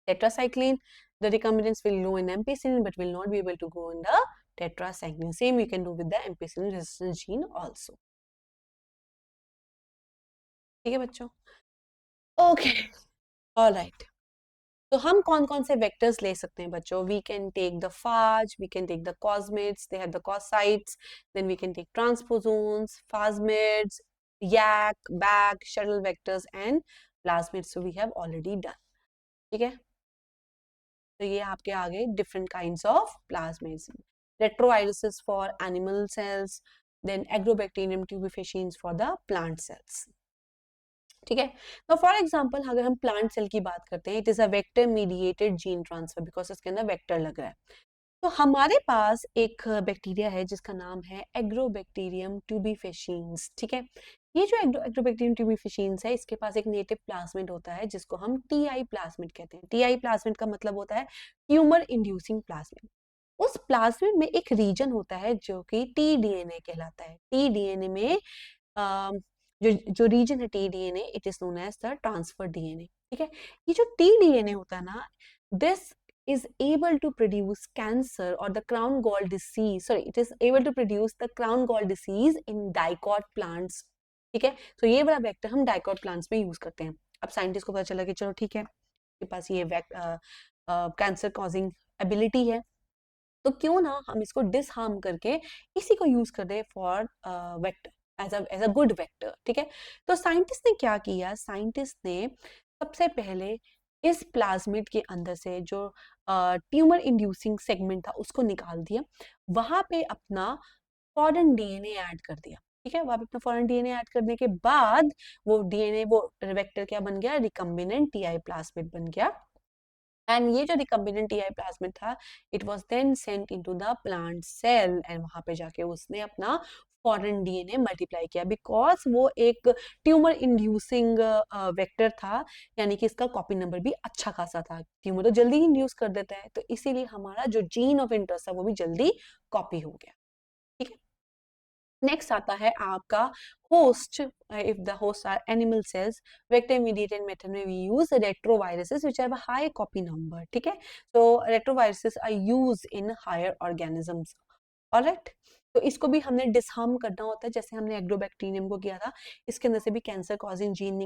tetracycline. The recombinants will grow in ampicillin but will not be able to grow in the tetracycline. Same you can do with the ampicillin resistant gene also. ठीक है बच्चों? Okay, alright. तो हम कौन कौन से vectors ले सकते हैं बच्चों? We can take the phage, we can take the cosmids, they have the cos sites, then we can take transposons, phagemids, yak, back, shuttle vectors and plasmids. So we have already done. ठीक है, तो ये आपके आगे different kinds of plasmids. Retroviruses for animal cells, then Agrobacterium tumefaciens for the plant cells. ठीक है, तो for example अगर हम प्लांट सेल की बात करते हैं, it is a vector mediated gene transfer, because इसके अंदर वेक्टर लग रहा है. तो हमारे पास एक बैक्टीरिया है जिसका नाम है एग्रोबैक्टीरियम ट्यूबिफिशियंस. ठीक है, ये जो एग्रोबैक्टीरियम ट्यूबिफिशियंस है, इसके पास एक नेटिव प्लाज्मिड होता है जिसको हम टीआई प्लाज्मिड कहते हैं. टीआई प्लाज्मिड का मतलब होता है ट्यूमर इंड्यूसिंग प्लाज्मिड. उस प्लाज्मिड में एक रीजन होता है जो कि टीडीएनए कहलाता है. टीडीएनए में जो रीजन है TDNA, it is known as the transfer DNA. ठीक है, ये जो टीडीएनए होता है ना, this is able to produce cancer or the crown gall disease. Sorry, it is able to produce the crown gall disease in dicot plants. ठीक है, तो ये वाला वेक्टर हम डाइकॉट प्लांट्स में यूज करते हैं. अब साइंटिस्ट को पता चला कि चलो ठीक है, के पास ये कैंसर कॉजिंग एबिलिटी है, तो क्यों ना हम इसको डिसहार्म करके इसी को यूज कर दे for vector, as a good vector. ठीक है, तो साइंटिस्ट ने क्या किया? साइंटिस्ट ने सबसे पहले इस प्लाज्मिड के अंदर से जो ट्यूमर इंड्यूसिंग सेगमेंट था उसको निकाल दिया, वहां पे अपना फॉरेन डीएनए ऐड कर दिया. ठीक है, वहां पे अपना फॉरेन डीएनए ऐड करने के बाद वो डीएनए, वो वेक्टर क्या बन गया? रिकम्बिनेंट टीआई प्लाज्मिड बन गया. एंड ये जो रिकम्बिनेंट टीआई प्लाज्मिड था, it was then sent into the plant cell, and वहां पे जाके उसने अपना फॉरेन डीएनए मल्टीप्लाई किया, बिकॉज वो एक ट्यूमर इंड्यूसिंग वेक्टर था, यानी कि इसका कॉपी नंबर भी अच्छा खासा था. ट्यूमर तो जल्दी ही इंड्यूस कर देता है, तो इसीलिए हमारा जो जीन ऑफ इंटरेस्ट था वो भी जल्दी कॉपी हो गया. ठीक है, नेक्स्ट आता है आपका host. If the host are animal cells, vector mediated method में we use retroviruses which have a high copy number. ठीक है, so retroviruses are used in higher organisms. Alright, तो इसको भी हमने डिसहार्म करना होता है, जैसे हमने एग्रोबैक्टीरियम को किया था. इसके अंदर से भी कैंसर कॉजिंग जीन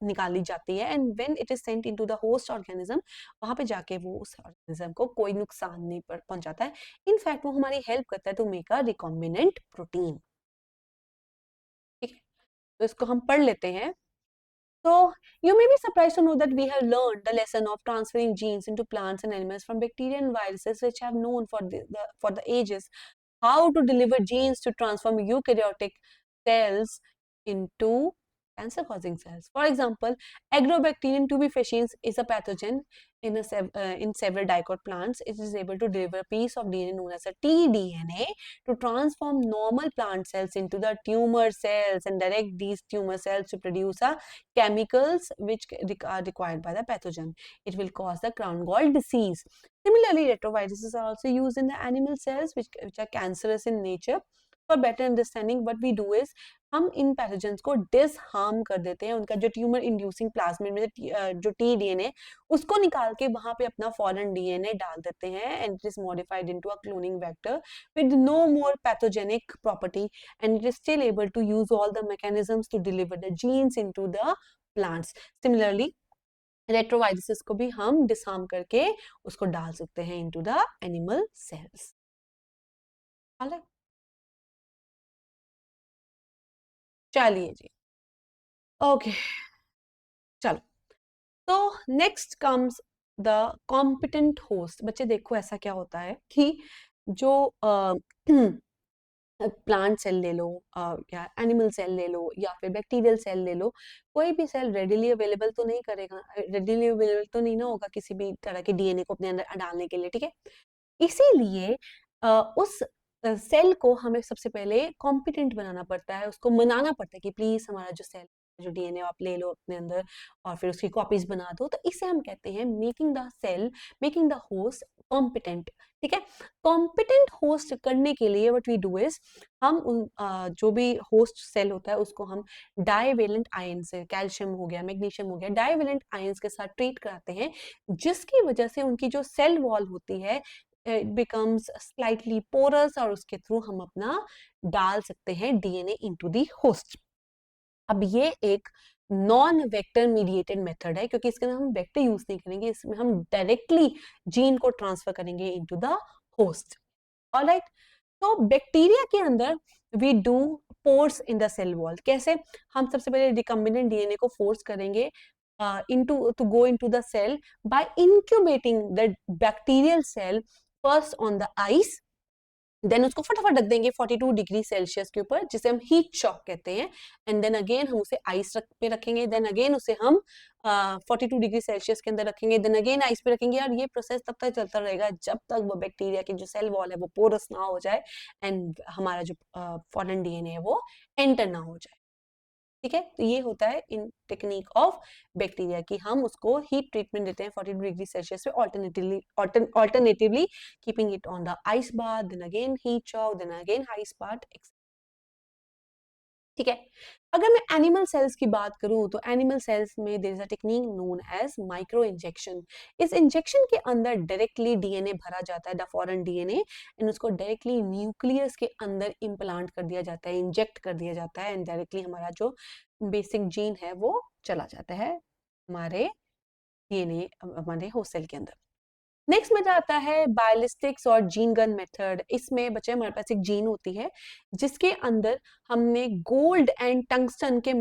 निकाली जाती है, and when it is sent into the host organism, वहां पे जाके वो उस ऑर्गेनिज्म को कोई नुकसान नहीं पहुंचाता है. इनफैक्ट वो हमारी हेल्प करता है to make a recombinant protein. ठीक है, तो इसको हम पढ़ लेते हैं. So you may be surprised to know that we have learned the lesson of transferring genes into plants and animals from bacteria and viruses, which have known for the ages how to deliver genes to transform eukaryotic cells into cancer-causing cells. For example, Agrobacterium tumefaciens is a pathogen in several dicot plants. It is able to deliver a piece of DNA known as a tDNA to transform normal plant cells into the tumor cells and direct these tumor cells to produce chemicals which are required by the pathogen. It will cause the crown gall disease. Similarly, retroviruses are also used in the animal cells which are cancerous in nature. For better understanding, what we do is हम इन pathogens को डिसहार्म कर देते हैं, उनका जो tumour inducing plasmid में जो T-DNA उसको निकाल के वहां पे अपना फॉरेन डीएनए डाल देते हैं, and it is modified into a cloning vector with no more pathogenic property, and it is still able to use all the mechanisms to deliver the genes into the plants. Similarly retroviruses को भी हम डिसहार्म करके उसको डाल सकते हैं into the animal cells. चलिए जी, okay, चलो. तो next comes the competent host. बच्चे देखो, ऐसा क्या होता है कि जो प्लांट सेल ले लो या एनिमल सेल ले लो या फिर बैक्टीरियल सेल ले लो, कोई भी सेल रेडिली अवेलेबल तो नहीं करेगा, रेडिली अवेलेबल तो नहीं ना होगा किसी भी तरह के डीएनए को अपने अंदर डालने के लिए. ठीक है, इसीलिए उस सेल को हमें सबसे पहले कॉम्पिटेंट बनाना पड़ता है, उसको मनाना पड़ता है कि प्लीज हमारा जो सेल, जो डीएनए आप ले लो अपने अंदर और फिर उसकी कॉपीज बना दो. तो इसे हम कहते हैं making the cell, making the host competent. ठीक है, कॉम्पिटेंट होस्ट करने के लिए व्हाट वी डू इज, हम जो भी होस्ट सेल होता है उसको हम डाइवेलेंट आयन से, कैल्शियम हो गया, मैग्नीशियम हो गया, डाइवेलेंट आयंस के साथ ट्रीट कराते हैं, जिसकी वजह से उनकी जो सेल वॉल होती है बिकम्स स्लाइटली पोरस और उसके थ्रू हम अपना डाल सकते हैं डीएनए इनटू द होस्ट। अब ये एक नॉन वेक्टर मीडिएटेड मेथड है क्योंकि इसके अंदर हम वेक्टर यूज नहीं करेंगे, इसमें हम डायरेक्टली जीन को ट्रांसफर करेंगे इनटू द होस्ट। ऑलराइट, तो बैक्टीरिया के अंदर we do pores in the cell wall. कैसे? हम सबसे पहले रिकम्बिनेंट डीएनए को फोर्स करेंगे into to go into the cell by incubating the bacterial cell first on the ice, then उसको फटाफट रख देंगे 42 डिग्री सेल्सियस के ऊपर, जिसे हम हीट शॉक कहते हैं। एंड देन अगेन हम उसे आइस पे रखेंगे, देन अगेन उसे हम 42 डिग्री सेल्सियस के अंदर रखेंगे, देन अगेन आइस पे रखेंगे। और ये प्रोसेस तब तक चलता रहेगा जब तक वो बैक्टीरिया की जो सेल वॉल है वो पोरस ना हो जाए एंड हमारा जो फॉरेन डीएनए है वो एंटर ना हो जाए। ठीक है, तो ये होता है इन टेक्निक ऑफ बैक्टीरिया की हम उसको हीट ट्रीटमेंट देते हैं 42 डिग्री सेल्सियस पे alternatively keeping it on the ice bath, then again heat shock, then again ice bath. ठीक है, अगर मैं एनिमल सेल्स की बात करूं तो एनिमल सेल्स में there is a technique known as micro injection. इस इंजेक्शन के अंदर डायरेक्टली डीएनए भरा जाता है, द फॉरेन डीएनए, एंड उसको डायरेक्टली न्यूक्लियस के अंदर इम्प्लांट कर दिया जाता है, इंजेक्ट कर दिया जाता है, एंड डायरेक्टली हमारा जो बेसिक जीन है वो चला जाता है हमारे डीएनए हमारे होस्ट सेल के अंदर। नेक्स्ट में आता है बायोलिस्टिक्स और जीन गन मेथड। इसमें बच्चे हमारे पास एक जीन होती है जिसके अंदर हमने गोल्ड एंड टंगस्टन के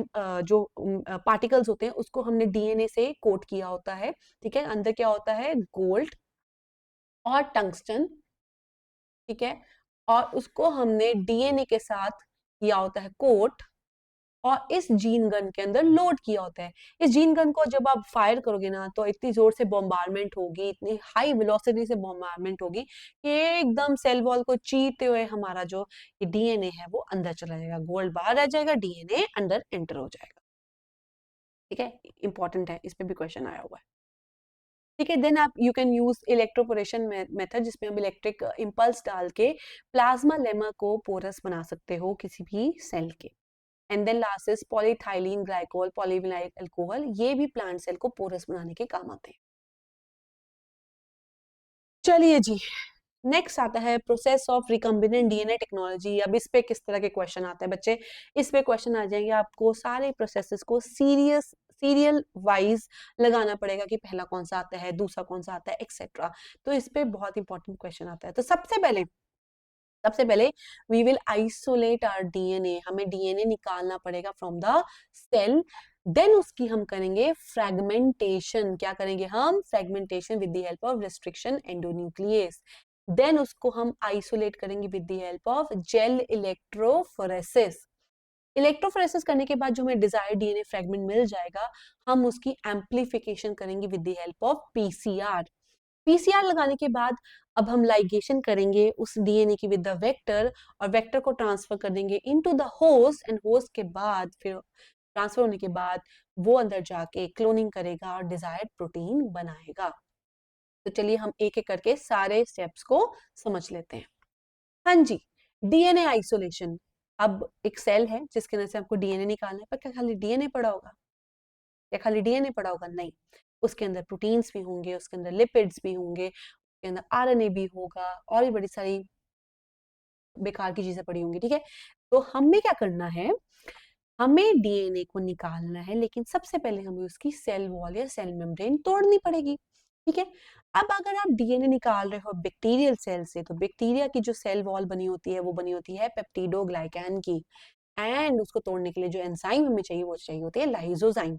जो पार्टिकल्स होते हैं उसको हमने डीएनए से कोट किया होता है। ठीक है, अंदर क्या होता है? गोल्ड और टंगस्टन। ठीक है, और उसको हमने डीएनए के साथ किया होता है कोट और इस जीन गन के अंदर लोड किया होता है। इस जीन गन को जब आप फायर करोगे ना तो इतनी जोर से बॉम्बारमेंट होगी, इतनी हाई वेलोसिटी से बॉम्बारमेंट होगी कि एकदम सेल वॉल को चीरते हुए हमारा जो ये डीएनए है वो अंदर चला जाएगा, गोल्ड बाहर रह जाएगा, डीएनए अंदर एंटर हो जाएगा। ठीक है, इंपॉर्टेंट है, इस पे भी क्वेश्चन आया हुआ है। ठीक है, देन आप you can use electroporation method जिसमें हम इलेक्ट्रिक इम्पल्स डाल के प्लाज्मा लेमा को पोरस बना सकते हो किसी भी सेल के। And then last is polyethylene glycol polyvinyl alcohol, ये भी प्लांट सेल को पोरस बनाने के काम आते हैं। चलिए जी, नेक्स्ट आता है process of recombinant DNA technology. अब इस पे किस तरह के क्वेश्चन आते हैं बच्चे? इस पे क्वेश्चन आ जाएंगे, आपको सारे प्रोसेसेस को सीरियल वाइज लगाना पड़ेगा कि पहला कौन सा आता है, दूसरा कौन सा आता है, एक्सेट्रा। तो इस पे बहुत इंपॉर्टेंट क्वेश्चन आता है। तो सबसे पहले we will isolate our DNA, हमें डीएनए निकालना पड़ेगा फ्रॉम द सेल। देन उसकी हम करेंगे फ्रेगमेंटेशन। क्या करेंगे हम? Fragmentation with the help of restriction endonuclease. Then उसको हम आइसोलेट करेंगे with the help of gel electrophoresis. Electrophoresis करने के बाद जो हमें डिजायर्ड डीएनए फ्रेगमेंट मिल जाएगा, हम उसकी एम्प्लीफिकेशन करेंगे with the help of PCR. PCR लगाने के बाद अब हम लाइगेशन करेंगे उस डीएनए की विद द वेक्टर, और वेक्टर को ट्रांसफर कर देंगे into the host, and host के बाद फिर ट्रांसफर होने के बाद वो अंदर जाके क्लोनिंग करेगा और डिजायर्ड प्रोटीन बनाएगा। तो चलिए हम एक एक करके सारे स्टेप्स को समझ लेते हैं। हाँ जी, डीएनए आइसोलेशन। अब एक सेल है जिसके अंदर से आपको डीएनए निकालना है, पर क्या खाली डीएनए पड़ा होगा? क्या खाली डीएनए पड़ा होगा? नहीं, उसके अंदर प्रोटीन्स भी होंगे, उसके अंदर लिपिड्स भी होंगे, उसके अंदर आरएनए भी होगा, और भी बड़ी सारी बेकार की चीजें पड़ी होंगी। ठीक है, तो हमें क्या करना है? हमें डीएनए को निकालना है, लेकिन सबसे पहले हमें उसकी सेल वॉल या सेल मेम्ब्रेन तोड़नी पड़ेगी। ठीक है, अब अगर आप डीएनए निकाल रहे हो बैक्टीरियल सेल से, तो बैक्टीरिया की जो सेल वॉल बनी होती है वो बनी होती है पेप्टिडोग्लाइकैन की, एंड उसको तोड़ने के लिए जो एंजाइम हमें चाहिए वो चाहिए होती है लाइसोजाइम।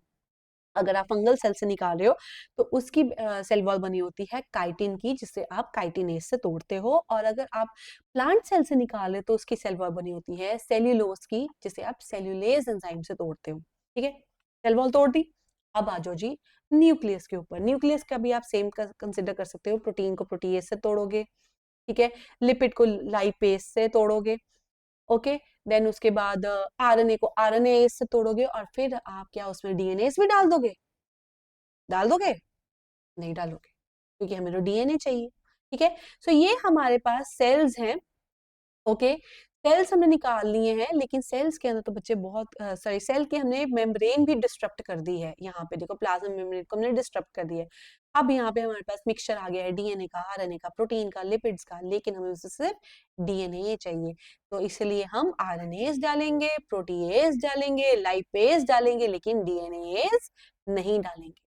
अगर आप फंगल सेल से निकाल रहे हो तो उसकी सेल वॉल बनी होती है काइटिन की, जिसे आप काइटिनेज से तोड़ते हो, और अगर आप प्लांट सेल से निकाल रहे हो तो उसकी सेल वॉल बनी होती है सेल्यूलोज की, जिसे आप सेल्यूलेज एंजाइम से तोड़ते हो। ठीक है, सेल वॉल तोड़ दी। अब आ जाओ जी न्यूक्लियस के ऊपर। न्यूक्लियस का भी आप सेम कंसिडर कर सकते हो, प्रोटीन को प्रोटीएज से तोड़ोगे। ठीक है, लिपिड को लाइपेज से तोड़ोगे। ओके, देन उसके बाद आरएनए को आरएनए से तोड़ोगे, और फिर आप क्या उसमें डीएनए भी डाल दोगे? डाल दोगे? नहीं डालोगे, क्योंकि हमें तो डीएनए चाहिए। ठीक है, सो ये हमारे पास सेल्स हैं। ओके, सेल्स हमने निकाल लिए हैं, लेकिन सेल्स के अंदर तो बच्चे बहुत सॉरी, सेल की हमने मेम्ब्रेन भी डिस्टर्ब कर दी है। यहाँ पे देखो प्लाज्मा मेम्ब्रेन को हमने डिस्टर्ब कर दिया है। अब यहाँ पे हमारे पास मिक्सचर आ गया है डीएनए का, आरएनए का, प्रोटीन का, लिपिड्स का, लेकिन हमें उससे सिर्फ डीएनए चाहिए। तो इसलिए हम आरएनएस डालेंगे, प्रोटीएस डालेंगे, लाइपेस डालेंगे, लेकिन डीएनएस नहीं डालेंगे।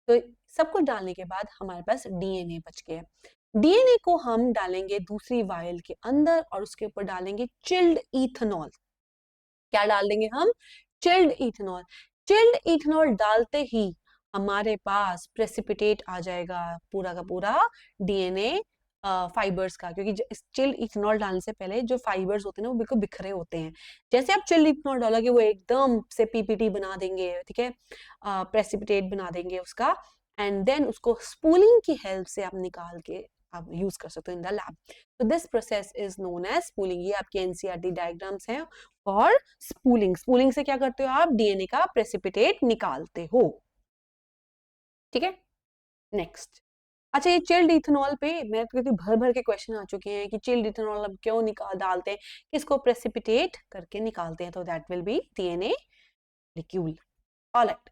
तो सब कुछ डालने के बाद हमारे पास डीएनए बच गया। डीएनए को हम डालेंगे दूसरी वायल के अंदर और उसके ऊपर डालेंगे चिल्ड इथेनॉल। क्या डाल देंगे हम? Chilled ethanol. चिल्ड इथेनॉल डालते ही हमारे पास प्रेसिपिटेट आ जाएगा पूरा का पूरा डीएनए फाइबर्स का, क्योंकि चिल्ड इथेनॉल डालने से पहले जो फाइबर्स होते हैं ना वो बिल्कुल बिखरे होते हैं। जैसे आप चिल्ड इथेनॉल डालोगे वो एकदम से पीपीटी बना देंगे, ठीक है, प्रेसिपिटेट बना देंगे उसका, एंड देन उसको स्पूलिंग की हेल्प से आप निकाल के आप यूज कर सकते हो इन द लैब। तो this process is known as spooling. ये आपके एनसीईआरटी डायग्राम्स हैं। और स्पूलिंग, स्पूलिंग से क्या करते हो आप? डीएनए का प्रेसिपिटेट निकालते हो, ठीक है। नेक्स्ट, अच्छा, ये चिल्ड इथेनॉल पे मैं कहती भर भर के क्वेश्चन आ चुके हैं कि चिल्ड इथेनॉल अब क्यों निकाल डालते हैं, किसको प्रेसिपिटेट करके निकालते हैं, तो दैट विल बी डीएनए लिक्यूल। ऑलराइट,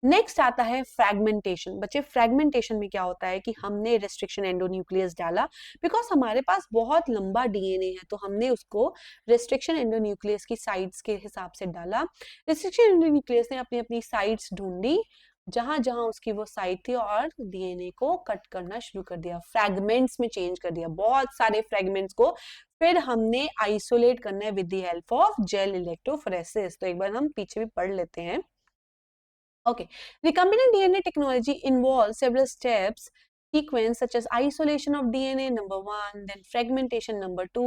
नेक्स्ट आता है फ्रैगमेंटेशन। बच्चे फ्रैगमेंटेशन में क्या होता है कि हमने रेस्ट्रिक्शन एंडोन्यूक्लियस डाला, बिकॉज हमारे पास बहुत लंबा डीएनए है, तो हमने उसको रेस्ट्रिक्शन एंडोन्यूक्लियस की साइड्स के हिसाब से डाला। रेस्ट्रिक्शन एंडोन्यूक्लियस ने अपनी अपनी साइड्स ढूंढी जहां जहां उसकी वो साइड थी और डीएनए को कट करना शुरू कर दिया, फ्रैगमेंट्स में चेंज कर दिया, बहुत सारे फ्रैगमेंट्स को। फिर हमने आइसोलेट करना है with the help of gel electrophoresis. तो एक बार हम पीछे भी पढ़ लेते हैं। Okay, recombinant DNA technology involves several steps, sequence such as isolation of DNA number 1, then fragmentation number 2,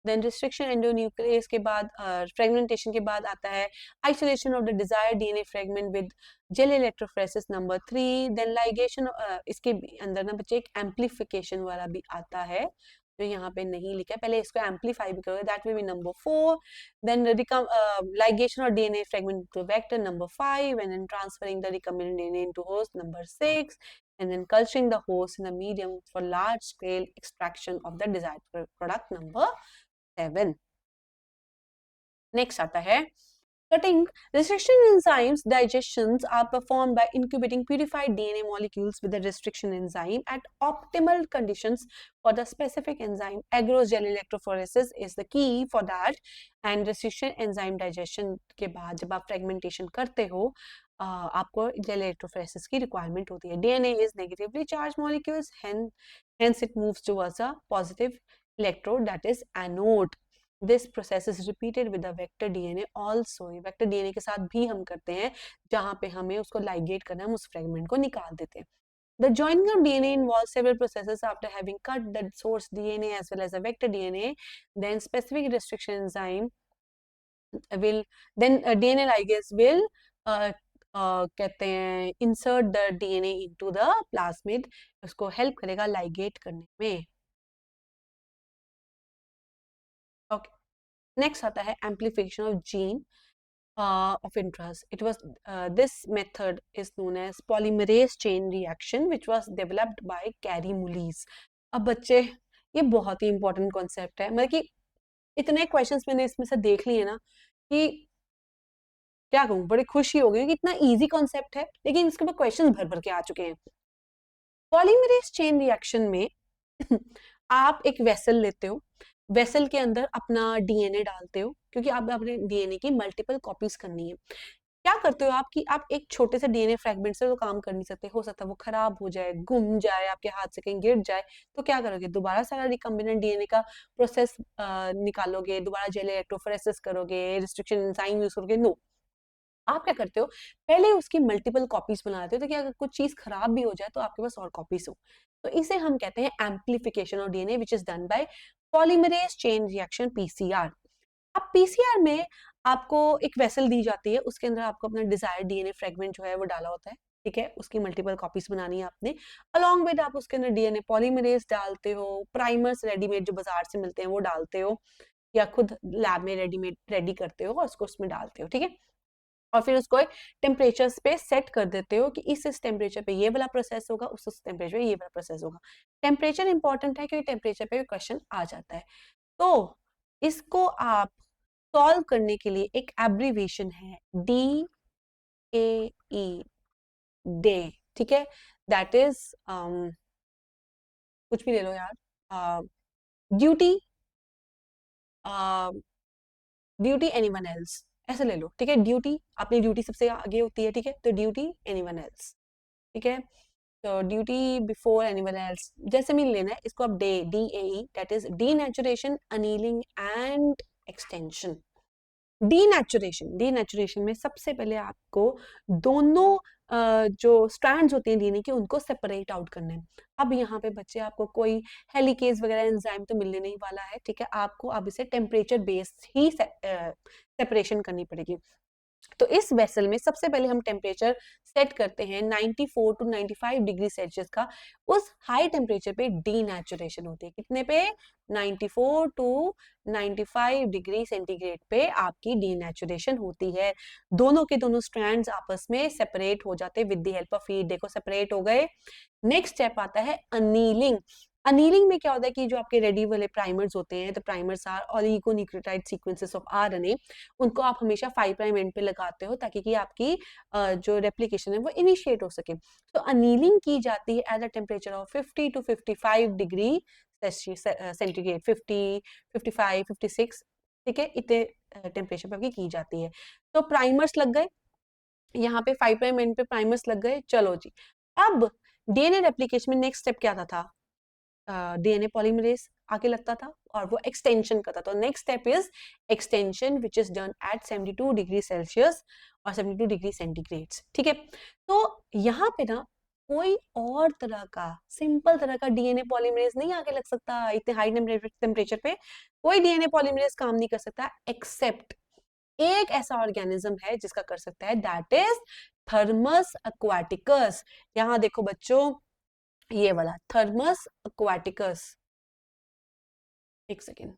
then restriction endonuclease के बाद fragmentation के बाद आता है isolation of the desired DNA fragment with gel electrophoresis number 3, then ligation, इसके अंदर ना बच्चे एक amplification वाला भी आता है जो यहाँ पे नहीं लिखा है, पहले इसको एम्पलीफाई भी करोगे, that will B number 4, then ligation or DNA fragment to vector number 5, and then transferring the recombinant DNA into host number 6, and then culturing the host in a medium for large scale extraction of the desired product number 7. Next आता है cutting. Restriction enzymes digestions are performed by incubating purified DNA molecules with the restriction enzyme at optimal conditions for the specific enzyme. Agarose gel electrophoresis is the key for that. And restriction enzyme digestion के बाद जब आप fragmentation करते हो आपको gel electrophoresis की requirement होती है. DNA is negatively charged molecules, hence it moves towards a positive electrode, that is anode. This process is repeated with the vector DNA also. vector DNA के साथ भी हम करते हैं, जहां पे हमें उसको ligate करना है, हम उस fragment को निकाल देते हैं. The joining of DNA involves several processes. After having cut the source DNA as well as the vector DNA, then specific restriction enzyme will, then DNA ligase will कहते हैं insert the DNA into the plasmid. उसको help करेगा ligate करने में. Okay. Next आता है amplification of gene of interest. It was this method is known as polymerase chain reaction, which was developed by Kary Mullis. अब बच्चे ये बहुत ही important concept है, मतलब कि इतने questions मैंने इसमें से देख लिए ना कि क्या कहूँ, बड़ी खुशी हो गई कि इतना easy concept है, लेकिन इसके ऊपर questions भर भर के आ चुके हैं. Polymerase chain reaction में आप एक वेसल लेते हो, वेसल के अंदर अपना डीएनए डालते हो, क्योंकि आप अपने डीएनए की मल्टीपल कॉपीज करनी है. क्या करते हो आप कि आप एक छोटे से डीएनए फ्रैगमेंट से तो काम कर नहीं सकते, हो सकता है वो खराब हो जाए, गुम जाए, आपके हाथ से कहीं गिर जाए, तो क्या करोगे? दोबारा सारा रिकम्बिनेंट डीएनए का प्रोसेस निकालोगे, दोबारा जेल इलेक्ट्रोफोरेसिस करोगे, रिस्ट्रिक्शन एंजाइम यूज करोगे? नो, आप क्या करते हो, पहले उसकी मल्टीपल कॉपीज बनाते हो, तो क्या अगर कुछ चीज खराब भी हो जाए तो आपके पास और कॉपीज हो. तो इसे हम कहते हैं amplification of DNA, which is done by polymerase chain reaction, PCR. अब पीसीआर में आपको एक वेसल दी जाती है, उसके अंदर आपको अपना डिजायर्ड डीएनए फ्रेगमेंट जो है वो डाला होता है, ठीक है, उसकी मल्टीपल कॉपीज बनानी है आपने. अलॉन्ग विद आप उसके अंदर डीएनए पॉलीमरेज डालते हो, प्राइमर्स रेडीमेड जो बाजार से मिलते हैं वो डालते हो, या खुद लैब में रेडीमेड रेडी करते हो और उसको उसमें डालते हो, ठीक है. और फिर उसको एक टेम्परेचर पे सेट कर देते हो कि इस टेम्परेचर पे ये वाला प्रोसेस होगा, उस टेम्परेचर पे ये वाला प्रोसेस होगा. टेम्परेचर इंपॉर्टेंट है क्योंकि टेम्परेचर पे क्वेश्चन आ जाता है. तो इसको आप सॉल्व करने के लिए एक एब्रीविएशन है DAE, डे, ठीक है, दैट इज कुछ भी ले लो यार, ड्यूटी, ड्यूटी एनीवन एल्स, ऐसे ले लो, ठीक है, ड्यूटी, अपनी ड्यूटी सबसे आगे होती है, ठीक है, तो ड्यूटी एनीवन एल्स, ठीक है, तो ड्यूटी बिफोर एनीवन एल्स, जैसे मीन लेना है इसको आप day, DAE, that is denaturation, annealing and extension. Denaturation में सबसे पहले आपको दोनों जो स्ट्रैंड्स होते हैं डीएनए के उनको सेपरेट आउट करना है। अब यहाँ पे बच्चे आपको कोई हेलिकेज वगैरह एंजाइम तो मिलने नहीं वाला है, ठीक है, आपको अब इसे टेम्परेचर बेस्ड ही सेपरेशन करनी पड़ेगी। तो इस वेसल में सबसे पहले हम टेम्परेचर सेट करते हैं 94 टू 95 डिग्री सेल्सियस का। उस हाई टेम्परेचर पे डीनेचुरेशन होती है, कितने पे? 94 टू 95 डिग्री सेंटीग्रेड पे आपकी डीनेचुरेशन होती है। दोनों के दोनों स्ट्रैंड्स आपस में सेपरेट हो जाते हैं with the help of heat. देखो सेपरेट हो गए। नेक्स्ट स्टेप आता है अनीलिंग। अनीलिंग में क्या होता है कि जो आपके रेडी वाले प्राइमर्स होते हैं, तो primers are oligonucleotide sequences of RNA, उनको आप हमेशा 5 प्राइम एंड पे लगाते हो ताकि कि आपकी जो रेप्लिकेशन है वो इनिशिएट हो सके। तो अनीलिंग की जाती है at a temperature of 50 to 55 degree centigrade, 50, 55, 56, ठीक है, इतने टेम्परेचर पे आपकी की जाती है। तो प्राइमर्स लग गए, यहाँ पे 5 प्राइम एंड पे प्राइमर्स लग गए, चलो जी। अब डीएनए रेप्लिकेशन में नेक्स्ट स्टेप क्या था? डीएनए पॉलीमरेज आके लगता था और वो एक्सटेंशन करता था। Next step is extension which is done at 72 degree Celsius और 72 डिग्री सेंटीग्रेड, ठीक है। तो यहाँ पे ना कोई और तरह का सिंपल तरह का डीएनए पॉलीमरेज नहीं आके लग सकता इतने हाई टेम्परेचर पे। कोई डीएनए पॉलीमरेज काम नहीं कर सकता एक्सेप्ट एक ऐसा ऑर्गेनिज्म है जिसका कर सकता है, दैट इज थर्मस aquaticus। यहाँ देखो बच्चों, ये वाला थर्मस aquaticus, एक सेकेंड,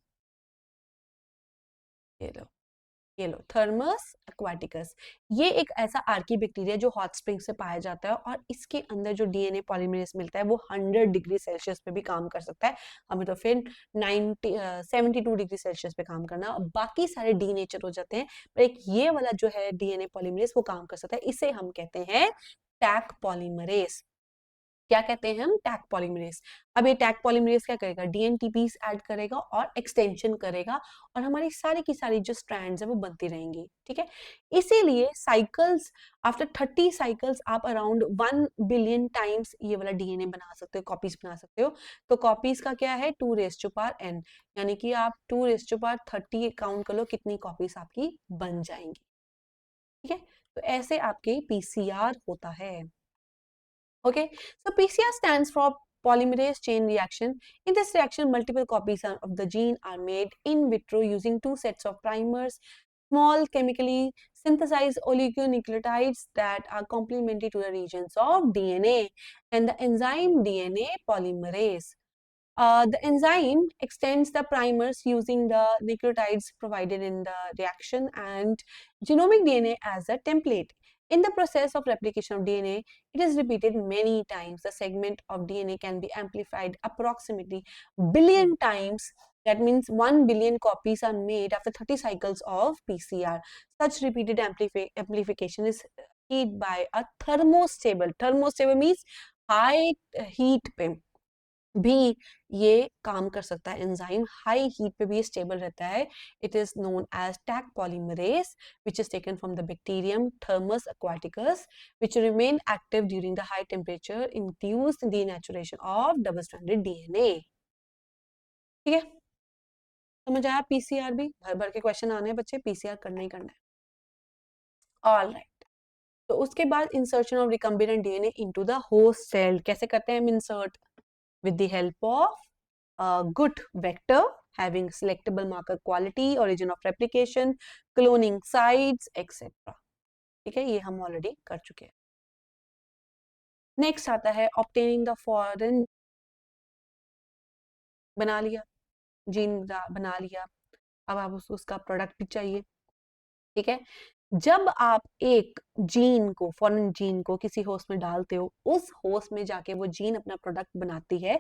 ये लो थर्मस aquaticus। ये एक ऐसा आर्की बैक्टीरिया जो हॉट स्प्रिंग से पाया जाता है और इसके अंदर जो डीएनए पॉलीमरेज मिलता है वो 100 डिग्री सेल्सियस पे भी काम कर सकता है। हमें तो फिर 72 डिग्री सेल्सियस पे काम करना, बाकी सारे डीनेचर हो जाते हैं, पर एक ये वाला जो है डीएनए पॉलीमरेज वो काम कर सकता है। इसे हम कहते हैं टैक पॉलीमरेज। क्या कहते हैं हम? Tag polymerase. अब ये टैग पॉलीमरेज क्या करेगा? डीएनटीपीस ऐड करेगा और एक्सटेंशन करेगा और हमारी सारी की सारी जो स्ट्रैंड्स है वो बनती रहेंगी, ठीक है। इसीलिए साइकिल्स, आफ्टर 30 साइकिल्स आप अराउंड 1 बिलियन टाइम्स ये वाला डीएनए बना सकते हो, कॉपीज बना सकते हो। तो कॉपीज का क्या है? 2⁻n, यानी कि आप 2⁻30 काउंट कर लो कितनी कॉपीज आपकी बन जाएंगी, ठीक है। तो ऐसे आपके पीसीआर होता है। Okay, so PCR stands for polymerase chain reaction. In this reaction, multiple copies of the gene are made in vitro using two sets of primers, small chemically synthesized oligonucleotides that are complementary to the regions of DNA, and the enzyme DNA polymerase. The enzyme extends the primers using the nucleotides provided in the reaction and genomic DNA as a template. In the process of replication of DNA, it is repeated many times. The segment of DNA can be amplified approximately billion times. That means 1 billion copies are made after 30 cycles of PCR. Such repeated amplification is achieved by a thermostable. Thermostable means high heat पे भी ये काम कर सकता है। Enzyme high heat पे भी stable रहता है। It is known as taq polymerase which is taken from the bacterium thermus aquaticus which remain active during the high temperature induced denaturation of double stranded DNA। ठीक है, समझ आया? PCR भी भर भर के क्वेश्चन आने हैं बच्चे, पीसीआर करना ही करना है। ऑल राइट, तो उसके बाद insertion of recombinant DNA into the host cell कैसे करते हैं हम insert? with the help of a good vector having selectable marker quality, origin of replication, cloning sites, etc. ठीक है, ये हम ऑलरेडी कर चुके हैं। नेक्स्ट आता है obtaining the foreign, बना लिया जीन, बना लिया, अब आप उसका प्रोडक्ट भी चाहिए, ठीक है। जब आप एक जीन को, फॉरेन जीन को किसी होस्ट में डालते हो, उस होस्ट में जाके वो जीन अपना प्रोडक्ट बनाती है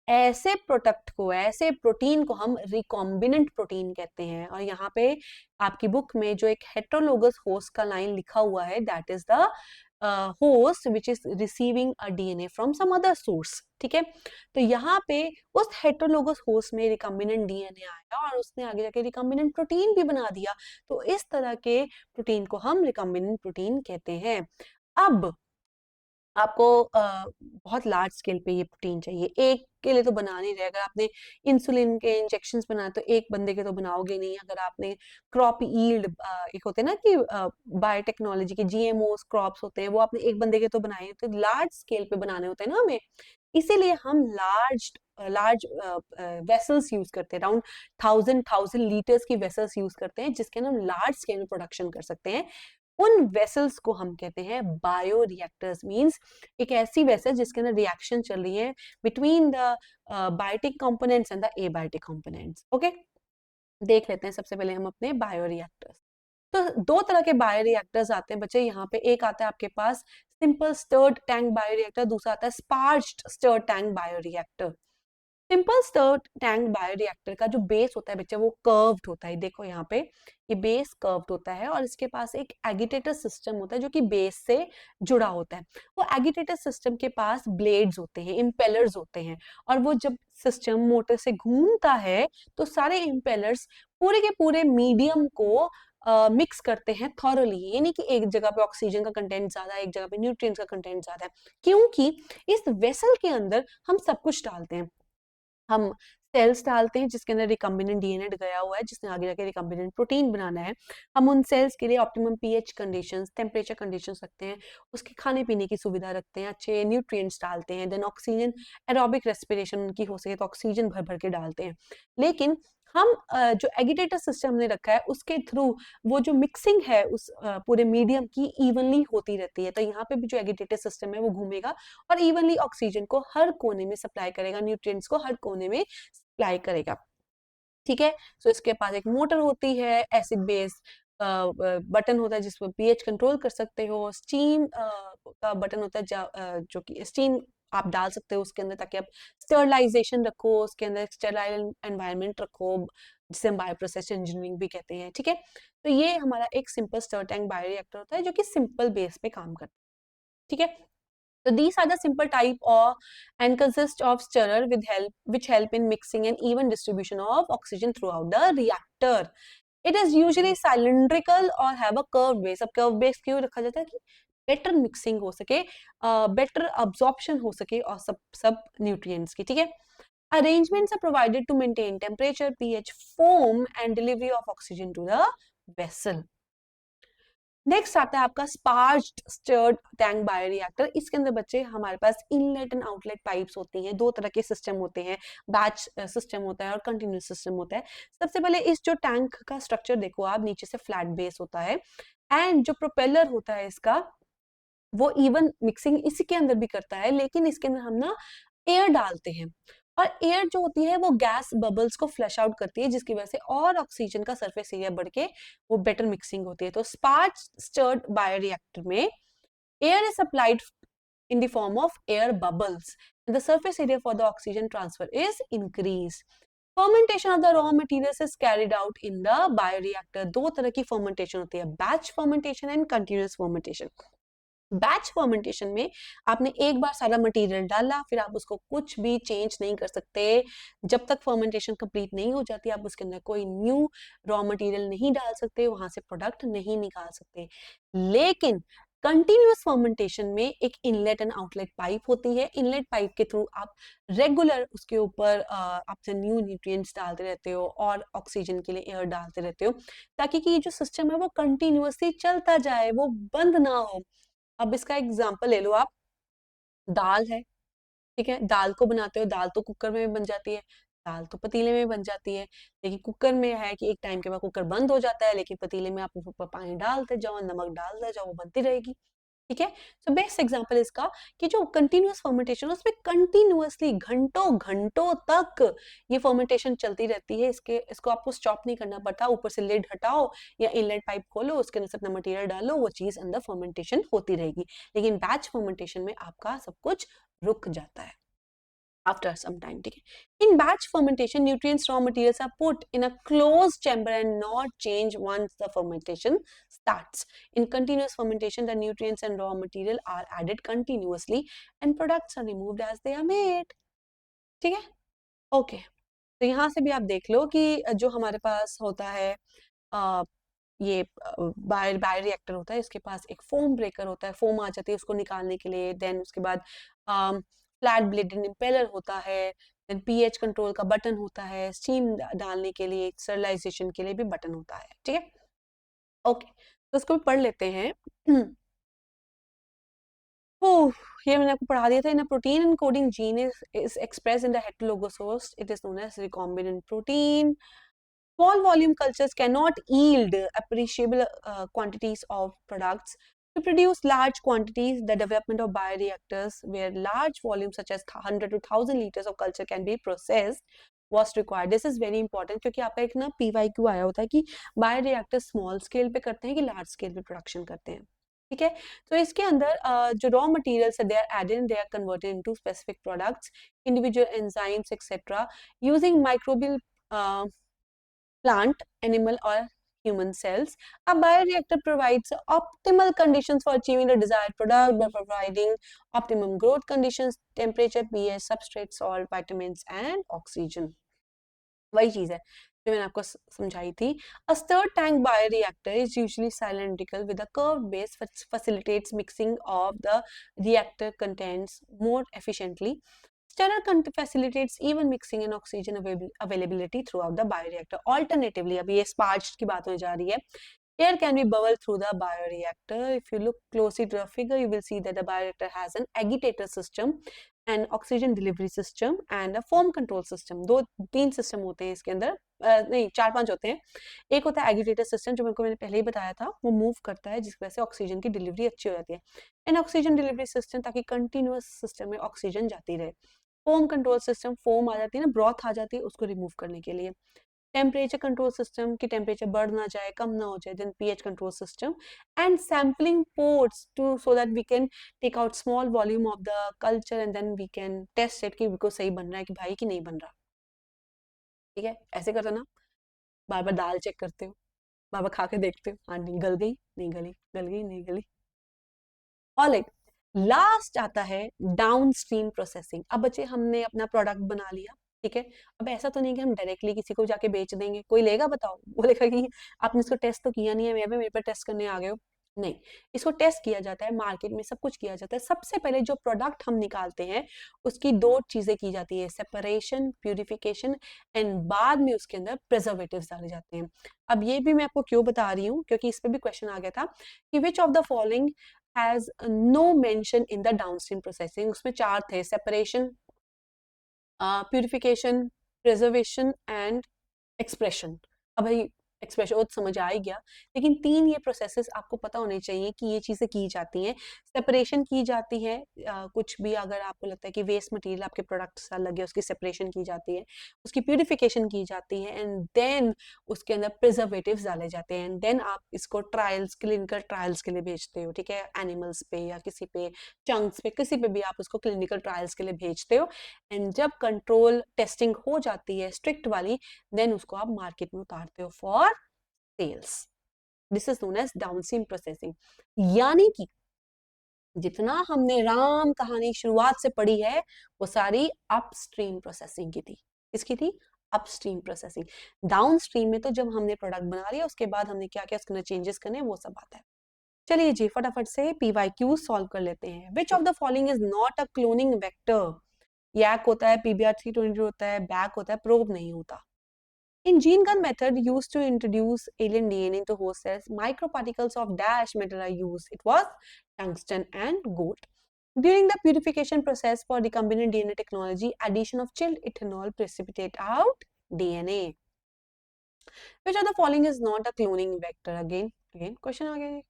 ऐसे प्रोडक्ट को, ऐसे प्रोटीन को हम रिकॉम्बिनेंट प्रोटीन कहते हैं। और यहाँ पे आपकी बुक में जो एक हेटेरोलोगस होस्ट का लाइन लिखा हुआ है, that is the host which is receiving a DNA from some other source, ठीक है। तो यहाँ पे उस हेटेरोलोगस होस्ट में रिकॉम्बिनेंट डीएनए आया और उसने आगे जाके रिकॉम्बिनेंट प्रोटीन भी बना दिया। तो इस तरह के प्रोटीन को हम रिकॉम्बिनेंट प्रोटीन कहते हैं। अब आपको बहुत लार्ज स्केल पे ये प्रोटीन चाहिए, एक के लिए तो बना नहीं रहे। अगर आपने इंसुलिन के इंजेक्शंस बनाए तो एक बंदे के तो बनाओगे नहीं। अगर आपने क्रॉप यील्ड, एक होते हैं ना कि बायोटेक्नोलॉजी के जीएमओस क्रॉप्स होते हैं, वो आपने एक बंदे के तो बनाए, तो लार्ज स्केल पे बनाने होते हैं ना हमें, इसीलिए हम लार्ज लार्ज वेसल्स यूज करते हैं। अराउंड 1000 लीटर्स की वेसल्स यूज करते हैं, जिसके हम लार्ज स्केल में प्रोडक्शन कर सकते हैं। उन वेसल्स को हम कहते हैं बायो रिएक्टर्स। मींस एक ऐसी वेसल जिसके अंदर रिएक्शन चल रही है between the biotic components and the abiotic components. Okay, देख लेते हैं सबसे पहले हम अपने बायो रिएक्टर्स। तो दो तरह के बायो रिएक्टर्स आते हैं बच्चे यहाँ पे। एक आता है आपके पास simple stirred tank bio reactor, दूसरा आता है sparged stirred tank bio reactor. Simple stirred tank bioreactor का जो बेस होता है बच्चे, वो कर्व्ड होता है। देखो यहाँ पे ये बेस कर्व्ड होता है और इसके पास एक एगिटेटर सिस्टम होता है जो कि बेस से जुड़ा होता है। वो एगिटेटर सिस्टम के पास ब्लेड्स होते हैं, इम्पेलर्स होते हैं, और वो जब सिस्टम मोटर से घूमता है तो सारे इम्पेलर्स पूरे के पूरे मीडियम को मिक्स करते हैं थॉरली। ये नहीं कि एक जगह पे ऑक्सीजन का कंटेंट ज्यादा है, एक जगह पे न्यूट्रिएंट्स का कंटेंट ज्यादा है, क्योंकि इस वेसल के अंदर हम सब कुछ डालते हैं। हम सेल्स डालते हैं जिसके अंदर रिकॉम्बिनेंट डीएनए गया हुआ है, जिसने आगे जाके रिकॉम्बिनेंट प्रोटीन बनाना है। हम उन सेल्स के लिए optimum pH conditions, temperature conditions रखते हैं, उसके खाने पीने की सुविधा रखते हैं, अच्छे न्यूट्रिएंट्स डालते हैं, देन ऑक्सीजन, एरोबिक रेस्पिरेशन उनकी हो सके तो ऑक्सीजन भर भर के डालते हैं। लेकिन हम जो एगिटेटर सिस्टम हमने रखा है उसके थ्रू वो जो मिक्सिंग है उस पूरे मीडियम की इवनली होती रहती है। तो यहाँ पे भी जो एगिटेटर सिस्टम है वो घूमेगा और इवनली ऑक्सीजन को हर कोने में सप्लाई करेगा, न्यूट्रिएंट्स को हर कोने में सप्लाई करेगा, ठीक है। सो इसके पास एक मोटर होती है, एसिड बेस बटन होता है जिसमें पीएच कंट्रोल कर सकते हो, स्टीम का बटन होता है जो कि स्टीम आप डाल सकते हो उसके अंदर, ताकि आप स्टरलाइजेशन रखो, उसके अंदर स्टरलाइल एनवायरनमेंट रखो, जिसे हम बायोप्रोसेस इंजीनियरिंग भी कहते हैं, ठीक है। तो ये हमारा एक सिंपल स्टर टैंक बायोरिएक्टर होता है जो कि सिंपल बेस पे काम करता है, ठीक है। So these are the simple type of and consist of stirrer with help which help in mixing and even distribution of oxygen throughout the reactor. It is usually cylindrical or have a curved base. अब curved base क्यों रखा जाता है कि better mixing हो सके, better absorption हो सके और सब nutrients की, ठीक है। Arrangements are provided to maintain temperature, pH, foam and delivery of oxygen to the vessel. Next आता है आपका स्पार्ज्ड स्टर्ड टैंक बायोरिएक्टर। इसके अंदर बच्चे हमारे पास इनलेट एंड आउटलेट पाइप्स होती हैं। दो तरह के सिस्टम होते हैं, बैच सिस्टम होता है और कंटिन्यूस सिस्टम होता है। सबसे पहले इस जो टैंक का स्ट्रक्चर देखो आप, नीचे से फ्लैट बेस होता है एंड जो प्रोपेलर होता है इसका वो इवन मिक्सिंग इसी के अंदर भी करता है, लेकिन इसके अंदर हम ना एयर डालते हैं और एयर जो होती है वो गैस बबल्स को फ्लश आउट करती है, जिसकी वजह से और ऑक्सीजन का सरफेस एरिया बढ़ के वो बेटर मिक्सिंग होती है। तो स्पार्ज स्टर्ड बायोरिएक्टर में air is supplied in the form of air bubbles and the surface area for the oxygen transfer is increased. Fermentation of the raw materials is carried out in the bioreactor. दो तरह की fermentation होती है, batch fermentation and continuous fermentation. Batch fermentation में आपने एक बार सारा material डाला, फिर आप उसको कुछ भी चेंज नहीं कर सकते जब तक फर्मेंटेशन कंप्लीट नहीं हो जाती। आप उसके अंदर कोई न्यू रॉ मटेरियल नहीं डाल सकते, वहां से प्रोडक्ट नहीं निकाल सकते। लेकिन कंटिन्यूअस फर्मेंटेशन में एक इनलेट एंड आउटलेट पाइप होती है। इनलेट पाइप के थ्रू आप रेगुलर उसके ऊपर आपसे न्यू न्यूट्रिएंट्स डालते रहते हो और ऑक्सीजन के लिए एयर डालते रहते हो, ताकि कि ये जो सिस्टम है वो कंटिन्यूअसली चलता जाए, वो बंद ना हो। अब इसका एग्जांपल ले लो आप, दाल है, ठीक है, दाल को बनाते हो, दाल तो कुकर में भी बन जाती है, दाल तो पतीले में भी बन जाती है, लेकिन कुकर में है कि एक टाइम के बाद कुकर बंद हो जाता है, लेकिन पतीले में आप ऊपर पानी डालते जाओ, नमक डालते जाओ, वो बनती रहेगी, ठीक है। सो बेस्ट एग्जांपल इसका कि जो कंटिन्यूअस फर्मेंटेशन उसमें कंटिन्यूअसली घंटों घंटों तक ये फर्मेंटेशन चलती रहती है। इसको आपको स्टॉप नहीं करना पड़ता, ऊपर से लिड हटाओ या इनलेट पाइप खोलो, उसके अंदर अपना मटेरियल डालो, वो चीज अंदर फर्मेंटेशन होती रहेगी। लेकिन बैच फर्मेंटेशन में आपका सब कुछ रुक जाता है। after some time, ठीक है. In batch fermentation, nutrients raw materials are put in a closed chamber and not change once the fermentation starts. In continuous fermentation, the nutrients and raw material are added continuously and products are removed as they are made. ठीक है. Okay, तो यहाँ से भी आप देख लो कि जो हमारे पास होता है ये बायो रिएक्टर होता है, इसके पास एक फोम ब्रेकर होता है, फोम आ जाती है उसको निकालने के लिए. देन उसके बाद फ्लैट ब्लेडेड इम्पेलर होता है. देन पीएच कंट्रोल का बटन होता है, स्टीम डालने के लिए, स्टरलाइजेशन के लिए भी बटन होता है. ठीक है. ओके, तो इसको भी पढ़ लेते हैं. ओह, ये मैंने आपको पढ़ा दिया था. In protein encoding gene is express in the heterologous host, it is known as recombinant protein. Small volume cultures cannot yield appreciable quantities of products. To produce large quantities, the development of bioreactors, where large volumes such as 100 to 1000 liters of culture can be processed, was required. This is very important क्योंकि आपका एक ना PYQ आया होता है कि bioreactor small scale पे करते हैं कि लार्ज स्केल पे प्रोडक्शन करते हैं. ठीक है. तो इसके अंदर जो रॉ मटेरियल्स है they are added, they are converted into specific products, individual enzymes etcetera, using microbial plant, animal or human cells. A bioreactor provides optimal conditions for achieving the desired product by providing optimum growth conditions, temperature, pH, substrate, salt, vitamins and oxygen. वही चीज है जो मैंने आपको समझाई थी. A stirred tank bioreactor is usually cylindrical with a curved base which facilitates mixing of the reactor contents more efficiently. Stirrer facilitates even mixing and oxygen availability throughout the bioreactor. Alternatively, अभी ये sparged की बात होने जा रही है. Air can be bubbled through the bioreactor. If you look closely to the figure, you will see that the bioreactor has an agitator system, an oxygen delivery system, and a foam control system. दो तीन system होते हैं इसके अंदर, नहीं 4-5 होते हैं. एक होता है एगिटेटर सिस्टम जो मैंने पहले ही बताया था, वो मूव करता है जिसकी वजह से ऑक्सीजन की डिलीवरी अच्छी हो जाती है. एंड ऑक्सीजन डिलीवरी सिस्टम ताकि कंटिन्यूअस सिस्टम में ऑक्सीजन जाती रहे. फोम कंट्रोल सिस्टम, फोम आ जाती है ना, ब्रॉथ आ जाती है, उसको रिमूव करने के लिए. टेम्परेचर कंट्रोल सिस्टम की टेम्परेचर बढ़ ना जाए, कम ना हो जाए. Then pH control system and sampling ports too so that we can take out small volume of the culture and then we can test it कि बिल्कुल सही बन रहा है कि भाई कि नहीं बन रहा. ठीक है. ऐसे करते ना, बार बार दाल चेक करते हो, बार बार खा के देखते हो, हाँ नहीं गल गई, नहीं गली, गल गई, नहीं गली. ऑलराइट, लास्ट आता है डाउनस्ट्रीम प्रोसेसिंग. अब बच्चे हमने अपना प्रोडक्ट बना लिया, ठीक है. अब ऐसा तो नहीं कि हम डायरेक्टली किसी को जाके बेच देंगे, कोई लेगा बताओ? बोलेगा कि आपने इसको टेस्ट तो किया नहीं है, मेरे पे टेस्ट करने आ गए हो. नहीं, इसको टेस्ट किया जाता है, मार्केट में सब कुछ किया जाता है. सबसे पहले जो प्रोडक्ट हम निकालते हैं उसकी दो चीजें की जाती है, सेपरेशन, प्यूरिफिकेशन, एंड बाद में उसके अंदर प्रिजर्वेटिव्स डाले जाते हैं. अब ये भी मैं आपको क्यों बता रही हूँ, क्योंकि इस पे भी क्वेश्चन आ गया था कि which of the following has no mention in the downstream processing. उसमें 4 थे, separation, purification, preservation and expression. अब भाई एक्सप्रेशन वो समझ आ ही गया, लेकिन 3 ये प्रोसेसेस आपको पता होने चाहिए कि ये चीजें की जाती हैं. सेपरेशन की जाती है, कुछ भी अगर आपको लगता है कि वेस्ट मटेरियल आपके प्रोडक्ट से लगे उसकी सेपरेशन की जाती है, उसकी प्यूरिफिकेशन की जाती है, एंड देन उसके अंदर प्रिजर्वेटिव्स डाले जाते हैं, एंड देन आप इसको ट्रायल्स, क्लिनिकल ट्रायल्स के लिए भेजते हो. ठीक है, एनिमल्स पे या किसी पे, चंक्स पे, किसी पे भी आप उसको क्लिनिकल ट्रायल्स के लिए भेजते हो. एंड जब कंट्रोल टेस्टिंग हो जाती है स्ट्रिक्ट वाली, देन उसको आप मार्केट में उतारते हो for sales. This is known as downstream processing. यानी कि जितना हमने राम कहानी शुरुआत से पढ़ी है वो सारी अपस्ट्रीम प्रोसेसिंग की थी. इसकी थी अपस्ट्रीम प्रोसेसिंग. डाउनस्ट्रीम में तो जब हमने प्रोडक्ट बना लिया उसके बाद हमने क्या क्या उसके अंदर चेंजेस करने वो सब आता है. चलिए जी फटाफट से PYQ सॉल्व कर लेते हैं. Which of the following is not a cloning vector? YAC होता है, PBR320 होता है, BAC होता है, प्रोब नहीं होता. In gene gun method used to introduce alien DNA into host cells, microparticles of dash metal are used. It was tungsten and gold. During the purification process for recombinant DNA technology, addition of chilled ethanol precipitate out DNA. Which of the following is not a cloning vector? Again question आ गया.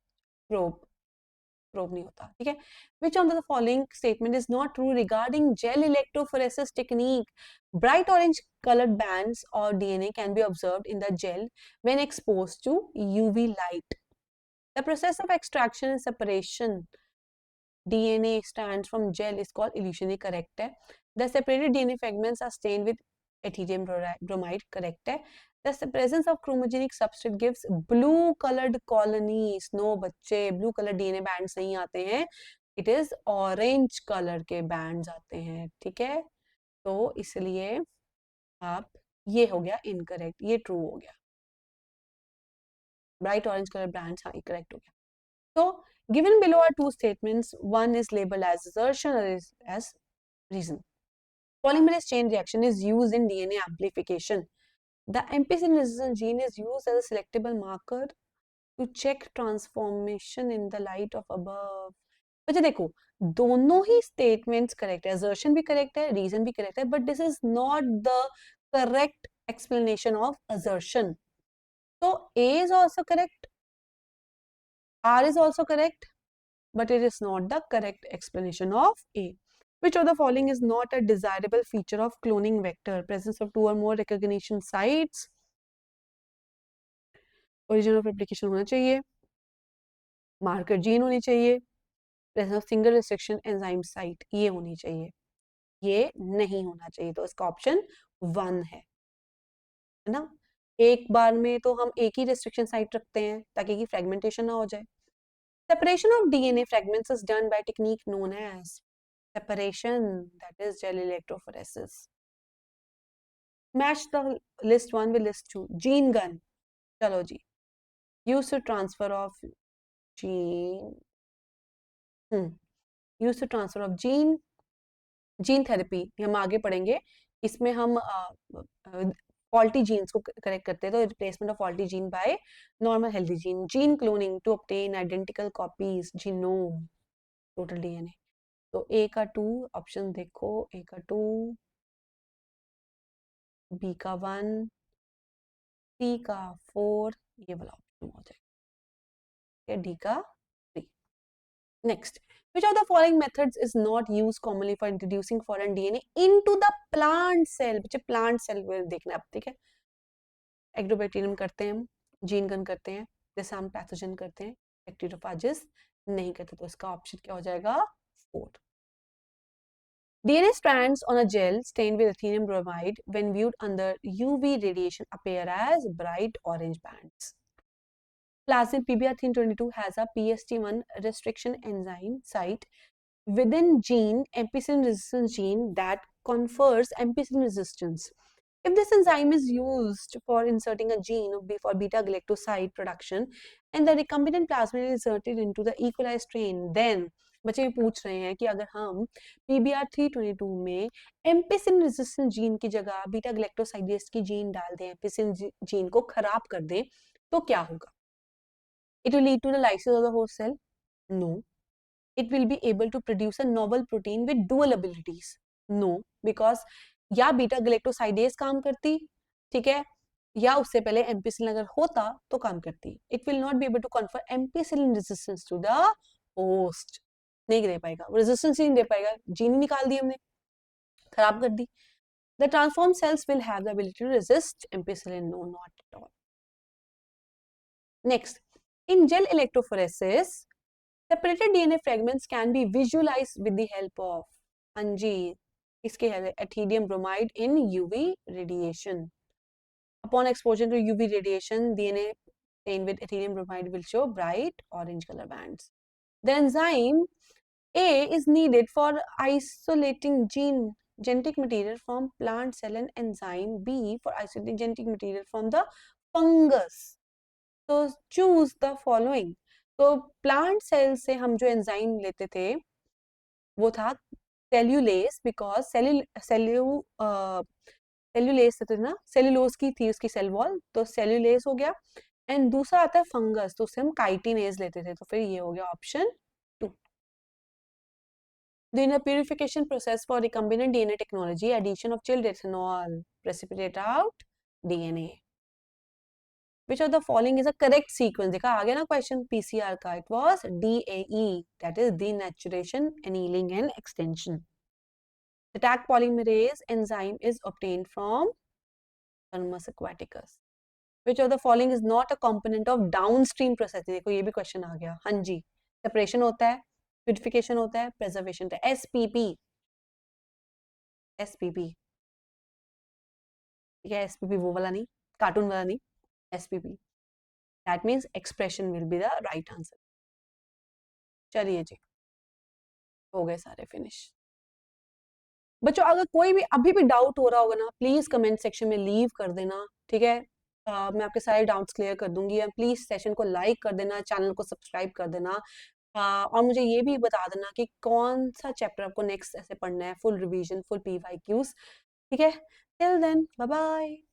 Probe नहीं होता. ठीक है. Which of the following statement is not true regarding gel electrophoresis technique? Bright orange colored bands or DNA can be observed in the gel when exposed to UV light. The process of extraction and separation DNA stands from gel is called illusionary. Correct है. The separated DNA fragments are stained with ethidium bromide, correct है. The presence of chromogenic substrate gives blue colored colonies. No बच्चे, blue colored DNA bands नहीं आते हैं, it is orange color के bands आते हैं, ठीक है. तो इसलिए आप, ये हो गया incorrect, ये true हो गया. Bright orange color bands, हाँ, correct हो गया. So given below are two statements. One is labeled as assertion, other is as reason. Polymerase chain reaction is used in DNA amplification. The ampicillin resistant gene is used as a selectable marker to check transformation in the light of above. अच्छा देखो, दोनों ही statements correct है, assertion भी correct है, reason भी correct है, but this is not the correct explanation of assertion. So A is also correct, R is also correct, but it is not the correct explanation of A. Which of the following is not a desirable feature of cloning vector? Presence of two or more recognition sites. Origin of replication होना चाहिए. Marker gene होनी चाहिए. Presence of single restriction enzyme site ये होनी चाहिए. ये नहीं होना चाहिए, तो इसका ऑप्शन 1 है ना. एक बार में तो हम एक ही restriction site रखते हैं ताकि कि fragmentation ना हो जाए. Separation of DNA fragments is done by technique known as separation, that is gel electrophoresis. Match the list 1 with list 2. Gene gun, चलो जी. Used to transfer of gene. Used to transfer of gene. Gene therapy हम आगे पढ़ेंगे. इसमें हम faulty genes को correct करते हैं, तो replacement of faulty gene by normal healthy gene. Gene cloning to obtain identical copies, genome, total DNA. तो A का 2 ऑप्शन देखो, A का 2, B का 1, C का 4, ये वाला ऑप्शन हो जाएगा. D का 3. Next, which of the following methods is not used commonly for introducing foreign DNA into the plant cell? बच्चे plant cell में देखना है अब, ठीक है. एक्टोबैक्टीरियम करते हैं हम, जीन गन करते हैं, जैसे हम पैथोजन करते हैं, बैक्टीरियोफेजेस नहीं करते, तो इसका ऑप्शन क्या हो जाएगा? 4. DNA strands on a gel stained with ethidium bromide when viewed under UV radiation appear as bright orange bands. Plasmid PBR322 has a PST1 restriction enzyme site within gene ampicillin resistance gene that confers ampicillin resistance. If this enzyme is used for inserting a gene for beta-galactoside production and the recombinant plasmid is inserted into the E. coli strain, then बच्चे ये पूछ रहे हैं कि अगर हम PBR322 में एम्पिसिन resistant gene की जगह बीटा गैलेक्टोसाइडेज की जीन डाल दें, एम्पिसिन जीन को खराब कर दें, तो क्या होगा? It will lead to the lysis of the host cell? No. It will be able to produce a novel protein with dual abilities? No, because या बीटा गैलेक्टोसाइडेज काम करती, ठीक है, या उससे पहले एम्पिसिलिन अगर होता तो काम करती. It will not be able to confer ampicillin resistance to the host. नहीं दे पाएगा, रेजिस्टेंस नहीं दे पाएगा, जीन ही निकाल दी हमने, खराब कर दी. The transformed cells will have the ability to resist ampicillin? No, not at all. Next, in gel electrophoresis, separated DNA fragments can be visualized with the help of, Anji, इसके है ethidium bromide in UV radiation. Upon exposure to UV radiation, DNA stained with ethidium bromide will show bright orange color bands. The enzyme A is needed for isolating genetic material from plant cell and enzyme B for isolating genetic material from the fungus. So choose the following. तो plant cell से हम जो enzyme लेते थे वो था cellulase, because cellulase तो ना, cellulose की थी उसकी cell wall, तो cellulase हो गया. एंड दूसरा आता है फंगस, तो उससे हम काइटिनेज लेते थे, तो फिर ये हो गया option 2. In a purification process for recombinant DNA technology, addition of chilled ethanol precipitate out DNA. Which of the following is a correct sequence? देखा आ गया ना क्वेश्चन PCR का. It was DAE, that is denaturation, annealing and extension. The Taq polymerase enzyme is obtained from Thermus aquaticus. Which of the following is not a component of downstream processing? देखो ये भी question आ गया. हाँ जी, separation होता है, purification होता है, preservation होता है. SPP, SPP, ठीक है, SPP वो वाला नहीं, कार्टून वाला नहीं, SPP, that means expression will be the right answer. चलिए जी, हो गए सारे फिनिश। बच्चों अगर कोई भी अभी भी डाउट हो रहा होगा ना, प्लीज कमेंट सेक्शन में लीव कर देना, ठीक है। मैं आपके सारे डाउट्स क्लियर कर दूंगी। प्लीज सेशन को लाइक कर देना, चैनल को सब्सक्राइब कर देना, और मुझे ये भी बता देना कि कौन सा चैप्टर आपको नेक्स्ट ऐसे पढ़ना है, फुल रिवीजन, फुल PYQs, ठीक है। Till then bye bye.